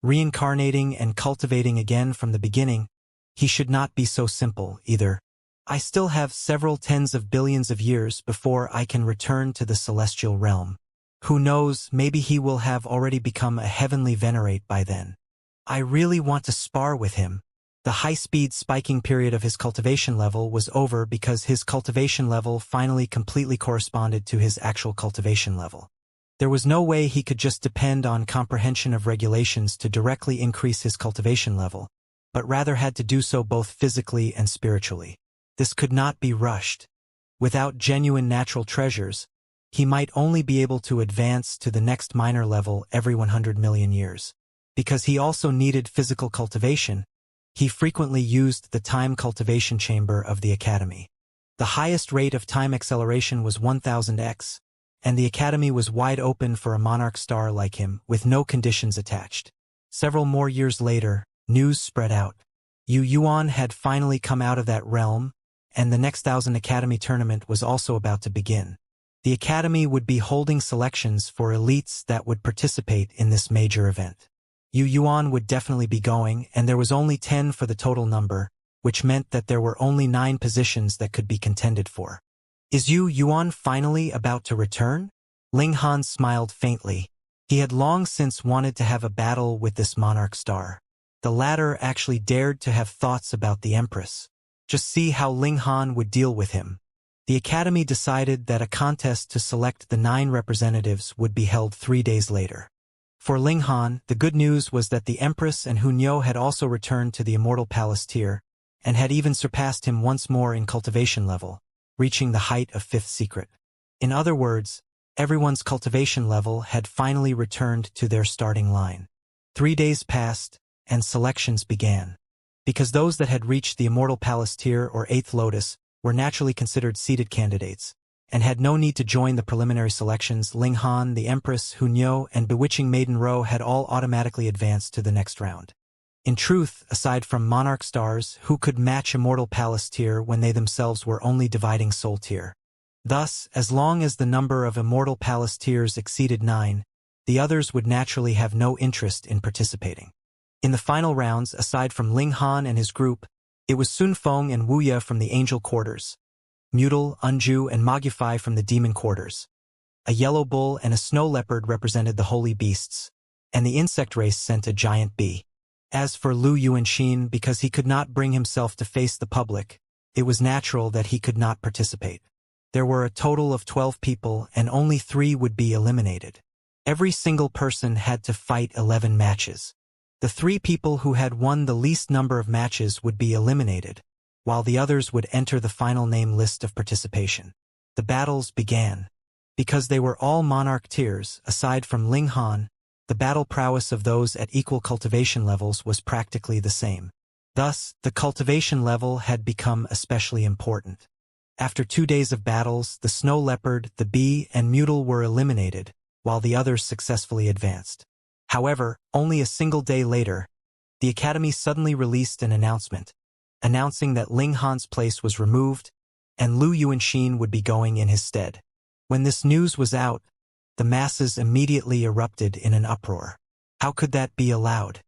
Reincarnating and cultivating again from the beginning, he should not be so simple, either. I still have several tens of billions of years before I can return to the celestial realm. Who knows, maybe he will have already become a heavenly venerate by then. I really want to spar with him. The high-speed spiking period of his cultivation level was over because his cultivation level finally completely corresponded to his actual cultivation level. There was no way he could just depend on comprehension of regulations to directly increase his cultivation level, but rather had to do so both physically and spiritually. This could not be rushed. Without genuine natural treasures, he might only be able to advance to the next minor level every 100 million years. Because he also needed physical cultivation, he frequently used the time cultivation chamber of the Academy. The highest rate of time acceleration was 1000x, and the Academy was wide open for a monarch star like him, with no conditions attached. Several more years later, news spread out. Yu Yuan had finally come out of that realm, and the next 1000 Academy tournament was also about to begin. The Academy would be holding selections for elites that would participate in this major event. Yu Yuan would definitely be going, and there was only 10 for the total number, which meant that there were only 9 positions that could be contended for. Is Yu Yuan finally about to return? Ling Han smiled faintly. He had long since wanted to have a battle with this monarch star. The latter actually dared to have thoughts about the Empress. Just see how Ling Han would deal with him. The Academy decided that a contest to select the 9 representatives would be held 3 days later. For Ling Han, the good news was that the Empress and Hunyo had also returned to the Immortal Palace tier, and had even surpassed him once more in cultivation level, reaching the height of 5th secret. In other words, everyone's cultivation level had finally returned to their starting line. 3 days passed, and selections began. Because those that had reached the Immortal Palace tier or 8th Lotus were naturally considered seeded candidates, and had no need to join the preliminary selections, Ling Han, the Empress, Hunyo, and Bewitching Maiden Ro had all automatically advanced to the next round. In truth, aside from Monarch Stars, who could match Immortal Palace tier when they themselves were only dividing soul tier? Thus, as long as the number of Immortal Palace tiers exceeded 9, the others would naturally have no interest in participating. In the final rounds, aside from Ling Han and his group, it was Sun Feng and Wuya from the Angel Quarters, Mutal, Unju, and Magufai from the Demon Quarters. A yellow bull and a snow leopard represented the holy beasts, and the insect race sent a giant bee. As for Lu Yuanxin, because he could not bring himself to face the public, it was natural that he could not participate. There were a total of 12 people, and only 3 would be eliminated. Every single person had to fight 11 matches. The 3 people who had won the least number of matches would be eliminated, while the others would enter the final name list of participation. The battles began. Because they were all monarch tiers, aside from Ling Han, The battle prowess of those at equal cultivation levels was practically the same. Thus, the cultivation level had become especially important. After 2 days of battles, the snow leopard, the bee, and muttle were eliminated, while the others successfully advanced. However, only a single day later, the Academy suddenly released an announcement, announcing that Ling Han's place was removed, and Lu Yuanxin would be going in his stead. When this news was out, the masses immediately erupted in an uproar. How could that be allowed?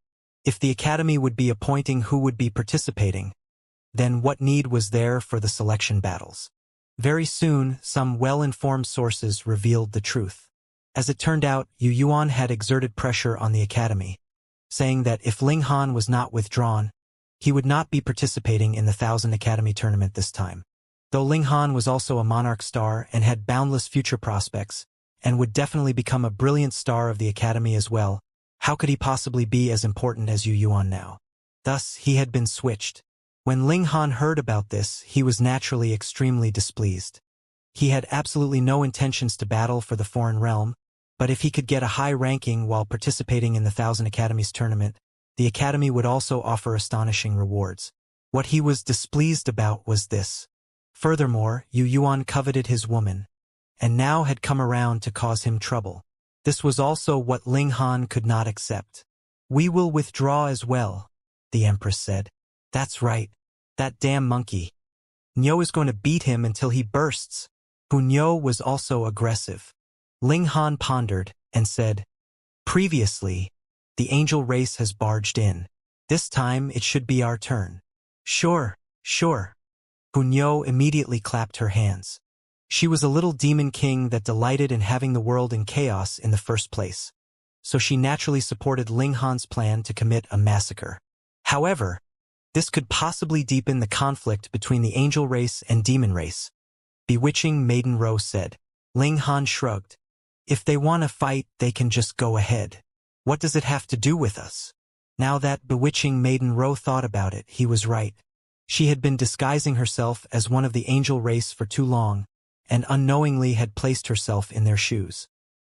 If the Academy would be appointing who would be participating, then what need was there for the selection battles? Very soon, some well-informed sources revealed the truth. As it turned out, Yu Yuan had exerted pressure on the Academy, saying that if Ling Han was not withdrawn, he would not be participating in the 1000 Academy tournament this time. Though Ling Han was also a monarch star and had boundless future prospects, and would definitely become a brilliant star of the Academy as well, how could he possibly be as important as Yu Yuan now? Thus, he had been switched. When Ling Han heard about this, he was naturally extremely displeased. He had absolutely no intentions to battle for the foreign realm, but if he could get a high ranking while participating in the 1000 Academies tournament, the Academy would also offer astonishing rewards. What he was displeased about was this. Furthermore, Yu Yuan coveted his woman, and now had come around to cause him trouble. This was also what Ling Han could not accept. "We will withdraw as well," the Empress said. "That's right. That damn monkey. Niu is going to beat him until he bursts." Niu was also aggressive. Ling Han pondered and said, "Previously, the angel race has barged in. This time it should be our turn." "Sure, sure." Niu immediately clapped her hands. She was a little demon king that delighted in having the world in chaos in the first place, so she naturally supported Ling Han's plan to commit a massacre. However, this could possibly deepen the conflict between the angel race and demon race. Bewitching Maiden Rose said. Ling Han shrugged. "If they want to fight, they can just go ahead. What does it have to do with us?" Now that bewitching Maiden Rose thought about it, he was right. She had been disguising herself as one of the angel race for too long, and unknowingly had placed herself in their shoes.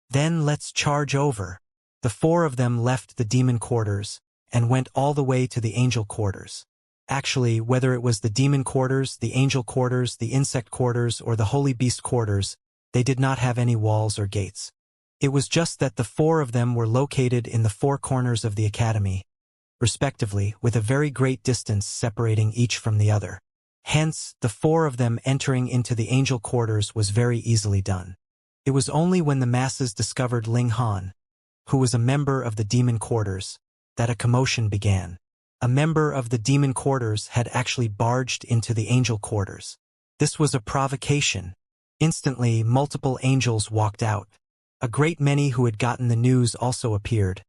"Then let's charge over." The 4 of them left the demon quarters and went all the way to the angel quarters. Actually, whether it was the demon quarters, the angel quarters, the insect quarters, or the holy beast quarters, they did not have any walls or gates. It was just that the 4 of them were located in the 4 corners of the Academy, respectively, with a very great distance separating each from the other. Hence, the 4 of them entering into the angel quarters was very easily done. It was only when the masses discovered Ling Han, who was a member of the demon quarters, that a commotion began. A member of the demon quarters had actually barged into the angel quarters. This was a provocation. Instantly, multiple angels walked out. A great many who had gotten the news also appeared,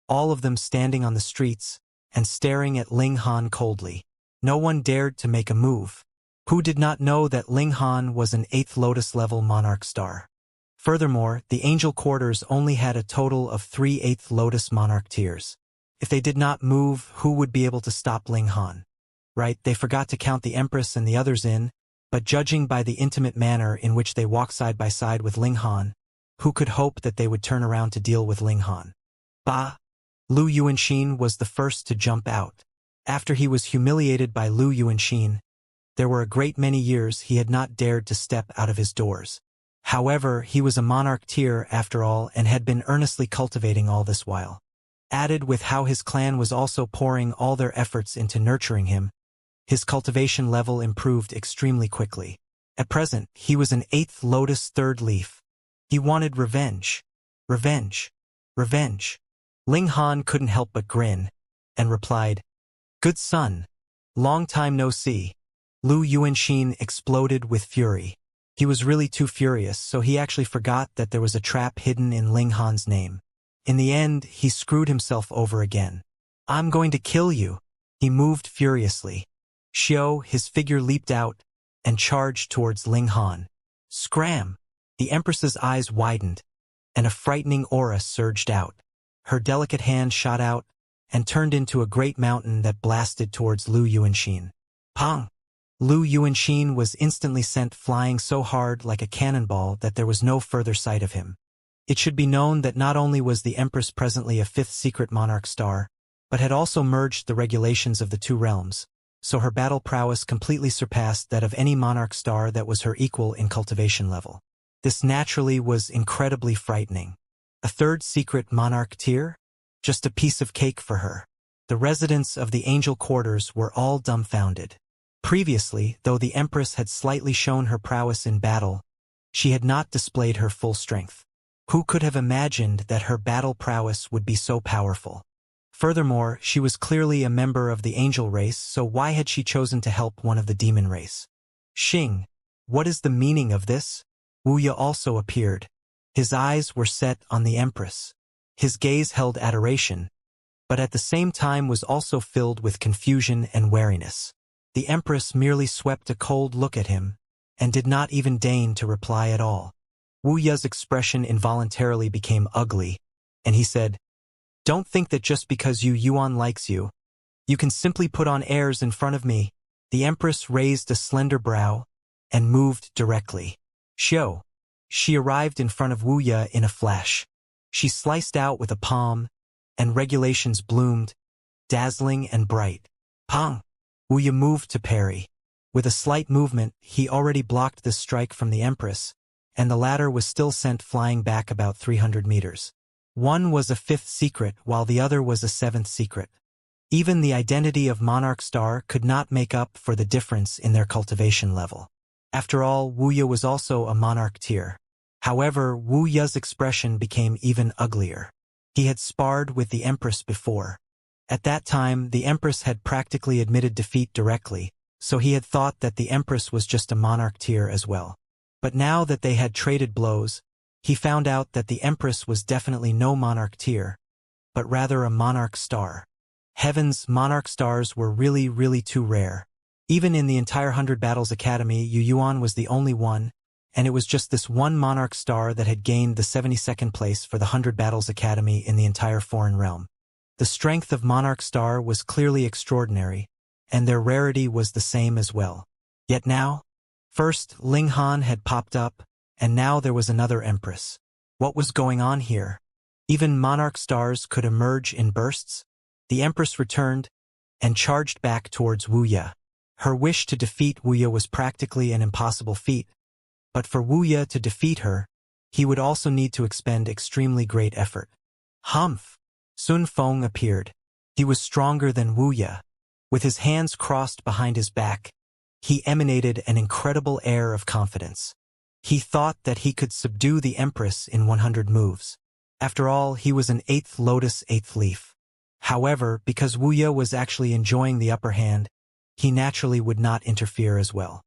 all of them standing on the streets and staring at Ling Han coldly. No one dared to make a move. Who did not know that Ling Han was an 8th Lotus level monarch star? Furthermore, the angel quarters only had a total of 3 8th Lotus monarch tiers. If they did not move, who would be able to stop Ling Han? Right, they forgot to count the Empress and the others in, but judging by the intimate manner in which they walked side by side with Ling Han, who could hope that they would turn around to deal with Ling Han? Bah! Lu Yuanxin was the first to jump out. After he was humiliated by Lu Yuanxin, there were a great many years he had not dared to step out of his doors. However, he was a monarch tier after all and had been earnestly cultivating all this while. Added with how his clan was also pouring all their efforts into nurturing him, his cultivation level improved extremely quickly. At present, he was an 8th Lotus 3rd leaf. He wanted revenge. Revenge. Revenge. Ling Han couldn't help but grin, and replied, "Good son. Long time no see." Lu Yuanxin exploded with fury. He was really too furious, so he actually forgot that there was a trap hidden in Ling Han's name. In the end, he screwed himself over again. "I'm going to kill you." He moved furiously. Xiao, his figure leaped out and charged towards Ling Han. Scram! The Empress's eyes widened, and a frightening aura surged out. Her delicate hand shot out and turned into a great mountain that blasted towards Lu Yuanxin. Pong! Lu Yuanxin was instantly sent flying so hard like a cannonball that there was no further sight of him. It should be known that not only was the Empress presently a fifth secret monarch star, but had also merged the regulations of the two realms, so her battle prowess completely surpassed that of any monarch star that was her equal in cultivation level. This naturally was incredibly frightening. A third secret monarch tier? Just a piece of cake for her. The residents of the angel quarters were all dumbfounded. Previously, though the Empress had slightly shown her prowess in battle, she had not displayed her full strength. Who could have imagined that her battle prowess would be so powerful? Furthermore, she was clearly a member of the angel race, so why had she chosen to help one of the demon race? Xing, what is the meaning of this? Wuxia also appeared. His eyes were set on the Empress. His gaze held adoration, but at the same time was also filled with confusion and wariness. The Empress merely swept a cold look at him, and did not even deign to reply at all. Wuxia's expression involuntarily became ugly, and he said, "Don't think that just because Yuan likes you, you can simply put on airs in front of me." The Empress raised a slender brow, and moved directly. Xiao. She arrived in front of Wuxia in a flash. She sliced out with a palm, and regulations bloomed, dazzling and bright. Pong! Wuxia moved to parry. With a slight movement, he already blocked this strike from the Empress, and the latter was still sent flying back about 300 meters. One was a fifth secret, while the other was a seventh secret. Even the identity of Monarch Star could not make up for the difference in their cultivation level. After all, Wuxia was also a monarch tier. However, Wuxia's expression became even uglier. He had sparred with the Empress before. At that time, the Empress had practically admitted defeat directly, so he had thought that the Empress was just a monarch tier as well. But now that they had traded blows, he found out that the Empress was definitely no monarch tier, but rather a monarch star. Heavens, monarch stars were really too rare. Even in the entire 100 Battles Academy, Yuan was the only one, and it was just this one monarch star that had gained the 72nd place for the 100 Battles Academy in the entire foreign realm. The strength of monarch star was clearly extraordinary, and their rarity was the same as well. Yet now, first Ling Han had popped up, and now there was another Empress. What was going on here? Even monarch stars could emerge in bursts? The Empress returned, and charged back towards Wuxia. Her wish to defeat Wuxia was practically an impossible feat, but for Wuxia to defeat her, he would also need to expend extremely great effort. Humph! Sun Feng appeared. He was stronger than Wuxia. With his hands crossed behind his back, he emanated an incredible air of confidence. He thought that he could subdue the Empress in 100 moves. After all, he was an 8th lotus 8th leaf. However, because Wuxia was actually enjoying the upper hand, he naturally would not interfere as well.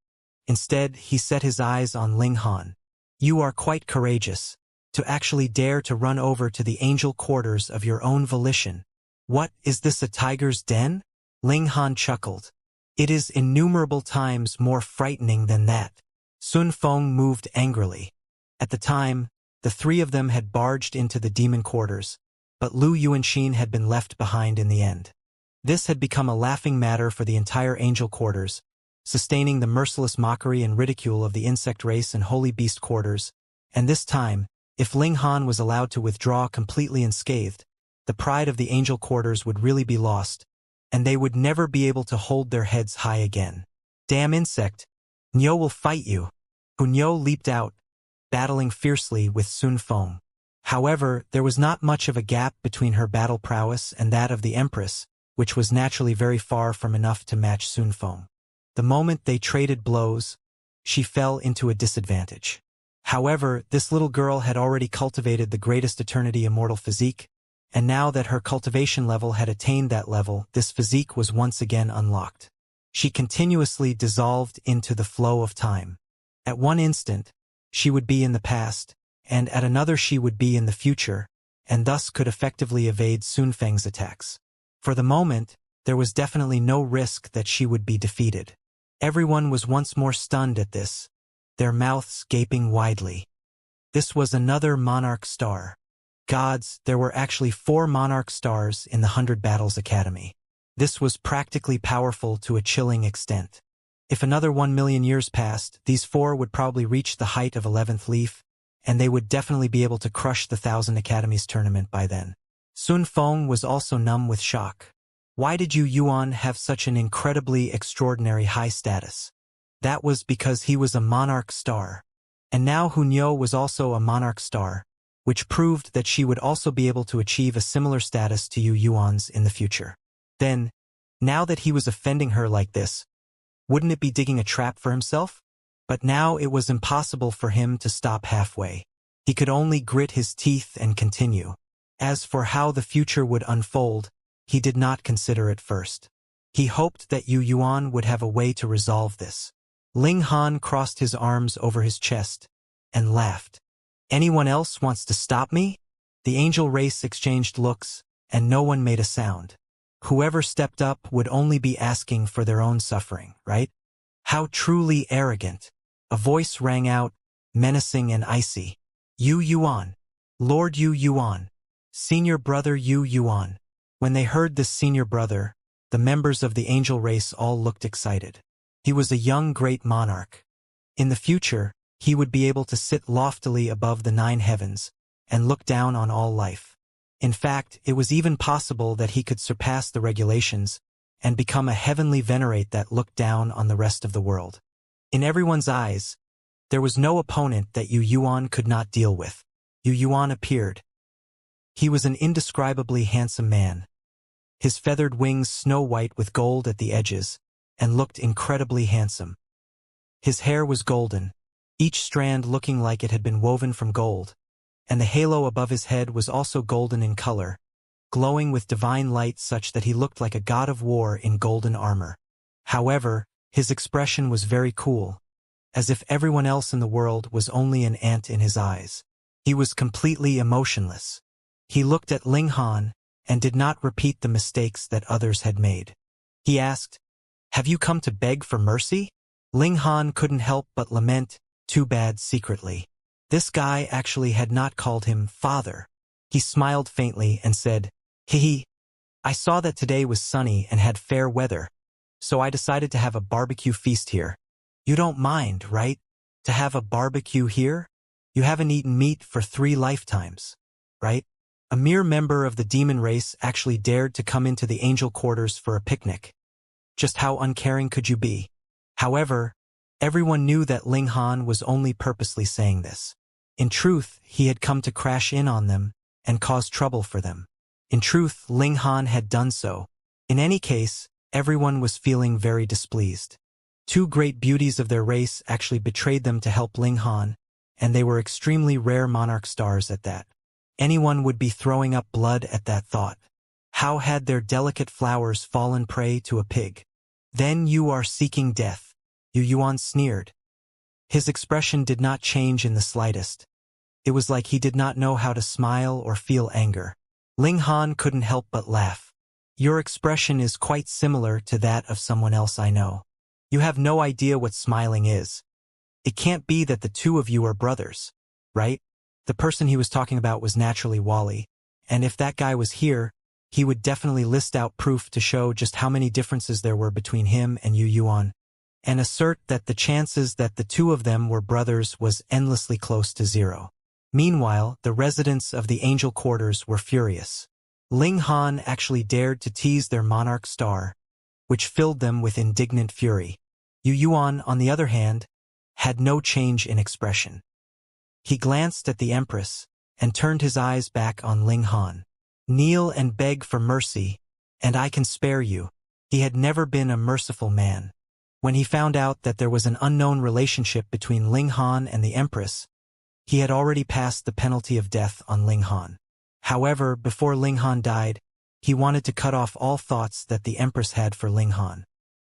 Instead, he set his eyes on Ling Han. "You are quite courageous, to actually dare to run over to the angel quarters of your own volition. What, is this a tiger's den?" Ling Han chuckled. "It is innumerable times more frightening than that." Sun Feng moved angrily. At the time, the three of them had barged into the demon quarters, but Lu Yuanxin had been left behind in the end. This had become a laughing matter for the entire angel quarters, sustaining the merciless mockery and ridicule of the insect race and holy beast quarters, and this time, if Ling Han was allowed to withdraw completely unscathed, the pride of the angel quarters would really be lost, and they would never be able to hold their heads high again. "Damn insect! Nyo will fight you!" Nyo leaped out, battling fiercely with Sun Feng. However, there was not much of a gap between her battle prowess and that of the Empress, which was naturally very far from enough to match Sun Feng. The moment they traded blows, she fell into a disadvantage. However, this little girl had already cultivated the greatest eternity immortal physique, and now that her cultivation level had attained that level, this physique was once again unlocked. She continuously dissolved into the flow of time. At one instant, she would be in the past, and at another she would be in the future, and thus could effectively evade Sun Feng's attacks. For the moment, there was definitely no risk that she would be defeated. Everyone was once more stunned at this, their mouths gaping widely. This was another monarch star. Gods, there were actually 4 monarch stars in the 100 Battles Academy. This was practically powerful to a chilling extent. If another 1 million years passed, these 4 would probably reach the height of 11th leaf, and they would definitely be able to crush the Thousand Academies tournament by then. Sun Feng was also numb with shock. Why did Yu Yuan have such an incredibly extraordinary high status? That was because he was a monarch star. And now Hunyo was also a monarch star, which proved that she would also be able to achieve a similar status to Yu Yuan's in the future. Then, now that he was offending her like this, wouldn't it be digging a trap for himself? But now it was impossible for him to stop halfway. He could only grit his teeth and continue. As for how the future would unfold, he did not consider it first. He hoped that Yu Yuan would have a way to resolve this. Ling Han crossed his arms over his chest and laughed. Anyone else wants to stop me? The angel race exchanged looks, and no one made a sound. Whoever stepped up would only be asking for their own suffering, right? How truly arrogant. A voice rang out, menacing and icy. Yu Yuan. Lord Yu Yuan. Senior brother Yu Yuan. When they heard this senior brother, the members of the angel race all looked excited. He was a young great monarch. In the future, he would be able to sit loftily above the 9 heavens and look down on all life. In fact, it was even possible that he could surpass the regulations and become a heavenly venerate that looked down on the rest of the world. In everyone's eyes, there was no opponent that Yu Yuan could not deal with. Yu Yuan appeared. He was an indescribably handsome man. His feathered wings snow-white with gold at the edges, and looked incredibly handsome. His hair was golden, each strand looking like it had been woven from gold, and the halo above his head was also golden in color, glowing with divine light such that he looked like a god of war in golden armor. However, his expression was very cool, as if everyone else in the world was only an ant in his eyes. He was completely emotionless. He looked at Ling Han and did not repeat the mistakes that others had made. He asked, "Have you come to beg for mercy?" Ling Han couldn't help but lament, "Too bad," secretly. This guy actually had not called him father. He smiled faintly and said, "Hee, I saw that today was sunny and had fair weather, so I decided to have a barbecue feast here. You don't mind, right? To have a barbecue here? You haven't eaten meat for 3 lifetimes, right?" A mere member of the demon race actually dared to come into the angel quarters for a picnic. Just how uncaring could you be? However, everyone knew that Ling Han was only purposely saying this. In truth, he had come to crash in on them and cause trouble for them. In truth, Ling Han had done so. In any case, everyone was feeling very displeased. 2 great beauties of their race actually betrayed them to help Ling Han, and they were extremely rare monarch stars at that. Anyone would be throwing up blood at that thought. How had their delicate flowers fallen prey to a pig? "Then you are seeking death," Yu Yuan sneered. His expression did not change in the slightest. It was like he did not know how to smile or feel anger. Ling Han couldn't help but laugh. "Your expression is quite similar to that of someone else I know. You have no idea what smiling is. It can't be that the 2 of you are brothers, right?" The person he was talking about was naturally Wally, and if that guy was here, he would definitely list out proof to show just how many differences there were between him and Yu Yuan, and assert that the chances that the 2 of them were brothers was endlessly close to 0. Meanwhile, the residents of the angel quarters were furious. Ling Han actually dared to tease their monarch star, which filled them with indignant fury. Yu Yuan, on the other hand, had no change in expression. He glanced at the Empress and turned his eyes back on Ling Han. "Kneel and beg for mercy, and I can spare you." He had never been a merciful man. When he found out that there was an unknown relationship between Ling Han and the Empress, he had already passed the penalty of death on Ling Han. However, before Ling Han died, he wanted to cut off all thoughts that the Empress had for Ling Han.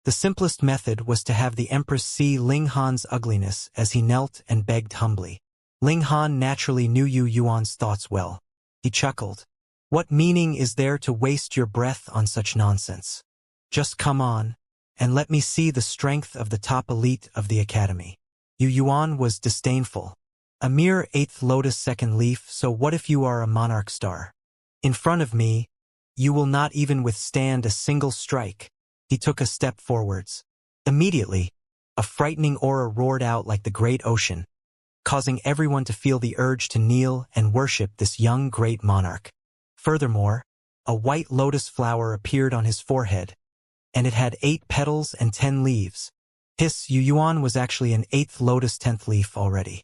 The simplest method was to have the Empress see Ling Han's ugliness as he knelt and begged humbly. Ling Han naturally knew Yu Yuan's thoughts well. He chuckled. "What meaning is there to waste your breath on such nonsense? Just come on, and let me see the strength of the top elite of the academy." Yu Yuan was disdainful. "A mere 8th lotus second leaf, so what if you are a monarch star? In front of me, you will not even withstand a single strike." He took a step forwards. Immediately, a frightening aura roared out like the great ocean. causing everyone to feel the urge to kneel and worship this young great monarch. Furthermore, a white lotus flower appeared on his forehead, and it had 8 petals and 10 leaves. His Yu Yuan was actually an 8th lotus 10th leaf already.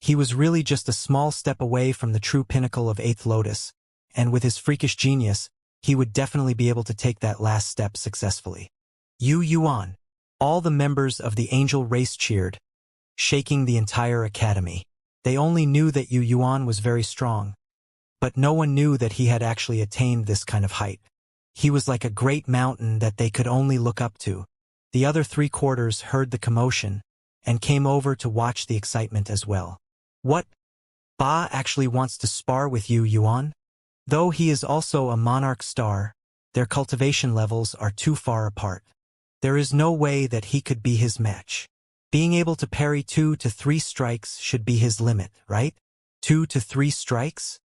He was really just a small step away from the true pinnacle of 8th lotus, and with his freakish genius, he would definitely be able to take that last step successfully. Yu Yuan. All the members of the angel race cheered, shaking the entire academy. They only knew that Yu Yuan was very strong, but no one knew that he had actually attained this kind of height. He was like a great mountain that they could only look up to. The other 3/4 heard the commotion and came over to watch the excitement as well. What? Ba actually wants to spar with Yu Yuan? Though he is also a monarch star, their cultivation levels are too far apart. There is no way that he could be his match. Being able to parry 2 to 3 strikes should be his limit, right? 2 to 3 strikes?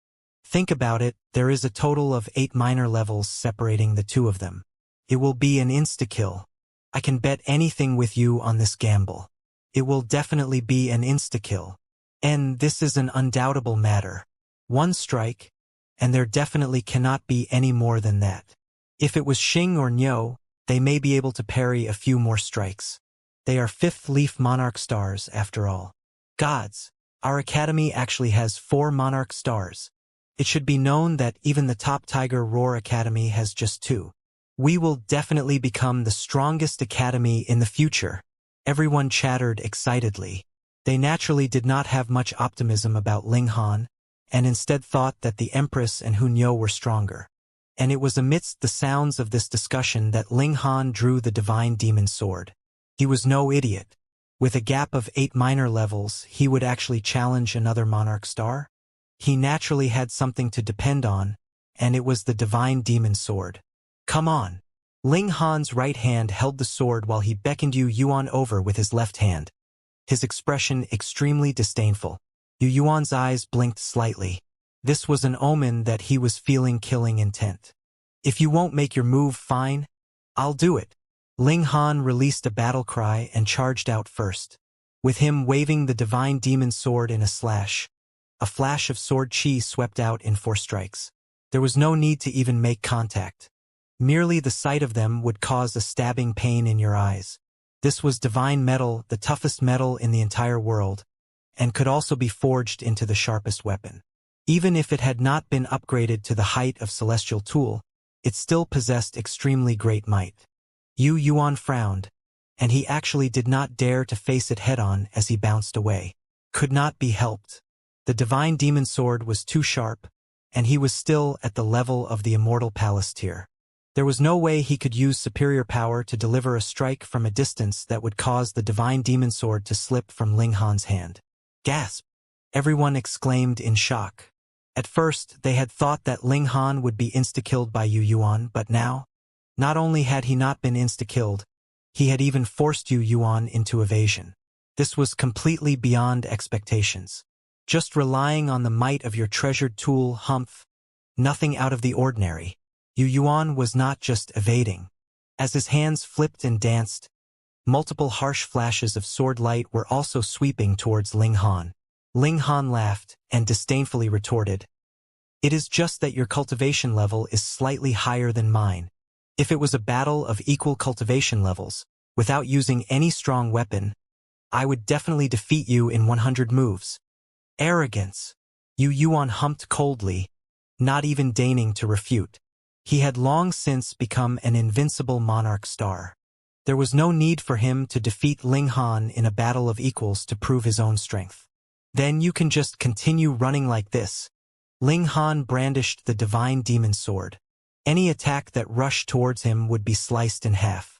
Think about it, there is a total of 8 minor levels separating the two of them. It will be an insta-kill. I can bet anything with you on this gamble. It will definitely be an insta-kill. And this is an undoubtable matter. 1 strike, and there definitely cannot be any more than that. If it was Xing or Niu, they may be able to parry a few more strikes. They are 5th leaf monarch stars after all. Gods, our academy actually has 4 monarch stars. It should be known that even the top Tiger Roar Academy has just 2. We will definitely become the strongest academy in the future. Everyone chattered excitedly. They naturally did not have much optimism about Ling Han, and instead thought that the Empress and Hu Niu were stronger. And it was amidst the sounds of this discussion that Ling Han drew the divine demon sword. He was no idiot. With a gap of 8 minor levels, he would actually challenge another monarch star. He naturally had something to depend on, and it was the divine demon sword. Come on. Ling Han's right hand held the sword while he beckoned Yu Yuan over with his left hand. His expression extremely disdainful. Yu Yuan's eyes blinked slightly. This was an omen that he was feeling killing intent. If you won't make your move, fine. I'll do it. Ling Han released a battle cry and charged out first, with him waving the divine demon sword in a slash. A flash of sword chi swept out in 4 strikes. There was no need to even make contact. Merely the sight of them would cause a stabbing pain in your eyes. This was divine metal, the toughest metal in the entire world, and could also be forged into the sharpest weapon. Even if it had not been upgraded to the height of celestial tool, it still possessed extremely great might. Yu Yuan frowned, and he actually did not dare to face it head-on as he bounced away. Could not be helped. The divine demon sword was too sharp, and he was still at the level of the immortal palace tier. There was no way he could use superior power to deliver a strike from a distance that would cause the divine demon sword to slip from Ling Han's hand. Gasp! Everyone exclaimed in shock. At first, they had thought that Ling Han would be insta-killed by Yu Yuan, but now, not only had he not been insta-killed, he had even forced Yu Yuan into evasion. This was completely beyond expectations. Just relying on the might of your treasured tool, humph. Nothing out of the ordinary. Yu Yuan was not just evading. As his hands flipped and danced, multiple harsh flashes of sword light were also sweeping towards Ling Han. Ling Han laughed and disdainfully retorted, "It is just that your cultivation level is slightly higher than mine. If it was a battle of equal cultivation levels, without using any strong weapon, I would definitely defeat you in 100 moves. Arrogance." Yu Yuan humped coldly, not even deigning to refute. He had long since become an invincible monarch star. There was no need for him to defeat Ling Han in a battle of equals to prove his own strength. Then you can just continue running like this. Ling Han brandished the divine demon sword. Any attack that rushed towards him would be sliced in half.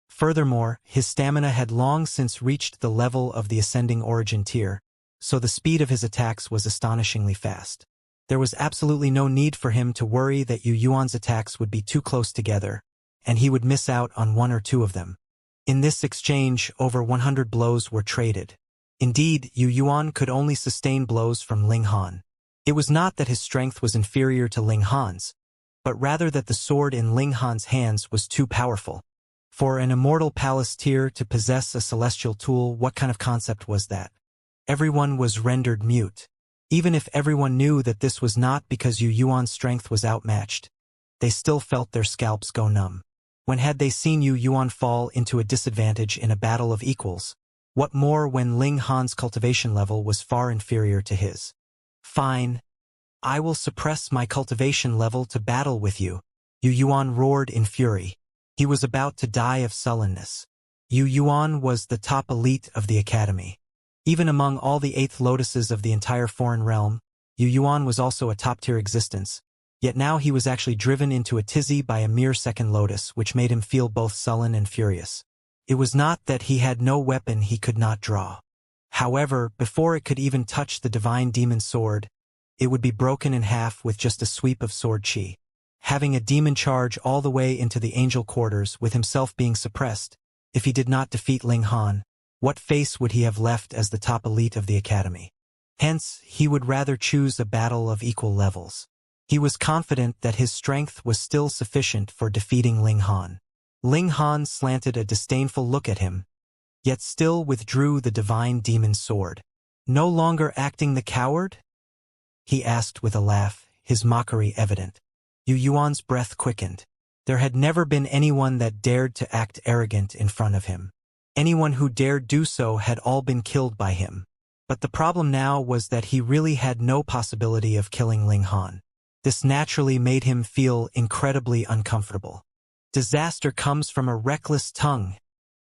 Furthermore, his stamina had long since reached the level of the ascending origin tier, so the speed of his attacks was astonishingly fast. There was absolutely no need for him to worry that Yu Yuan's attacks would be too close together, and he would miss out on 1 or 2 of them. In this exchange, over 100 blows were traded. Indeed, Yu Yuan could only sustain blows from Ling Han. It was not that his strength was inferior to Ling Han's, but rather that the sword in Ling Han's hands was too powerful. For an immortal palace tier to possess a celestial tool, what kind of concept was that? Everyone was rendered mute. Even if everyone knew that this was not because Yu Yuan's strength was outmatched, they still felt their scalps go numb. When had they seen Yu Yuan fall into a disadvantage in a battle of equals? What more when Ling Han's cultivation level was far inferior to his? Fine. I will suppress my cultivation level to battle with you. Yu Yuan roared in fury. He was about to die of sullenness. Yu Yuan was the top elite of the academy. Even among all the eighth lotuses of the entire foreign realm, Yu Yuan was also a top-tier existence. Yet now he was actually driven into a tizzy by a mere second lotus, which made him feel both sullen and furious. It was not that he had no weapon he could not draw. However, before it could even touch the divine demon sword, it would be broken in half with just a sweep of sword chi. Having a demon charge all the way into the angel quarters with himself being suppressed, if he did not defeat Ling Han, what face would he have left as the top elite of the academy? Hence, he would rather choose a battle of equal levels. He was confident that his strength was still sufficient for defeating Ling Han. Ling Han slanted a disdainful look at him, yet still withdrew the divine demon sword. No longer acting the coward? He asked with a laugh, his mockery evident. Yu Yuan's breath quickened. There had never been anyone that dared to act arrogant in front of him. Anyone who dared do so had all been killed by him. But the problem now was that he really had no possibility of killing Ling Han. This naturally made him feel incredibly uncomfortable. Disaster comes from a reckless tongue,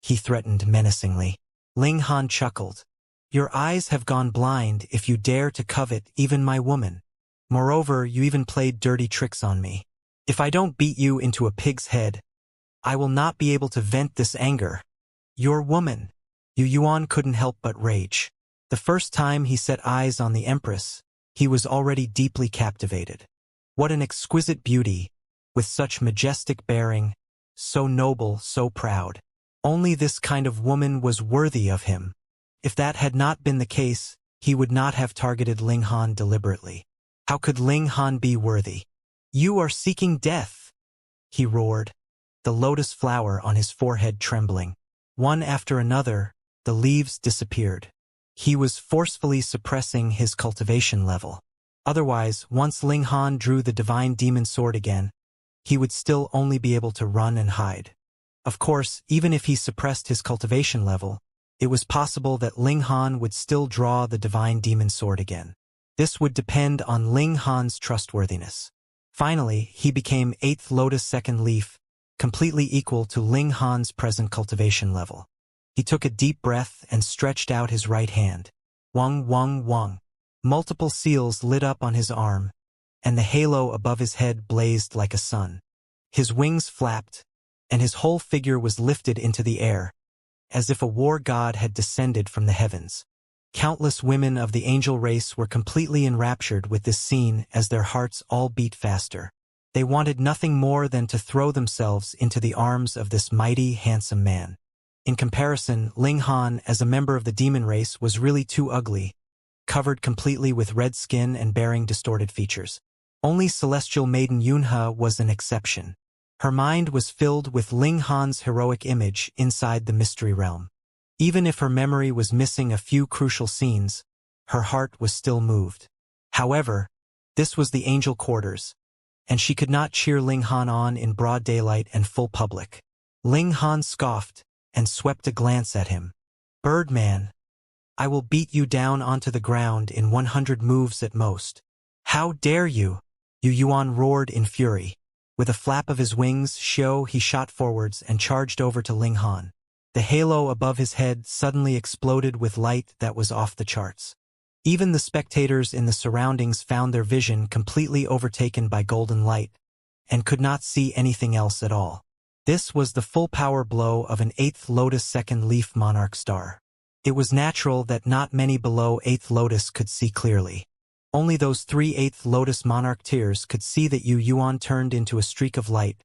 he threatened menacingly. Ling Han chuckled. Your eyes have gone blind if you dare to covet even my woman. Moreover, you even played dirty tricks on me. If I don't beat you into a pig's head, I will not be able to vent this anger. Your woman. Yu Yuan couldn't help but rage. The first time he set eyes on the Empress, he was already deeply captivated. What an exquisite beauty, with such majestic bearing, so noble, so proud. Only this kind of woman was worthy of him. If that had not been the case, he would not have targeted Ling Han deliberately. How could Ling Han be worthy? You are seeking death, he roared, the lotus flower on his forehead trembling. One after another, the leaves disappeared. He was forcefully suppressing his cultivation level. Otherwise, once Ling Han drew the divine demon sword again, he would still only be able to run and hide. Of course, even if he suppressed his cultivation level, it was possible that Ling Han would still draw the divine demon sword again. This would depend on Ling Han's trustworthiness. Finally, he became 8th Lotus Second Leaf, completely equal to Ling Han's present cultivation level. He took a deep breath and stretched out his right hand. Wang, wang, wang. Multiple seals lit up on his arm, and the halo above his head blazed like a sun. His wings flapped, and his whole figure was lifted into the air, as if a war god had descended from the heavens. Countless women of the angel race were completely enraptured with this scene as their hearts all beat faster. They wanted nothing more than to throw themselves into the arms of this mighty, handsome man. In comparison, Ling Han, as a member of the demon race, was really too ugly, covered completely with red skin and bearing distorted features. Only celestial maiden Yunhe was an exception. Her mind was filled with Ling Han's heroic image inside the mystery realm. Even if her memory was missing a few crucial scenes, her heart was still moved. However, this was the angel quarters, and she could not cheer Ling Han on in broad daylight and full public. Ling Han scoffed and swept a glance at him. Birdman, I will beat you down onto the ground in 100 moves at most. How dare you? Yu Yuan roared in fury. With a flap of his wings, he shot forwards and charged over to Ling Han. The halo above his head suddenly exploded with light that was off the charts. Even the spectators in the surroundings found their vision completely overtaken by golden light, and could not see anything else at all. This was the full power blow of an 8th Lotus Second Leaf Monarch star. It was natural that not many below 8th Lotus could see clearly. Only those 3 8th Lotus Monarch tiers could see that Yu Yuan turned into a streak of light,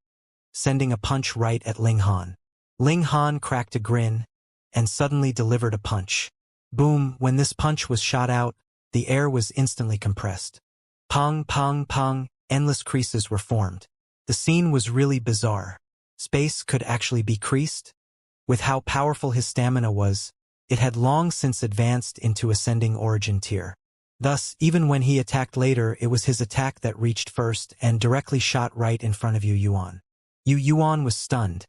sending a punch right at Ling Han. Ling Han cracked a grin, and suddenly delivered a punch. Boom! When this punch was shot out, the air was instantly compressed. Pong, pong, pong, endless creases were formed. The scene was really bizarre. Space could actually be creased? With how powerful his stamina was, It had long since advanced into ascending origin tier. Thus, even when he attacked later, it was his attack that reached first and directly shot right in front of Yu Yuan. Yu Yuan was stunned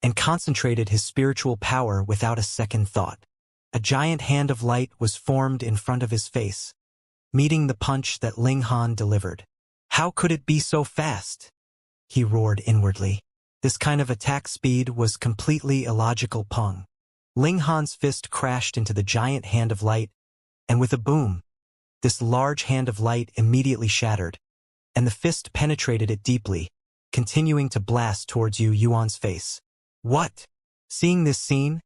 and concentrated his spiritual power without a second thought. A giant hand of light was formed in front of his face, meeting the punch that Ling Han delivered. How could it be so fast? He roared inwardly. This kind of attack speed was completely illogical. Pung. Ling Han's fist crashed into the giant hand of light, and with a boom, this large hand of light immediately shattered, and the fist penetrated it deeply, continuing to blast towards Yu Yuan's face. What? Seeing this scene,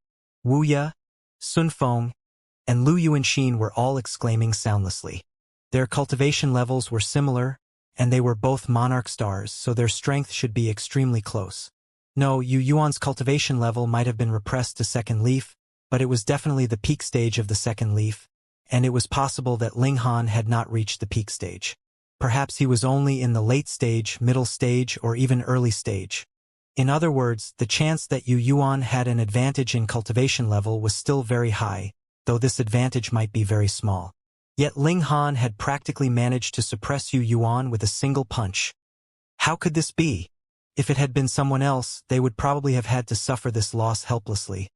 Wuxia, Sun Feng, and Lu Yuanxin were all exclaiming soundlessly. Their cultivation levels were similar, and they were both monarch stars, so their strength should be extremely close. No, Yu Yuan's cultivation level might have been repressed to second leaf, but it was definitely the peak stage of the second leaf, and it was possible that Ling Han had not reached the peak stage. Perhaps he was only in the late stage, middle stage, or even early stage. In other words, the chance that Yu Yuan had an advantage in cultivation level was still very high, though this advantage might be very small. Yet Ling Han had practically managed to suppress Yu Yuan with a single punch. How could this be? If it had been someone else, they would probably have had to suffer this loss helplessly.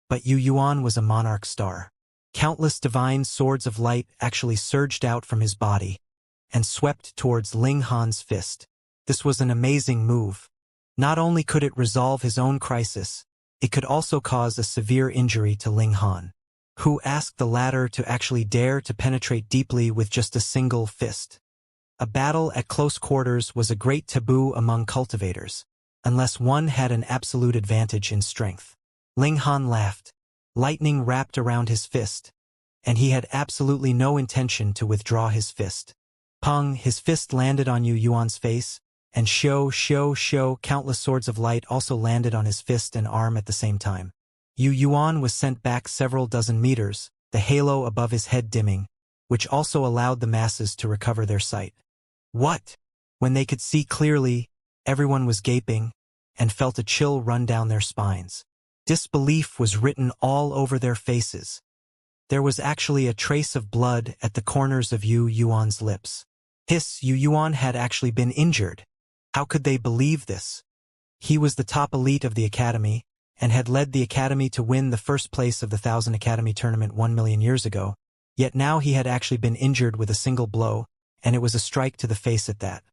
But Yu Yuan was a monarch star. Countless divine swords of light actually surged out from his body and swept towards Ling Han's fist. This was an amazing move. Not only could it resolve his own crisis, it could also cause a severe injury to Ling Han, who asked the latter to actually dare to penetrate deeply with just a single fist. A battle at close quarters was a great taboo among cultivators, unless one had an absolute advantage in strength. Ling Han laughed. Lightning wrapped around his fist, and he had absolutely no intention to withdraw his fist. Pung, his fist landed on Yu Yuan's face, and countless swords of light also landed on his fist and arm at the same time. Yu Yuan was sent back several dozen meters, the halo above his head dimming, which also allowed the masses to recover their sight. What? When they could see clearly, everyone was gaping and felt a chill run down their spines. Disbelief was written all over their faces. There was actually a trace of blood at the corners of Yu Yuan's lips. Hiss, Yu Yuan had actually been injured. How could they believe this? He was the top elite of the academy, and had led the academy to win the first place of the 1000 Academy tournament 1 million years ago, yet now he had actually been injured with a single blow, and it was a strike to the face at that.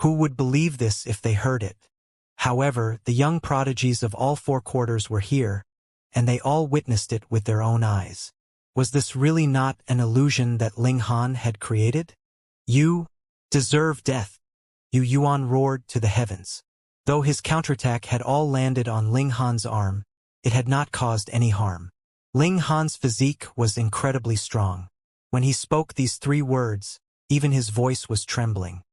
Who would believe this if they heard it? However, the young prodigies of all four quarters were here, and they all witnessed it with their own eyes. Was this really not an illusion that Ling Han had created? You deserve death, Yu Yuan roared to the heavens. Though his counterattack had all landed on Ling Han's arm, it had not caused any harm. Ling Han's physique was incredibly strong. When he spoke these 3 words, even his voice was trembling.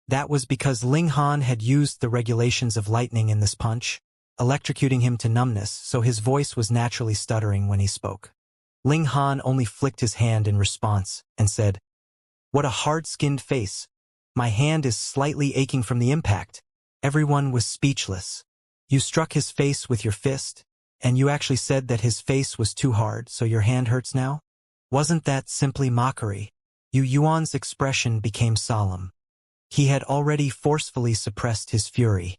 That was because Ling Han had used the regulations of lightning in this punch, electrocuting him to numbness, so his voice was naturally stuttering when he spoke. Ling Han only flicked his hand in response and said, "What a hard-skinned face. My hand is slightly aching from the impact." Everyone was speechless. You struck his face with your fist, and you actually said that his face was too hard, so your hand hurts now? Wasn't that simply mockery? Yu Yuan's expression became solemn. He had already forcefully suppressed his fury.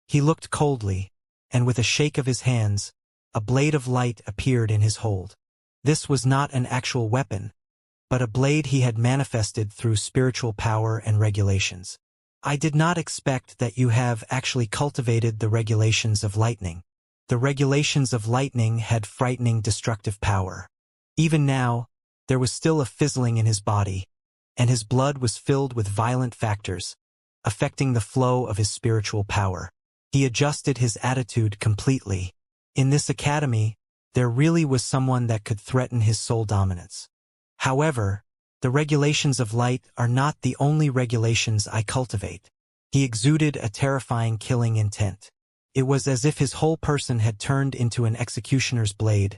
He looked coldly, and with a shake of his hands, a blade of light appeared in his hold. This was not an actual weapon, but a blade he had manifested through spiritual power and regulations. I did not expect that you have actually cultivated the regulations of lightning. The regulations of lightning had frightening destructive power. Even now, there was still a fizzling in his body, and his blood was filled with violent factors, affecting the flow of his spiritual power. He adjusted his attitude completely. In this academy, there really was someone that could threaten his soul dominance. However, the regulations of light are not the only regulations I cultivate. He exuded a terrifying killing intent. It was as if his whole person had turned into an executioner's blade,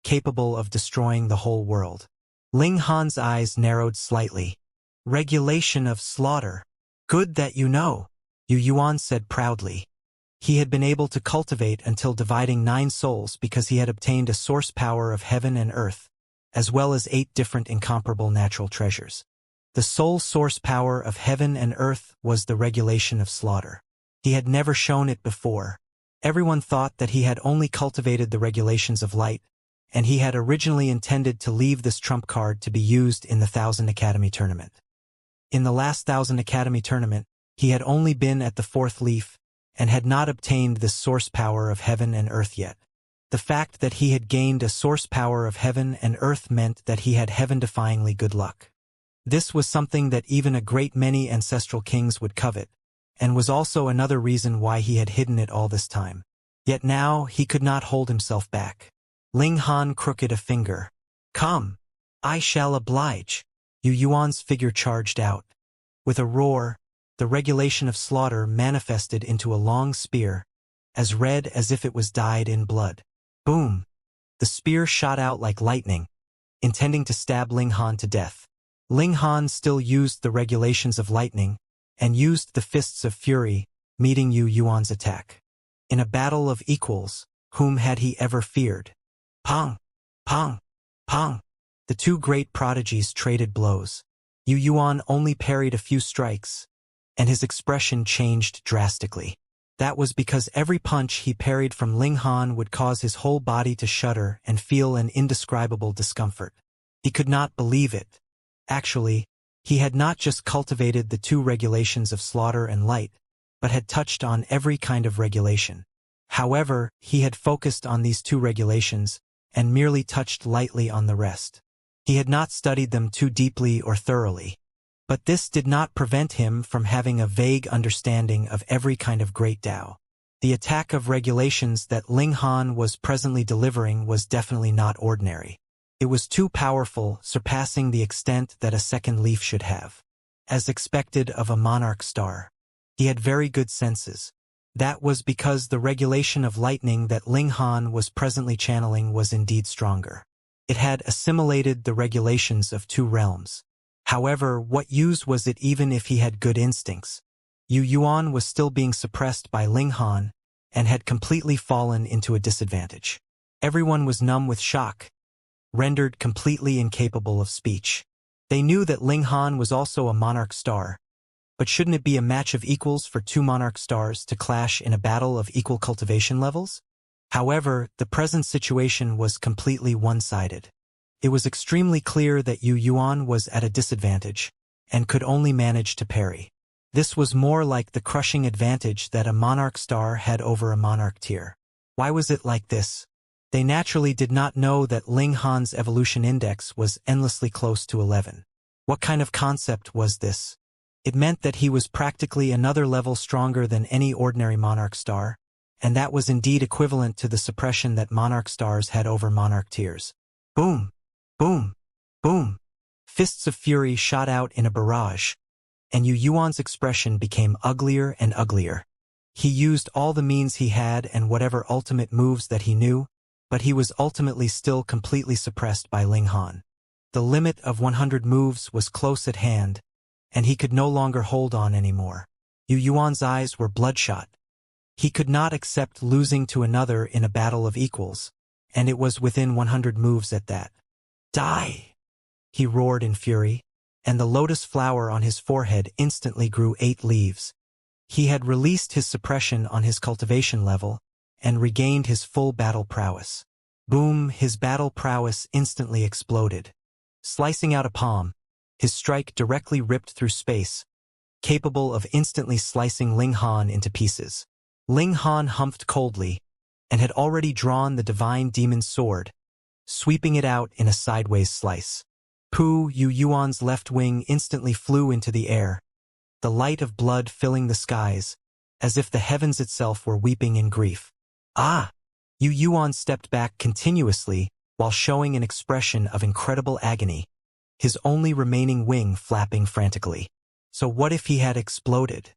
capable of destroying the whole world. Ling Han's eyes narrowed slightly. Regulation of slaughter. Good that you know, Yu Yuan said proudly. He had been able to cultivate until dividing 9 souls because he had obtained a source power of heaven and earth, as well as 8 different incomparable natural treasures. The sole source power of heaven and earth was the regulation of slaughter. He had never shown it before. Everyone thought that he had only cultivated the regulations of light, and he had originally intended to leave this trump card to be used in the 1000 Academy tournament. In the last 1000 Academy tournament, he had only been at the 4th leaf, and had not obtained this source power of heaven and earth yet. The fact that he had gained a source power of heaven and earth meant that he had heaven-defyingly good luck. This was something that even a great many ancestral kings would covet, and was also another reason why he had hidden it all this time. Yet now he could not hold himself back. Ling Han crooked a finger. "Come, I shall oblige." Yu Yuan's figure charged out. With a roar, the regulation of slaughter manifested into a long spear, as red as if it was dyed in blood. Boom! The spear shot out like lightning, intending to stab Ling Han to death. Ling Han still used the regulations of lightning, and used the fists of fury, meeting Yu Yuan's attack. In a battle of equals, whom had he ever feared? Pong! Pong! Pong! The two great prodigies traded blows. Yu Yuan only parried a few strikes, and his expression changed drastically. That was because every punch he parried from Ling Han would cause his whole body to shudder and feel an indescribable discomfort. He could not believe it. Actually, he had not just cultivated the 2 regulations of slaughter and light, but had touched on every kind of regulation. However, he had focused on these 2 regulations, and merely touched lightly on the rest. He had not studied them too deeply or thoroughly. But this did not prevent him from having a vague understanding of every kind of great Tao. The attack of regulations that Ling Han was presently delivering was definitely not ordinary. It was too powerful, surpassing the extent that a second leaf should have. As expected of a monarch star. He had very good senses. That was because the regulation of lightning that Ling Han was presently channeling was indeed stronger. It had assimilated the regulations of 2 realms. However, what use was it even if he had good instincts? Yu Yuan was still being suppressed by Ling Han, and had completely fallen into a disadvantage. Everyone was numb with shock, rendered completely incapable of speech. They knew that Ling Han was also a monarch star, but shouldn't it be a match of equals for 2 monarch stars to clash in a battle of equal cultivation levels? However, the present situation was completely one-sided. It was extremely clear that Yu Yuan was at a disadvantage, and could only manage to parry. This was more like the crushing advantage that a monarch star had over a monarch tier. Why was it like this? They naturally did not know that Ling Han's evolution index was endlessly close to 11. What kind of concept was this? It meant that he was practically another level stronger than any ordinary monarch star, and that was indeed equivalent to the suppression that monarch stars had over monarch tiers. Boom! Boom! Boom! Fists of fury shot out in a barrage, and Yu Yuan's expression became uglier and uglier. He used all the means he had and whatever ultimate moves that he knew, but he was ultimately still completely suppressed by Ling Han. The limit of 100 moves was close at hand, and he could no longer hold on anymore. Yu Yuan's eyes were bloodshot. He could not accept losing to another in a battle of equals, and it was within 100 moves at that. Die! He roared in fury, and the lotus flower on his forehead instantly grew 8 leaves. He had released his suppression on his cultivation level, and regained his full battle prowess. Boom! His battle prowess instantly exploded. Slicing out a palm, his strike directly ripped through space, capable of instantly slicing Ling Han into pieces. Ling Han humphed coldly, and had already drawn the divine demon's sword, sweeping it out in a sideways slice. Yu Yuan's left wing instantly flew into the air, the light of blood filling the skies, as if the heavens itself were weeping in grief. Ah! Yu Yuan stepped back continuously while showing an expression of incredible agony, his only remaining wing flapping frantically. So what if he had exploded?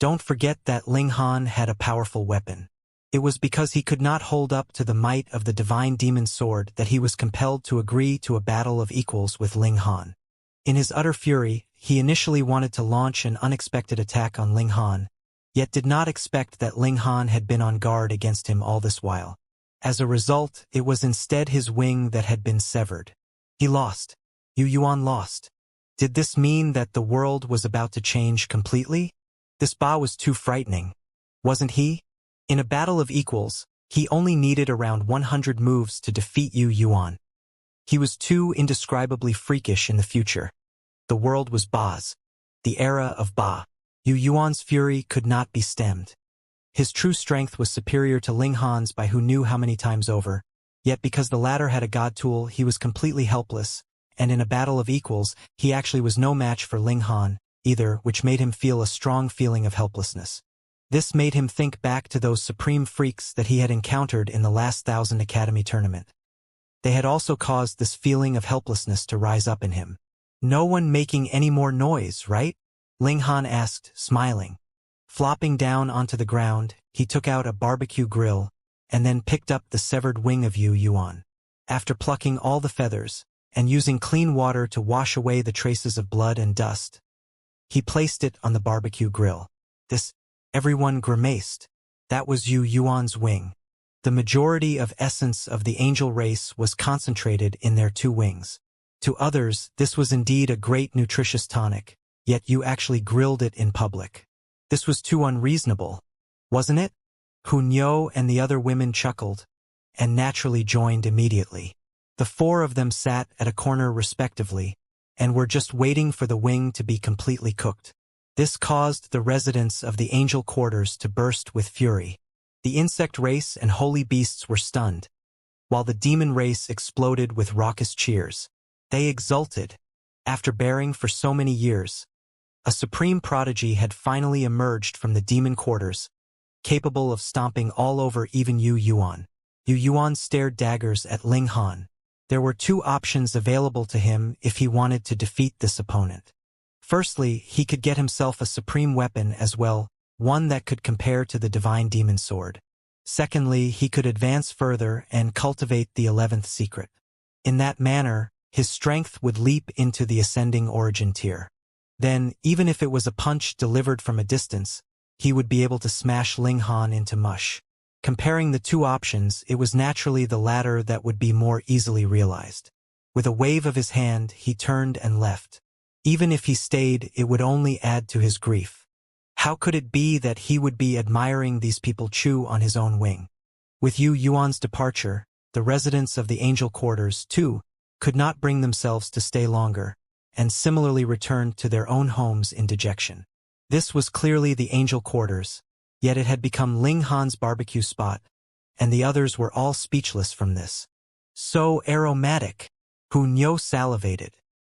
Don't forget that Ling Han had a powerful weapon. It was because he could not hold up to the might of the divine demon's sword that he was compelled to agree to a battle of equals with Ling Han. In his utter fury, he initially wanted to launch an unexpected attack on Ling Han, yet did not expect that Ling Han had been on guard against him all this while. As a result, it was instead his wing that had been severed. He lost. Yu Yuan lost. Did this mean that the world was about to change completely? This Ba was too frightening. Wasn't he? In a battle of equals, he only needed around 100 moves to defeat Yu Yuan. He was too indescribably freakish in the future. The world was Ba's. The era of Ba. Yu Yuan's fury could not be stemmed. His true strength was superior to Ling Han's by who knew how many times over, yet because the latter had a god tool, he was completely helpless, and in a battle of equals, he actually was no match for Ling Han, either, which made him feel a strong feeling of helplessness. This made him think back to those supreme freaks that he had encountered in the last 1000 Academy tournament. They had also caused this feeling of helplessness to rise up in him. No one making any more noise, right? Ling Han asked, smiling. Flopping down onto the ground, he took out a barbecue grill, and then picked up the severed wing of Yu Yuan. After plucking all the feathers, and using clean water to wash away the traces of blood and dust, he placed it on the barbecue grill. Everyone grimaced. That was Yu Yuan's wing. The majority of essence of the angel race was concentrated in their two wings. To others, this was indeed a great nutritious tonic, yet you actually grilled it in public. This was too unreasonable, wasn't it? Hunyo and the other women chuckled, and naturally joined immediately. The four of them sat at a corner respectively, and were just waiting for the wing to be completely cooked. This caused the residents of the angel quarters to burst with fury. The insect race and holy beasts were stunned, while the demon race exploded with raucous cheers. They exulted. After bearing for so many years, a supreme prodigy had finally emerged from the demon quarters, capable of stomping all over even Yu Yuan. Yu Yuan stared daggers at Ling Han. There were two options available to him if he wanted to defeat this opponent. Firstly, he could get himself a supreme weapon as well, one that could compare to the divine demon sword. Secondly, he could advance further and cultivate the 11th secret. In that manner, his strength would leap into the ascending origin tier. Then, even if it was a punch delivered from a distance, he would be able to smash Ling Han into mush. Comparing the two options, it was naturally the latter that would be more easily realized. With a wave of his hand, he turned and left. Even if he stayed, it would only add to his grief. How could it be that he would be admiring these people chew on his own wing? With Yu Yuan's departure, the residents of the angel quarters, too, could not bring themselves to stay longer, and similarly returned to their own homes in dejection. This was clearly the angel quarters, yet it had become Ling Han's barbecue spot, and the others were all speechless from this. So aromatic! Hunyo salivated.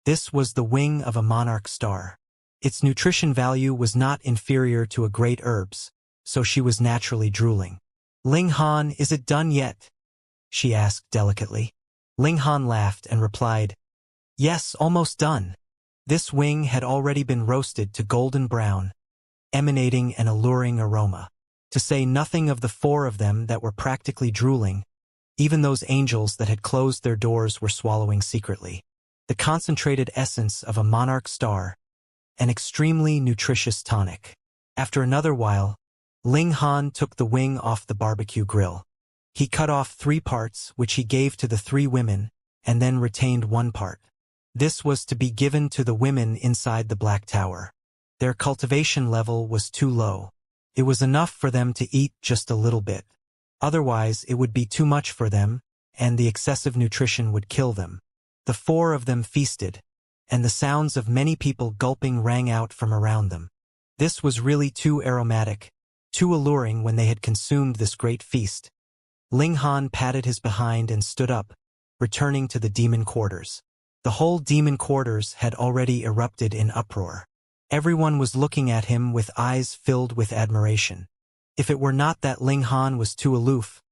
This was the wing of a monarch star. Its nutrition value was not inferior to a great herb's, so she was naturally drooling. Ling Han, is it done yet? She asked delicately. Ling Han laughed and replied, yes, almost done. This wing had already been roasted to golden brown, emanating an alluring aroma. To say nothing of the four of them that were practically drooling, even those angels that had closed their doors were swallowing secretly. The concentrated essence of a monarch star, an extremely nutritious tonic. After another while, Ling Han took the wing off the barbecue grill. He cut off 3 parts, which he gave to the 3 women, and then retained 1 part. This was to be given to the women inside the Black Tower. Their cultivation level was too low. It was enough for them to eat just a little bit. Otherwise, it would be too much for them, and the excessive nutrition would kill them. The 4 of them feasted, and the sounds of many people gulping rang out from around them. This was really too aromatic, too alluring when they had consumed this great feast. Ling Han patted his behind and stood up, returning to the demon quarters. The whole demon quarters had already erupted in uproar. Everyone was looking at him with eyes filled with admiration. If it were not that Ling Han was too aloof,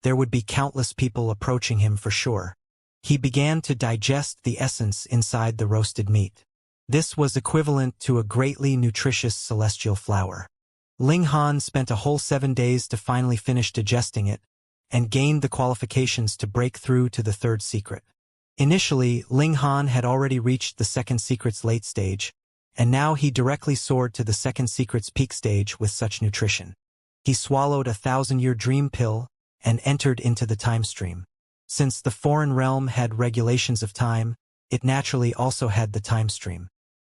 there would be countless people approaching him for sure. He began to digest the essence inside the roasted meat. This was equivalent to a greatly nutritious celestial flower. Ling Han spent a whole 7 days to finally finish digesting it, and gained the qualifications to break through to the 3rd secret. Initially, Ling Han had already reached the 2nd secret's late stage, and now he directly soared to the second secret's peak stage with such nutrition. He swallowed a 1,000-year dream pill and entered into the time stream. Since the foreign realm had regulations of time, it naturally also had the time stream.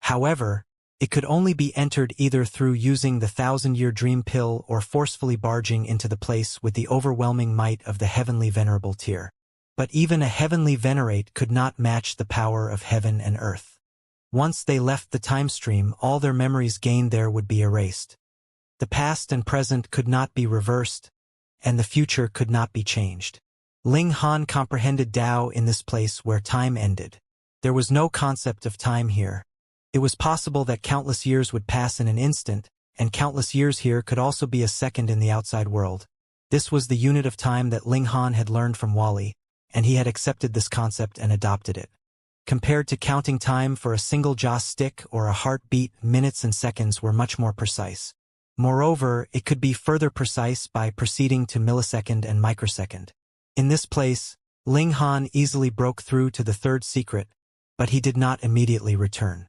However, it could only be entered either through using the 1,000-year dream pill or forcefully barging into the place with the overwhelming might of the heavenly venerable tier. But even a heavenly venerate could not match the power of heaven and earth. Once they left the time stream, all their memories gained there would be erased. The past and present could not be reversed, and the future could not be changed. Ling Han comprehended Tao in this place where time ended. There was no concept of time here. It was possible that countless years would pass in an instant, and countless years here could also be a second in the outside world. This was the unit of time that Ling Han had learned from Wally, and he had accepted this concept and adopted it. Compared to counting time for a single joss stick or a heartbeat, minutes and seconds were much more precise. Moreover, it could be further precise by proceeding to millisecond and microsecond. In this place, Ling Han easily broke through to the third secret, but he did not immediately return.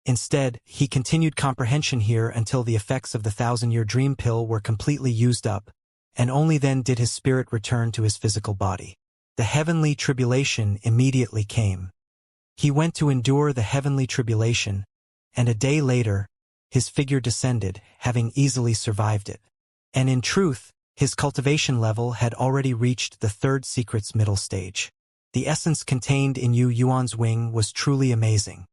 Instead, he continued comprehension here until the effects of the 1,000-year dream pill were completely used up, and only then did his spirit return to his physical body. The heavenly tribulation immediately came. He went to endure the heavenly tribulation, and a day later, his figure descended, having easily survived it. And in truth, his cultivation level had already reached the third secret's middle stage. The essence contained in Yu Yuan's wing was truly amazing.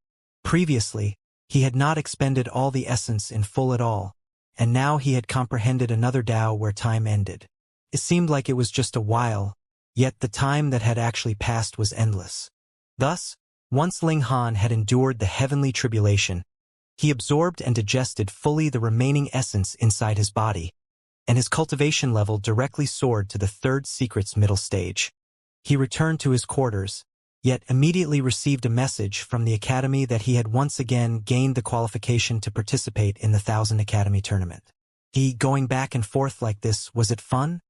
Previously, he had not expended all the essence in full at all, and now he had comprehended another Tao where time ended. It seemed like it was just a while, yet the time that had actually passed was endless. Thus, once Ling Han had endured the heavenly tribulation, he absorbed and digested fully the remaining essence inside his body, and his cultivation level directly soared to the third secret's middle stage. He returned to his quarters, yet immediately received a message from the Academy that he had once again gained the qualification to participate in the 1,000 Academy tournament. Going back and forth like this, was it fun?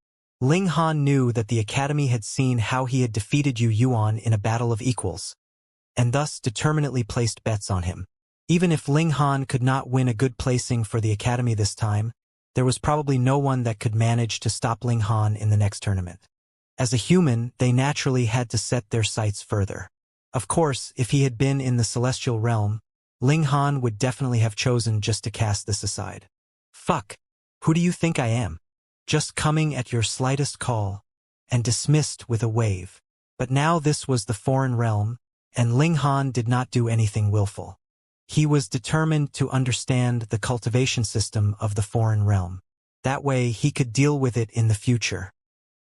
Ling Han knew that the Academy had seen how he had defeated Yu Yuan in a battle of equals, and thus determinately placed bets on him. Even if Ling Han could not win a good placing for the Academy this time, there was probably no one that could manage to stop Ling Han in the next tournament. As a human, they naturally had to set their sights further. Of course, if he had been in the celestial realm, Ling Han would definitely have chosen just to cast this aside. Fuck, who do you think I am? Just coming at your slightest call, and dismissed with a wave. But now this was the foreign realm, and Ling Han did not do anything willful. He was determined to understand the cultivation system of the foreign realm. That way he could deal with it in the future.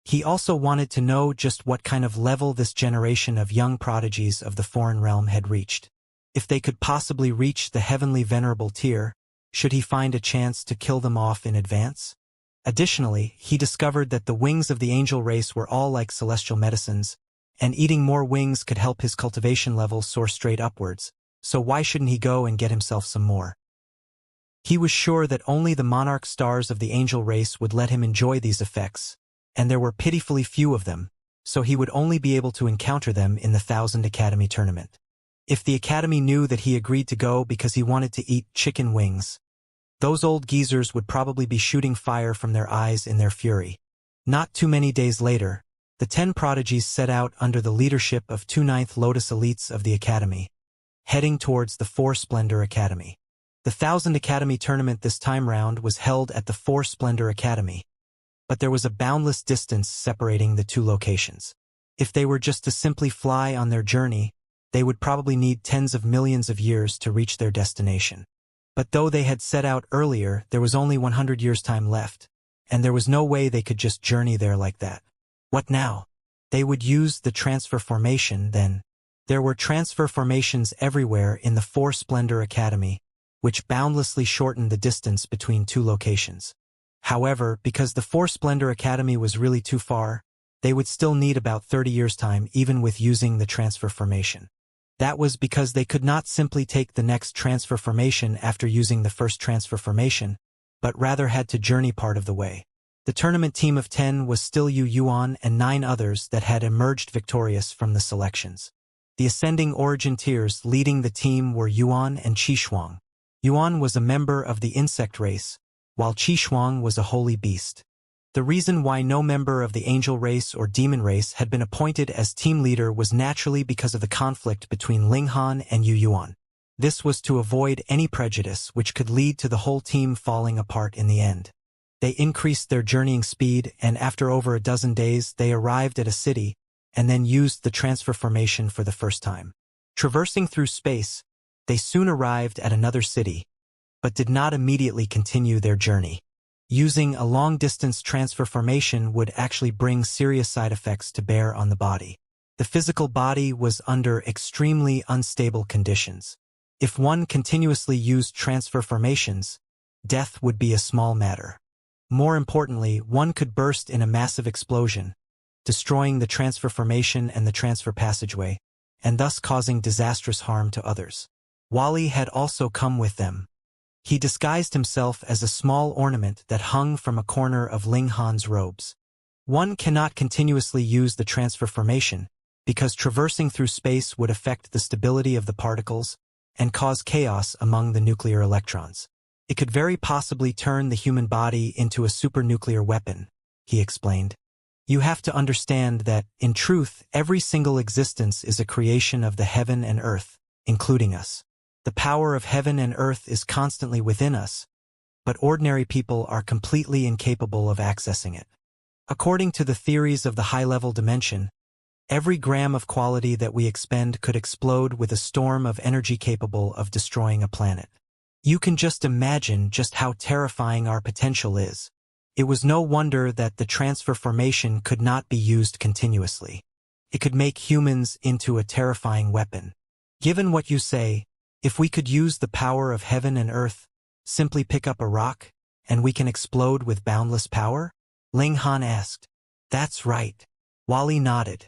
He also wanted to know just what kind of level this generation of young prodigies of the foreign realm had reached. If they could possibly reach the heavenly venerable tier, should he find a chance to kill them off in advance? Additionally, he discovered that the wings of the angel race were all like celestial medicines, and eating more wings could help his cultivation level soar straight upwards, so why shouldn't he go and get himself some more? He was sure that only the monarch stars of the angel race would let him enjoy these effects, and there were pitifully few of them, so he would only be able to encounter them in the 1,000 Academy tournament. If the Academy knew that he agreed to go because he wanted to eat chicken wings, those old geezers would probably be shooting fire from their eyes in their fury. Not too many days later, the 10 prodigies set out under the leadership of 2 Ninth Lotus elites of the Academy, heading towards the 4 Splendor Academy. The 1,000 Academy tournament this time round was held at the 4 Splendor Academy, but there was a boundless distance separating the 2 locations. If they were just to simply fly on their journey, they would probably need tens of millions of years to reach their destination. But though they had set out earlier, there was only 100 years' time left, and there was no way they could just journey there like that. What now? They would use the transfer formation then. There were transfer formations everywhere in the 4 Splendor Academy, which boundlessly shortened the distance between 2 locations. However, because the 4 Splendor Academy was really too far, they would still need about 30 years' time even with using the transfer formation. That was because they could not simply take the next transfer formation after using the first transfer formation, but rather had to journey part of the way. The tournament team of 10 was still Yu Yuan and 9 others that had emerged victorious from the selections. The ascending origin tiers leading the team were Yuan and Qishuang. Yuan was a member of the insect race, while Qishuang was a holy beast. The reason why no member of the angel race or demon race had been appointed as team leader was naturally because of the conflict between Linghan and Yu Yuan. This was to avoid any prejudice which could lead to the whole team falling apart in the end. They increased their journeying speed, and after over a dozen days they arrived at a city and then used the transfer formation for the first time. Traversing through space, they soon arrived at another city, but did not immediately continue their journey. Using a long-distance transfer formation would actually bring serious side effects to bear on the body. The physical body was under extremely unstable conditions. If one continuously used transfer formations, death would be a small matter. More importantly, one could burst in a massive explosion, destroying the transfer formation and the transfer passageway, and thus causing disastrous harm to others. Wally had also come with them. He disguised himself as a small ornament that hung from a corner of Linghan's robes. One cannot continuously use the transfer formation, because traversing through space would affect the stability of the particles and cause chaos among the nuclear electrons. It could very possibly turn the human body into a supernuclear weapon, he explained. You have to understand that, in truth, every single existence is a creation of the heaven and earth, including us. The power of heaven and earth is constantly within us, but ordinary people are completely incapable of accessing it. According to the theories of the high-level dimension, every gram of quality that we expend could explode with a storm of energy capable of destroying a planet. You can just imagine just how terrifying our potential is. It was no wonder that the transfer formation could not be used continuously. It could make humans into a terrifying weapon. Given what you say, if we could use the power of heaven and earth, simply pick up a rock, and we can explode with boundless power? Linghan asked. That's right. Wally nodded.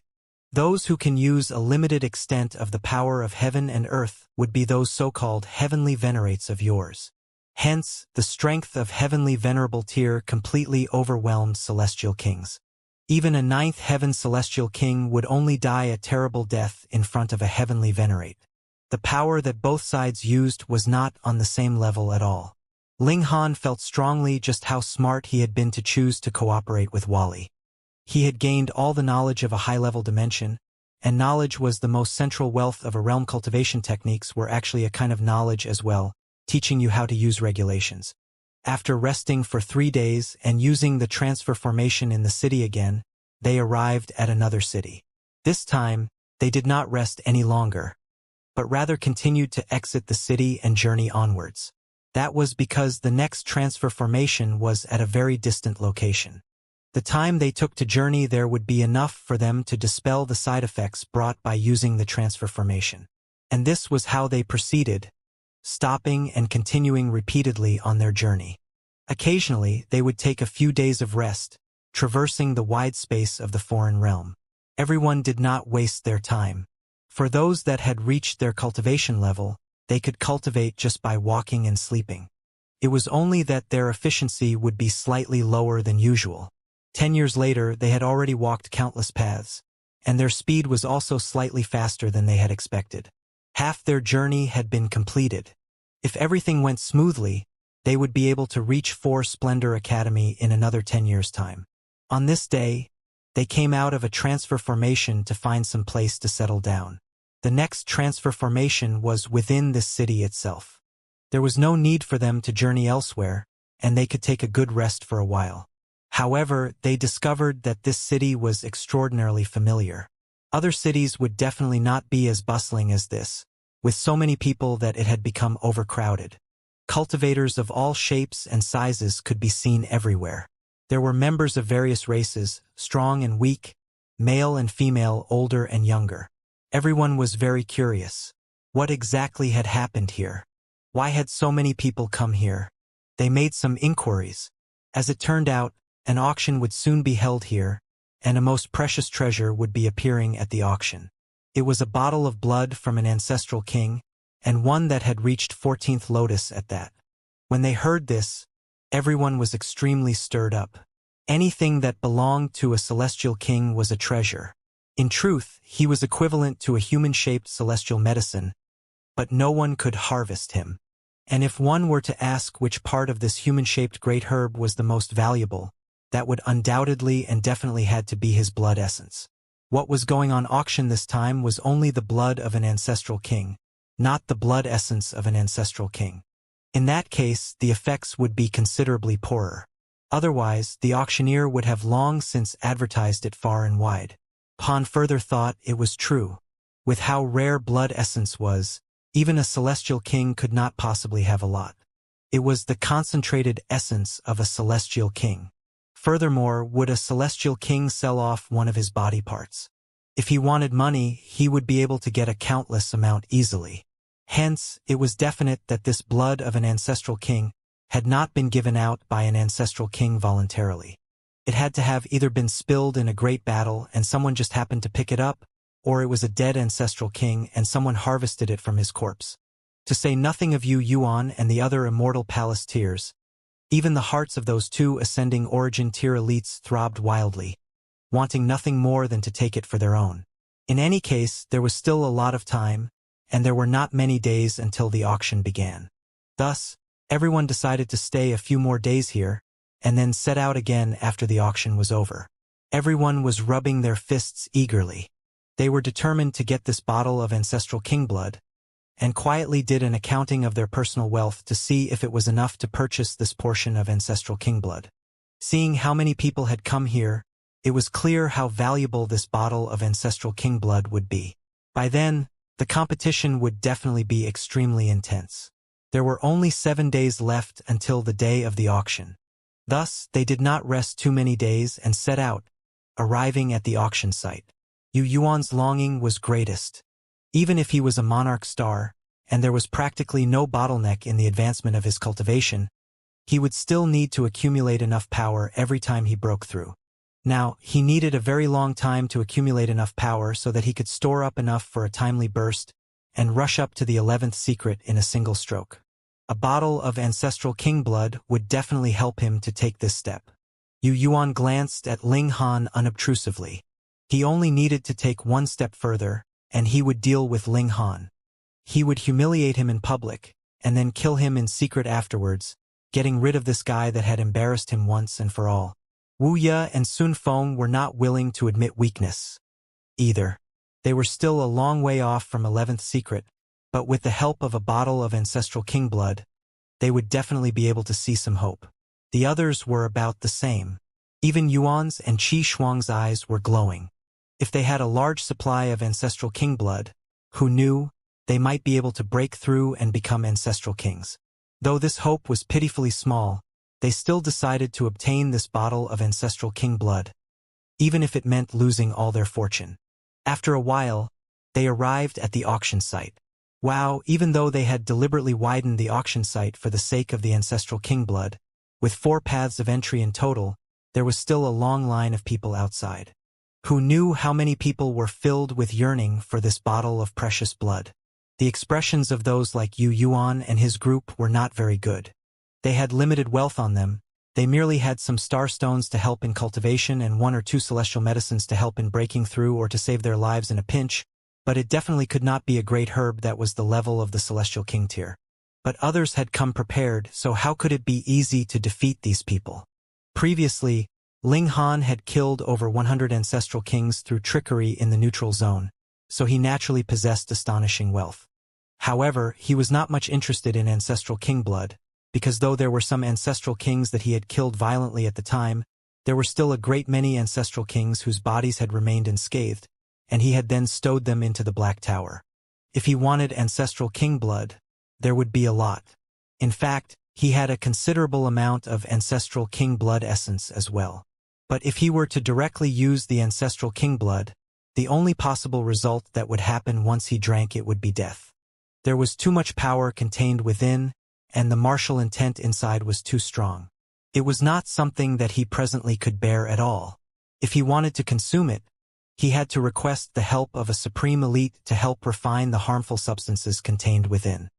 Those who can use a limited extent of the power of heaven and earth would be those so-called heavenly venerates of yours. Hence, the strength of heavenly venerable tier completely overwhelmed celestial kings. Even a ninth heaven celestial king would only die a terrible death in front of a heavenly venerate. The power that both sides used was not on the same level at all. Linghan felt strongly just how smart he had been to choose to cooperate with Wally. He had gained all the knowledge of a high-level dimension, and knowledge was the most central wealth of a realm. Cultivation techniques were actually a kind of knowledge as well, teaching you how to use regulations. After resting for 3 days and using the transfer formation in the city again, they arrived at another city. This time, they did not rest any longer, but rather continued to exit the city and journey onwards. That was because the next transfer formation was at a very distant location. The time they took to journey there would be enough for them to dispel the side effects brought by using the transfer formation. And this was how they proceeded, stopping and continuing repeatedly on their journey. Occasionally, they would take a few days of rest, traversing the wide space of the foreign realm. Everyone did not waste their time. For those that had reached their cultivation level, they could cultivate just by walking and sleeping. It was only that their efficiency would be slightly lower than usual. 10 years later, they had already walked countless paths, and their speed was also slightly faster than they had expected. Half their journey had been completed. If everything went smoothly, they would be able to reach 4 Splendor Academy in another 10 years' time. On this day, they came out of a transfer formation to find some place to settle down. The next transfer formation was within this city itself. There was no need for them to journey elsewhere, and they could take a good rest for a while. However, they discovered that this city was extraordinarily familiar. Other cities would definitely not be as bustling as this, with so many people that it had become overcrowded. Cultivators of all shapes and sizes could be seen everywhere. There were members of various races, strong and weak, male and female, older and younger. Everyone was very curious. What exactly had happened here? Why had so many people come here? They made some inquiries. As it turned out, an auction would soon be held here, and a most precious treasure would be appearing at the auction. It was a bottle of blood from an ancestral king, and one that had reached 14th Lotus at that. When they heard this, everyone was extremely stirred up. Anything that belonged to a celestial king was a treasure. In truth, he was equivalent to a human-shaped celestial medicine, but no one could harvest him. And if one were to ask which part of this human-shaped great herb was the most valuable, that would undoubtedly and definitely had to be his blood essence. What was going on auction this time was only the blood of an ancestral king, not the blood essence of an ancestral king. In that case, the effects would be considerably poorer. Otherwise, the auctioneer would have long since advertised it far and wide. Upon further thought, it was true. With how rare blood essence was, even a celestial king could not possibly have a lot. It was the concentrated essence of a celestial king. Furthermore, would a celestial king sell off one of his body parts? If he wanted money, he would be able to get a countless amount easily. Hence, it was definite that this blood of an ancestral king had not been given out by an ancestral king voluntarily. It had to have either been spilled in a great battle and someone just happened to pick it up, or it was a dead ancestral king and someone harvested it from his corpse. To say nothing of Yu Yuan and the other immortal palace tiers, even the hearts of those two ascending origin tier elites throbbed wildly, wanting nothing more than to take it for their own. In any case, there was still a lot of time, and there were not many days until the auction began. Thus, everyone decided to stay a few more days here, and then set out again after the auction was over. Everyone was rubbing their fists eagerly. They were determined to get this bottle of ancestral king blood, and quietly did an accounting of their personal wealth to see if it was enough to purchase this portion of ancestral king blood. Seeing how many people had come here, it was clear how valuable this bottle of ancestral king blood would be. By then, the competition would definitely be extremely intense. There were only 7 days left until the day of the auction. Thus, they did not rest too many days and set out, arriving at the auction site. Yu Yuan's longing was greatest. Even if he was a monarch star, and there was practically no bottleneck in the advancement of his cultivation, he would still need to accumulate enough power every time he broke through. Now, he needed a very long time to accumulate enough power so that he could store up enough for a timely burst and rush up to the 11th secret in a single stroke. A bottle of ancestral king blood would definitely help him to take this step. Yu Yuan glanced at Ling Han unobtrusively. He only needed to take one step further, and he would deal with Ling Han. He would humiliate him in public, and then kill him in secret afterwards, getting rid of this guy that had embarrassed him once and for all. Wuxia and Sun Feng were not willing to admit weakness either. They were still a long way off from 11th secret, but with the help of a bottle of ancestral king blood, they would definitely be able to see some hope. The others were about the same. Even Yuan's and Qi Shuang's eyes were glowing. If they had a large supply of ancestral king blood, who knew, they might be able to break through and become ancestral kings. Though this hope was pitifully small, they still decided to obtain this bottle of ancestral king blood, even if it meant losing all their fortune. After a while, they arrived at the auction site. Wow, even though they had deliberately widened the auction site for the sake of the ancestral king blood, with 4 paths of entry in total, there was still a long line of people outside. Who knew how many people were filled with yearning for this bottle of precious blood? The expressions of those like Yu Yuan and his group were not very good. They had limited wealth on them. They merely had some star stones to help in cultivation and 1 or 2 celestial medicines to help in breaking through or to save their lives in a pinch, but it definitely could not be a great herb that was the level of the celestial king tier. But others had come prepared, so how could it be easy to defeat these people? Previously, Ling Han had killed over 100 ancestral kings through trickery in the neutral zone, so he naturally possessed astonishing wealth. However, he was not much interested in ancestral king blood, because though there were some ancestral kings that he had killed violently at the time, there were still a great many ancestral kings whose bodies had remained unscathed, and he had then stowed them into the Black Tower. If he wanted ancestral king blood, there would be a lot. In fact, he had a considerable amount of ancestral king blood essence as well. But if he were to directly use the ancestral king blood, the only possible result that would happen once he drank it would be death. There was too much power contained within, and the martial intent inside was too strong. It was not something that he presently could bear at all. If he wanted to consume it, he had to request the help of a supreme elite to help refine the harmful substances contained within.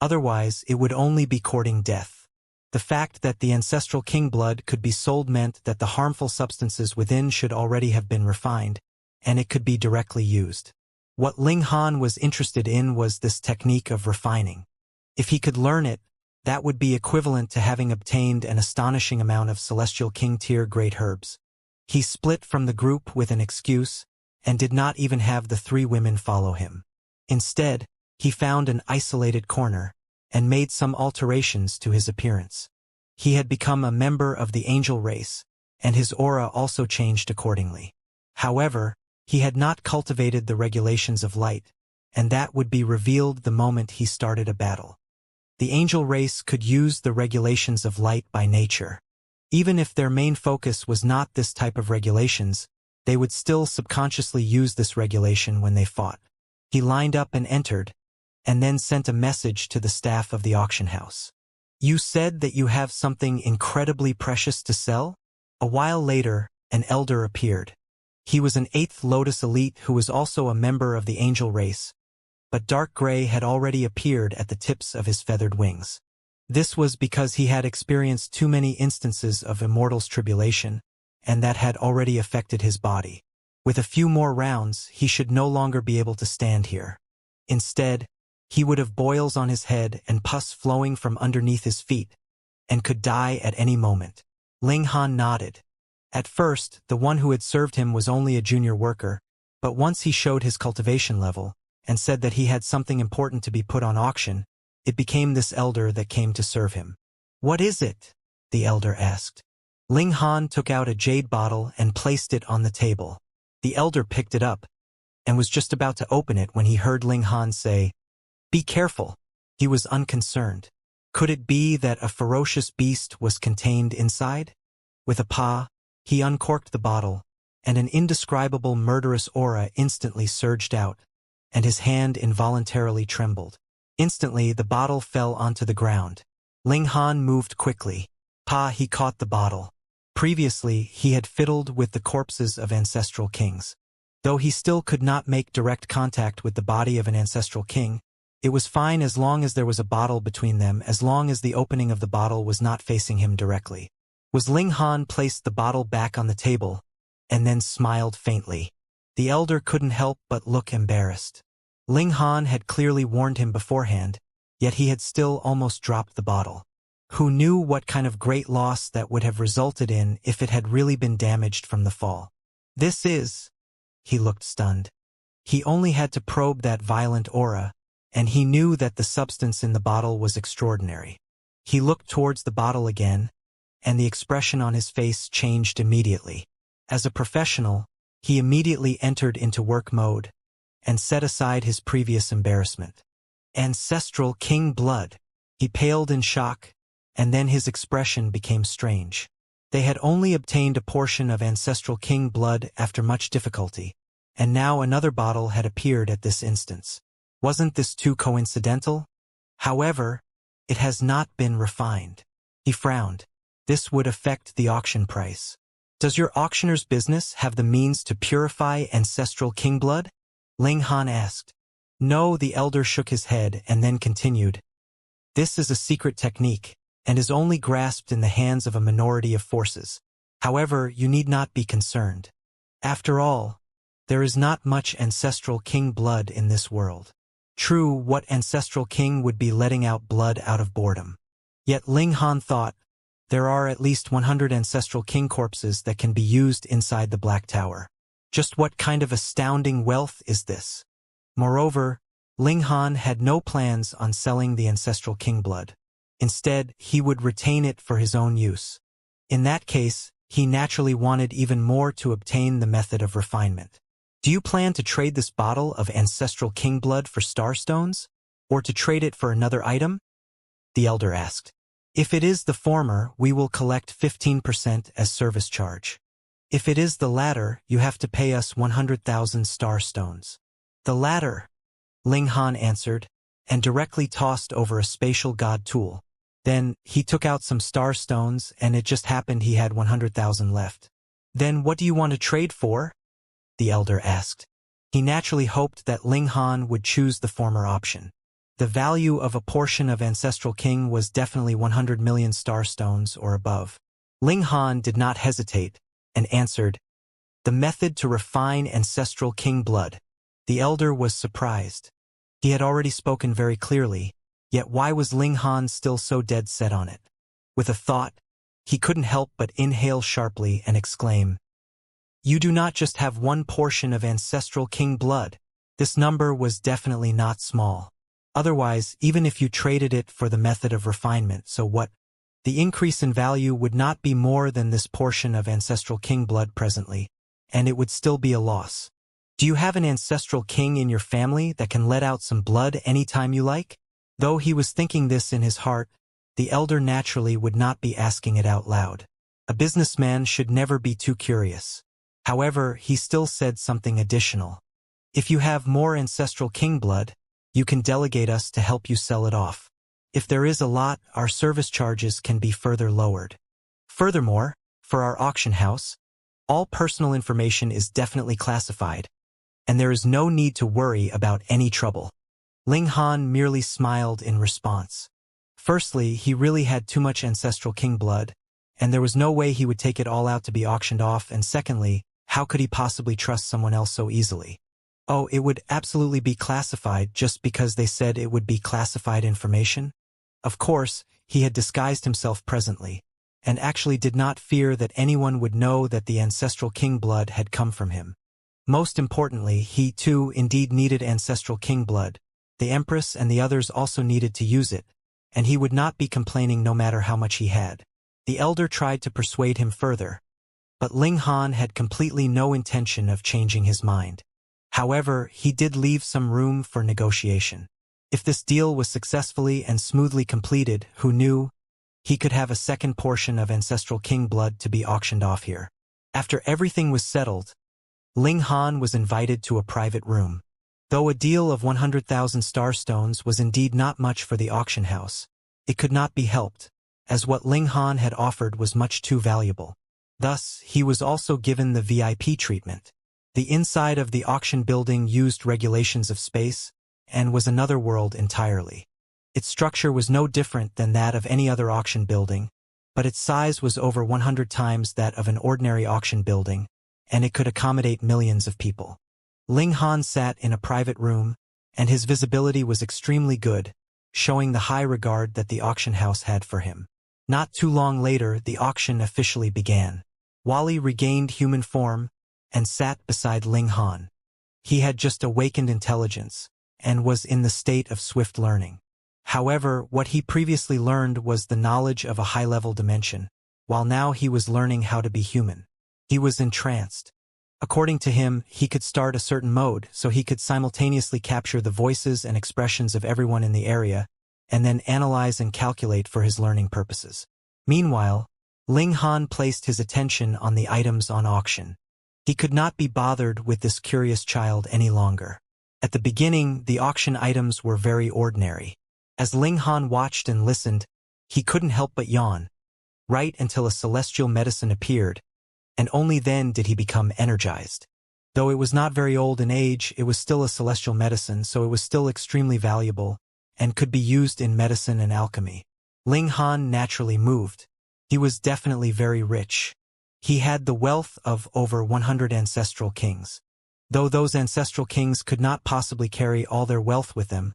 Otherwise, it would only be courting death. The fact that the ancestral king blood could be sold meant that the harmful substances within should already have been refined, and it could be directly used. What Ling Han was interested in was this technique of refining. If he could learn it, That would be equivalent to having obtained an astonishing amount of Celestial King tier great herbs. He split from the group with an excuse, and did not even have the 3 women follow him. Instead, he found an isolated corner, and made some alterations to his appearance. He had become a member of the angel race, and his aura also changed accordingly. However, he had not cultivated the regulations of light, and that would be revealed the moment he started a battle. The angel race could use the regulations of light by nature. Even if their main focus was not this type of regulations, they would still subconsciously use this regulation when they fought. He lined up and entered, and then sent a message to the staff of the auction house. "You said that you have something incredibly precious to sell?" A while later, an elder appeared. He was an 8th Lotus elite who was also a member of the angel race, but dark gray had already appeared at the tips of his feathered wings. This was because he had experienced too many instances of Immortal's tribulation, and that had already affected his body. With a few more rounds, he should no longer be able to stand here. Instead, he would have boils on his head and pus flowing from underneath his feet, and could die at any moment. Ling Han nodded. At first, the one who had served him was only a junior worker, but once he showed his cultivation level, and said that he had something important to be put on auction, it became this elder that came to serve him. "What is it?" the elder asked. Ling Han took out a jade bottle and placed it on the table. The elder picked it up, and was just about to open it when he heard Ling Han say, "Be careful." He was unconcerned. Could it be that a ferocious beast was contained inside? With a paw, he uncorked the bottle, and an indescribable murderous aura instantly surged out, and his hand involuntarily trembled. Instantly, the bottle fell onto the ground. Ling Han moved quickly. He caught the bottle. Previously, he had fiddled with the corpses of ancestral kings. Though he still could not make direct contact with the body of an ancestral king, it was fine as long as there was a bottle between them, as long as the opening of the bottle was not facing him directly. Ling Han placed the bottle back on the table, and then smiled faintly. The elder couldn't help but look embarrassed. Ling Han had clearly warned him beforehand, yet he had still almost dropped the bottle. Who knew what kind of great loss that would have resulted in if it had really been damaged from the fall? "This is..." He looked stunned. He only had to probe that violent aura, and he knew that the substance in the bottle was extraordinary. He looked towards the bottle again, and the expression on his face changed immediately. As a professional, he immediately entered into work mode, and set aside his previous embarrassment. Ancestral king blood. He paled in shock, and then his expression became strange. They had only obtained a portion of ancestral king blood after much difficulty, and now another bottle had appeared at this instance. Wasn't this too coincidental? However, it has not been refined. He frowned. This would affect the auction price. "Does your auctioneer's business have the means to purify ancestral king blood?" Ling Han asked. "No," the elder shook his head and then continued. "This is a secret technique, and is only grasped in the hands of a minority of forces. However, you need not be concerned. After all, there is not much ancestral king blood in this world. True, what ancestral king would be letting out blood out of boredom? Yet Ling Han thought, there are at least 100 ancestral king corpses that can be used inside the Black Tower. Just what kind of astounding wealth is this? Moreover, Ling Han had no plans on selling the ancestral king blood. Instead, he would retain it for his own use. In that case, he naturally wanted even more to obtain the method of refinement. "Do you plan to trade this bottle of ancestral king blood for starstones, or to trade it for another item?" the elder asked. "If it is the former, we will collect 15% as service charge. If it is the latter, you have to pay us 100,000 starstones." "The latter," Ling Han answered, and directly tossed over a spatial god tool. Then, he took out some starstones, and it just happened he had 100,000 left. "Then what do you want to trade for?" the elder asked. He naturally hoped that Ling Han would choose the former option. The value of a portion of Ancestral King was definitely 100 million starstones or above. Ling Han did not hesitate, and answered, "The method to refine Ancestral King blood." The elder was surprised. He had already spoken very clearly, Yet why was Ling Han still so dead set on it? With a thought, he couldn't help but inhale sharply and exclaim, "You do not just have one portion of ancestral king blood." This number was definitely not small. Otherwise, even if you traded it for the method of refinement, so what? The increase in value would not be more than this portion of ancestral king blood presently, and it would still be a loss. Do you have an ancestral king in your family that can let out some blood anytime you like? Though he was thinking this in his heart, the elder naturally would not be asking it out loud. A businessman should never be too curious. However, he still said something additional. If you have more ancestral king blood, you can delegate us to help you sell it off. If there is a lot, our service charges can be further lowered. Furthermore, for our auction house, all personal information is definitely classified, and there is no need to worry about any trouble. Ling Han merely smiled in response. Firstly, he really had too much ancestral king blood, and there was no way he would take it all out to be auctioned off, and secondly, how could he possibly trust someone else so easily? Oh, it would absolutely be classified just because they said it would be classified information? Of course, he had disguised himself presently, and actually did not fear that anyone would know that the ancestral king blood had come from him. Most importantly, he too indeed needed ancestral king blood. The Empress and the others also needed to use it, and he would not be complaining no matter how much he had. The elder tried to persuade him further, but Ling Han had completely no intention of changing his mind. However, he did leave some room for negotiation. If this deal was successfully and smoothly completed, who knew? He could have a second portion of ancestral king blood to be auctioned off here. After everything was settled, Ling Han was invited to a private room. Though a deal of 100,000 star stones was indeed not much for the auction house, it could not be helped, as what Ling Han had offered was much too valuable. Thus, he was also given the VIP treatment. The inside of the auction building used regulations of space, and was another world entirely. Its structure was no different than that of any other auction building, but its size was over 100 times that of an ordinary auction building, and it could accommodate millions of people. Ling Han sat in a private room, and his visibility was extremely good, showing the high regard that the auction house had for him. Not too long later, the auction officially began. Wally regained human form and sat beside Ling Han. He had just awakened intelligence, and was in the state of swift learning. However, what he previously learned was the knowledge of a high-level dimension, while now he was learning how to be human. He was entranced. According to him, he could start a certain mode so he could simultaneously capture the voices and expressions of everyone in the area, and then analyze and calculate for his learning purposes. Meanwhile, Ling Han placed his attention on the items on auction. He could not be bothered with this curious child any longer. At the beginning, the auction items were very ordinary. As Ling Han watched and listened, he couldn't help but yawn, right until a celestial medicine appeared, and only then did he become energized. Though it was not very old in age, it was still a celestial medicine, so it was still extremely valuable, and could be used in medicine and alchemy. Ling Han naturally moved. He was definitely very rich. He had the wealth of over 100 ancestral kings. Though those ancestral kings could not possibly carry all their wealth with them,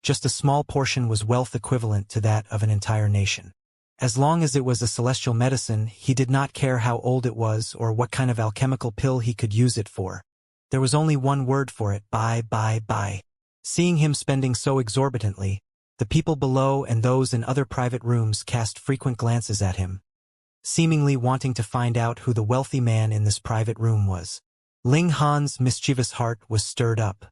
just a small portion was wealth equivalent to that of an entire nation. As long as it was a celestial medicine, he did not care how old it was or what kind of alchemical pill he could use it for. There was only one word for it: buy. Seeing him spending so exorbitantly, the people below and those in other private rooms cast frequent glances at him, seemingly wanting to find out who the wealthy man in this private room was. Ling Han's mischievous heart was stirred up.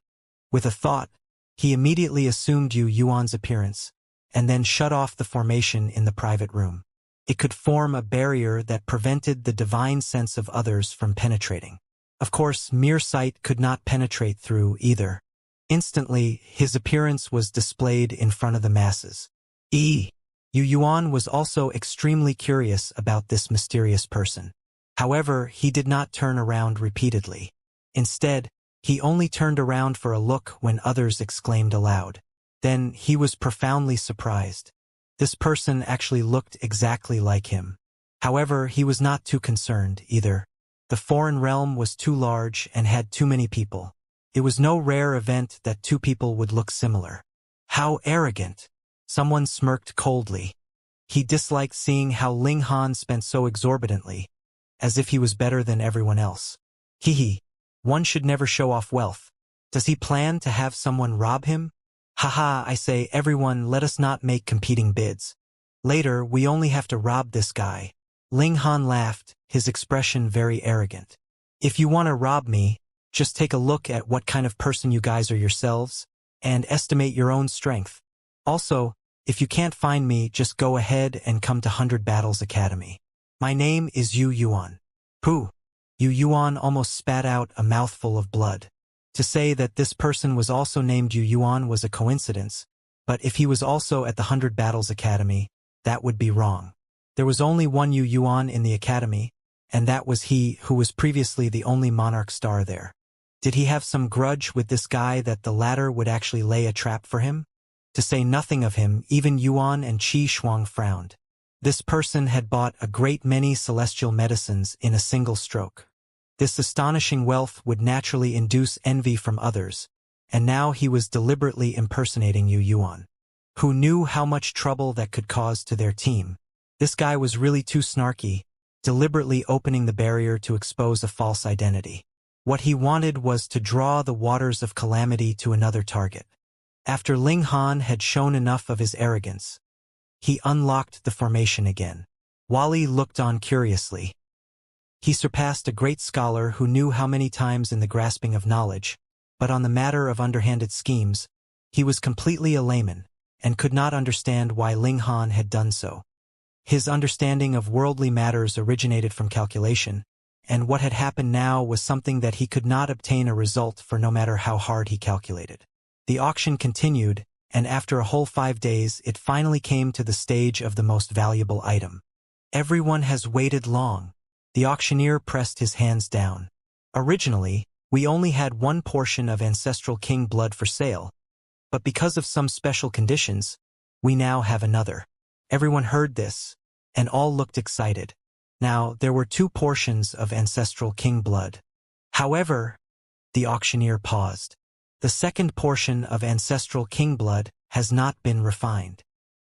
With a thought, he immediately assumed Yu Yuan's appearance, and then shut off the formation in the private room. It could form a barrier that prevented the divine sense of others from penetrating. Of course, mere sight could not penetrate through either. Instantly, his appearance was displayed in front of the masses. Yu Yuan was also extremely curious about this mysterious person. However, he did not turn around repeatedly. Instead, he only turned around for a look when others exclaimed aloud. Then he was profoundly surprised. This person actually looked exactly like him. However, he was not too concerned either. The foreign realm was too large and had too many people. It was no rare event that two people would look similar. How arrogant! Someone smirked coldly. He disliked seeing how Ling Han spent so exorbitantly, as if he was better than everyone else. Hee. One should never show off wealth. Does he plan to have someone rob him? Haha, I say, everyone, let us not make competing bids. Later, we only have to rob this guy. Ling Han laughed, his expression very arrogant. If you want to rob me, just take a look at what kind of person you guys are yourselves, and estimate your own strength. Also, if you can't find me, just go ahead and come to 100 Battles Academy. My name is Yu Yuan. Pooh! Yu Yuan almost spat out a mouthful of blood. To say that this person was also named Yu Yuan was a coincidence, but if he was also at the 100 Battles Academy, that would be wrong. There was only one Yu Yuan in the academy, and that was he who was previously the only monarch star there. Did he have some grudge with this guy that the latter would actually lay a trap for him? To say nothing of him, even Yuan and Qi Shuang frowned. This person had bought a great many celestial medicines in a single stroke. This astonishing wealth would naturally induce envy from others, and now he was deliberately impersonating Yu Yuan. Who knew how much trouble that could cause to their team? This guy was really too snarky, deliberately opening the barrier to expose a false identity. What he wanted was to draw the waters of calamity to another target. After Ling Han had shown enough of his arrogance, he unlocked the formation again. Wally looked on curiously. He surpassed a great scholar who knew how many times in the grasping of knowledge, but on the matter of underhanded schemes, he was completely a layman, and could not understand why Ling Han had done so. His understanding of worldly matters originated from calculation, and what had happened now was something that he could not obtain a result for no matter how hard he calculated. The auction continued, and after a whole 5 days it finally came to the stage of the most valuable item. Everyone has waited long. The auctioneer pressed his hands down. Originally, we only had one portion of ancestral king blood for sale, but because of some special conditions, we now have another. Everyone heard this, and all looked excited. Now, there were 2 portions of ancestral king blood. However, the auctioneer paused. The second portion of ancestral king blood has not been refined.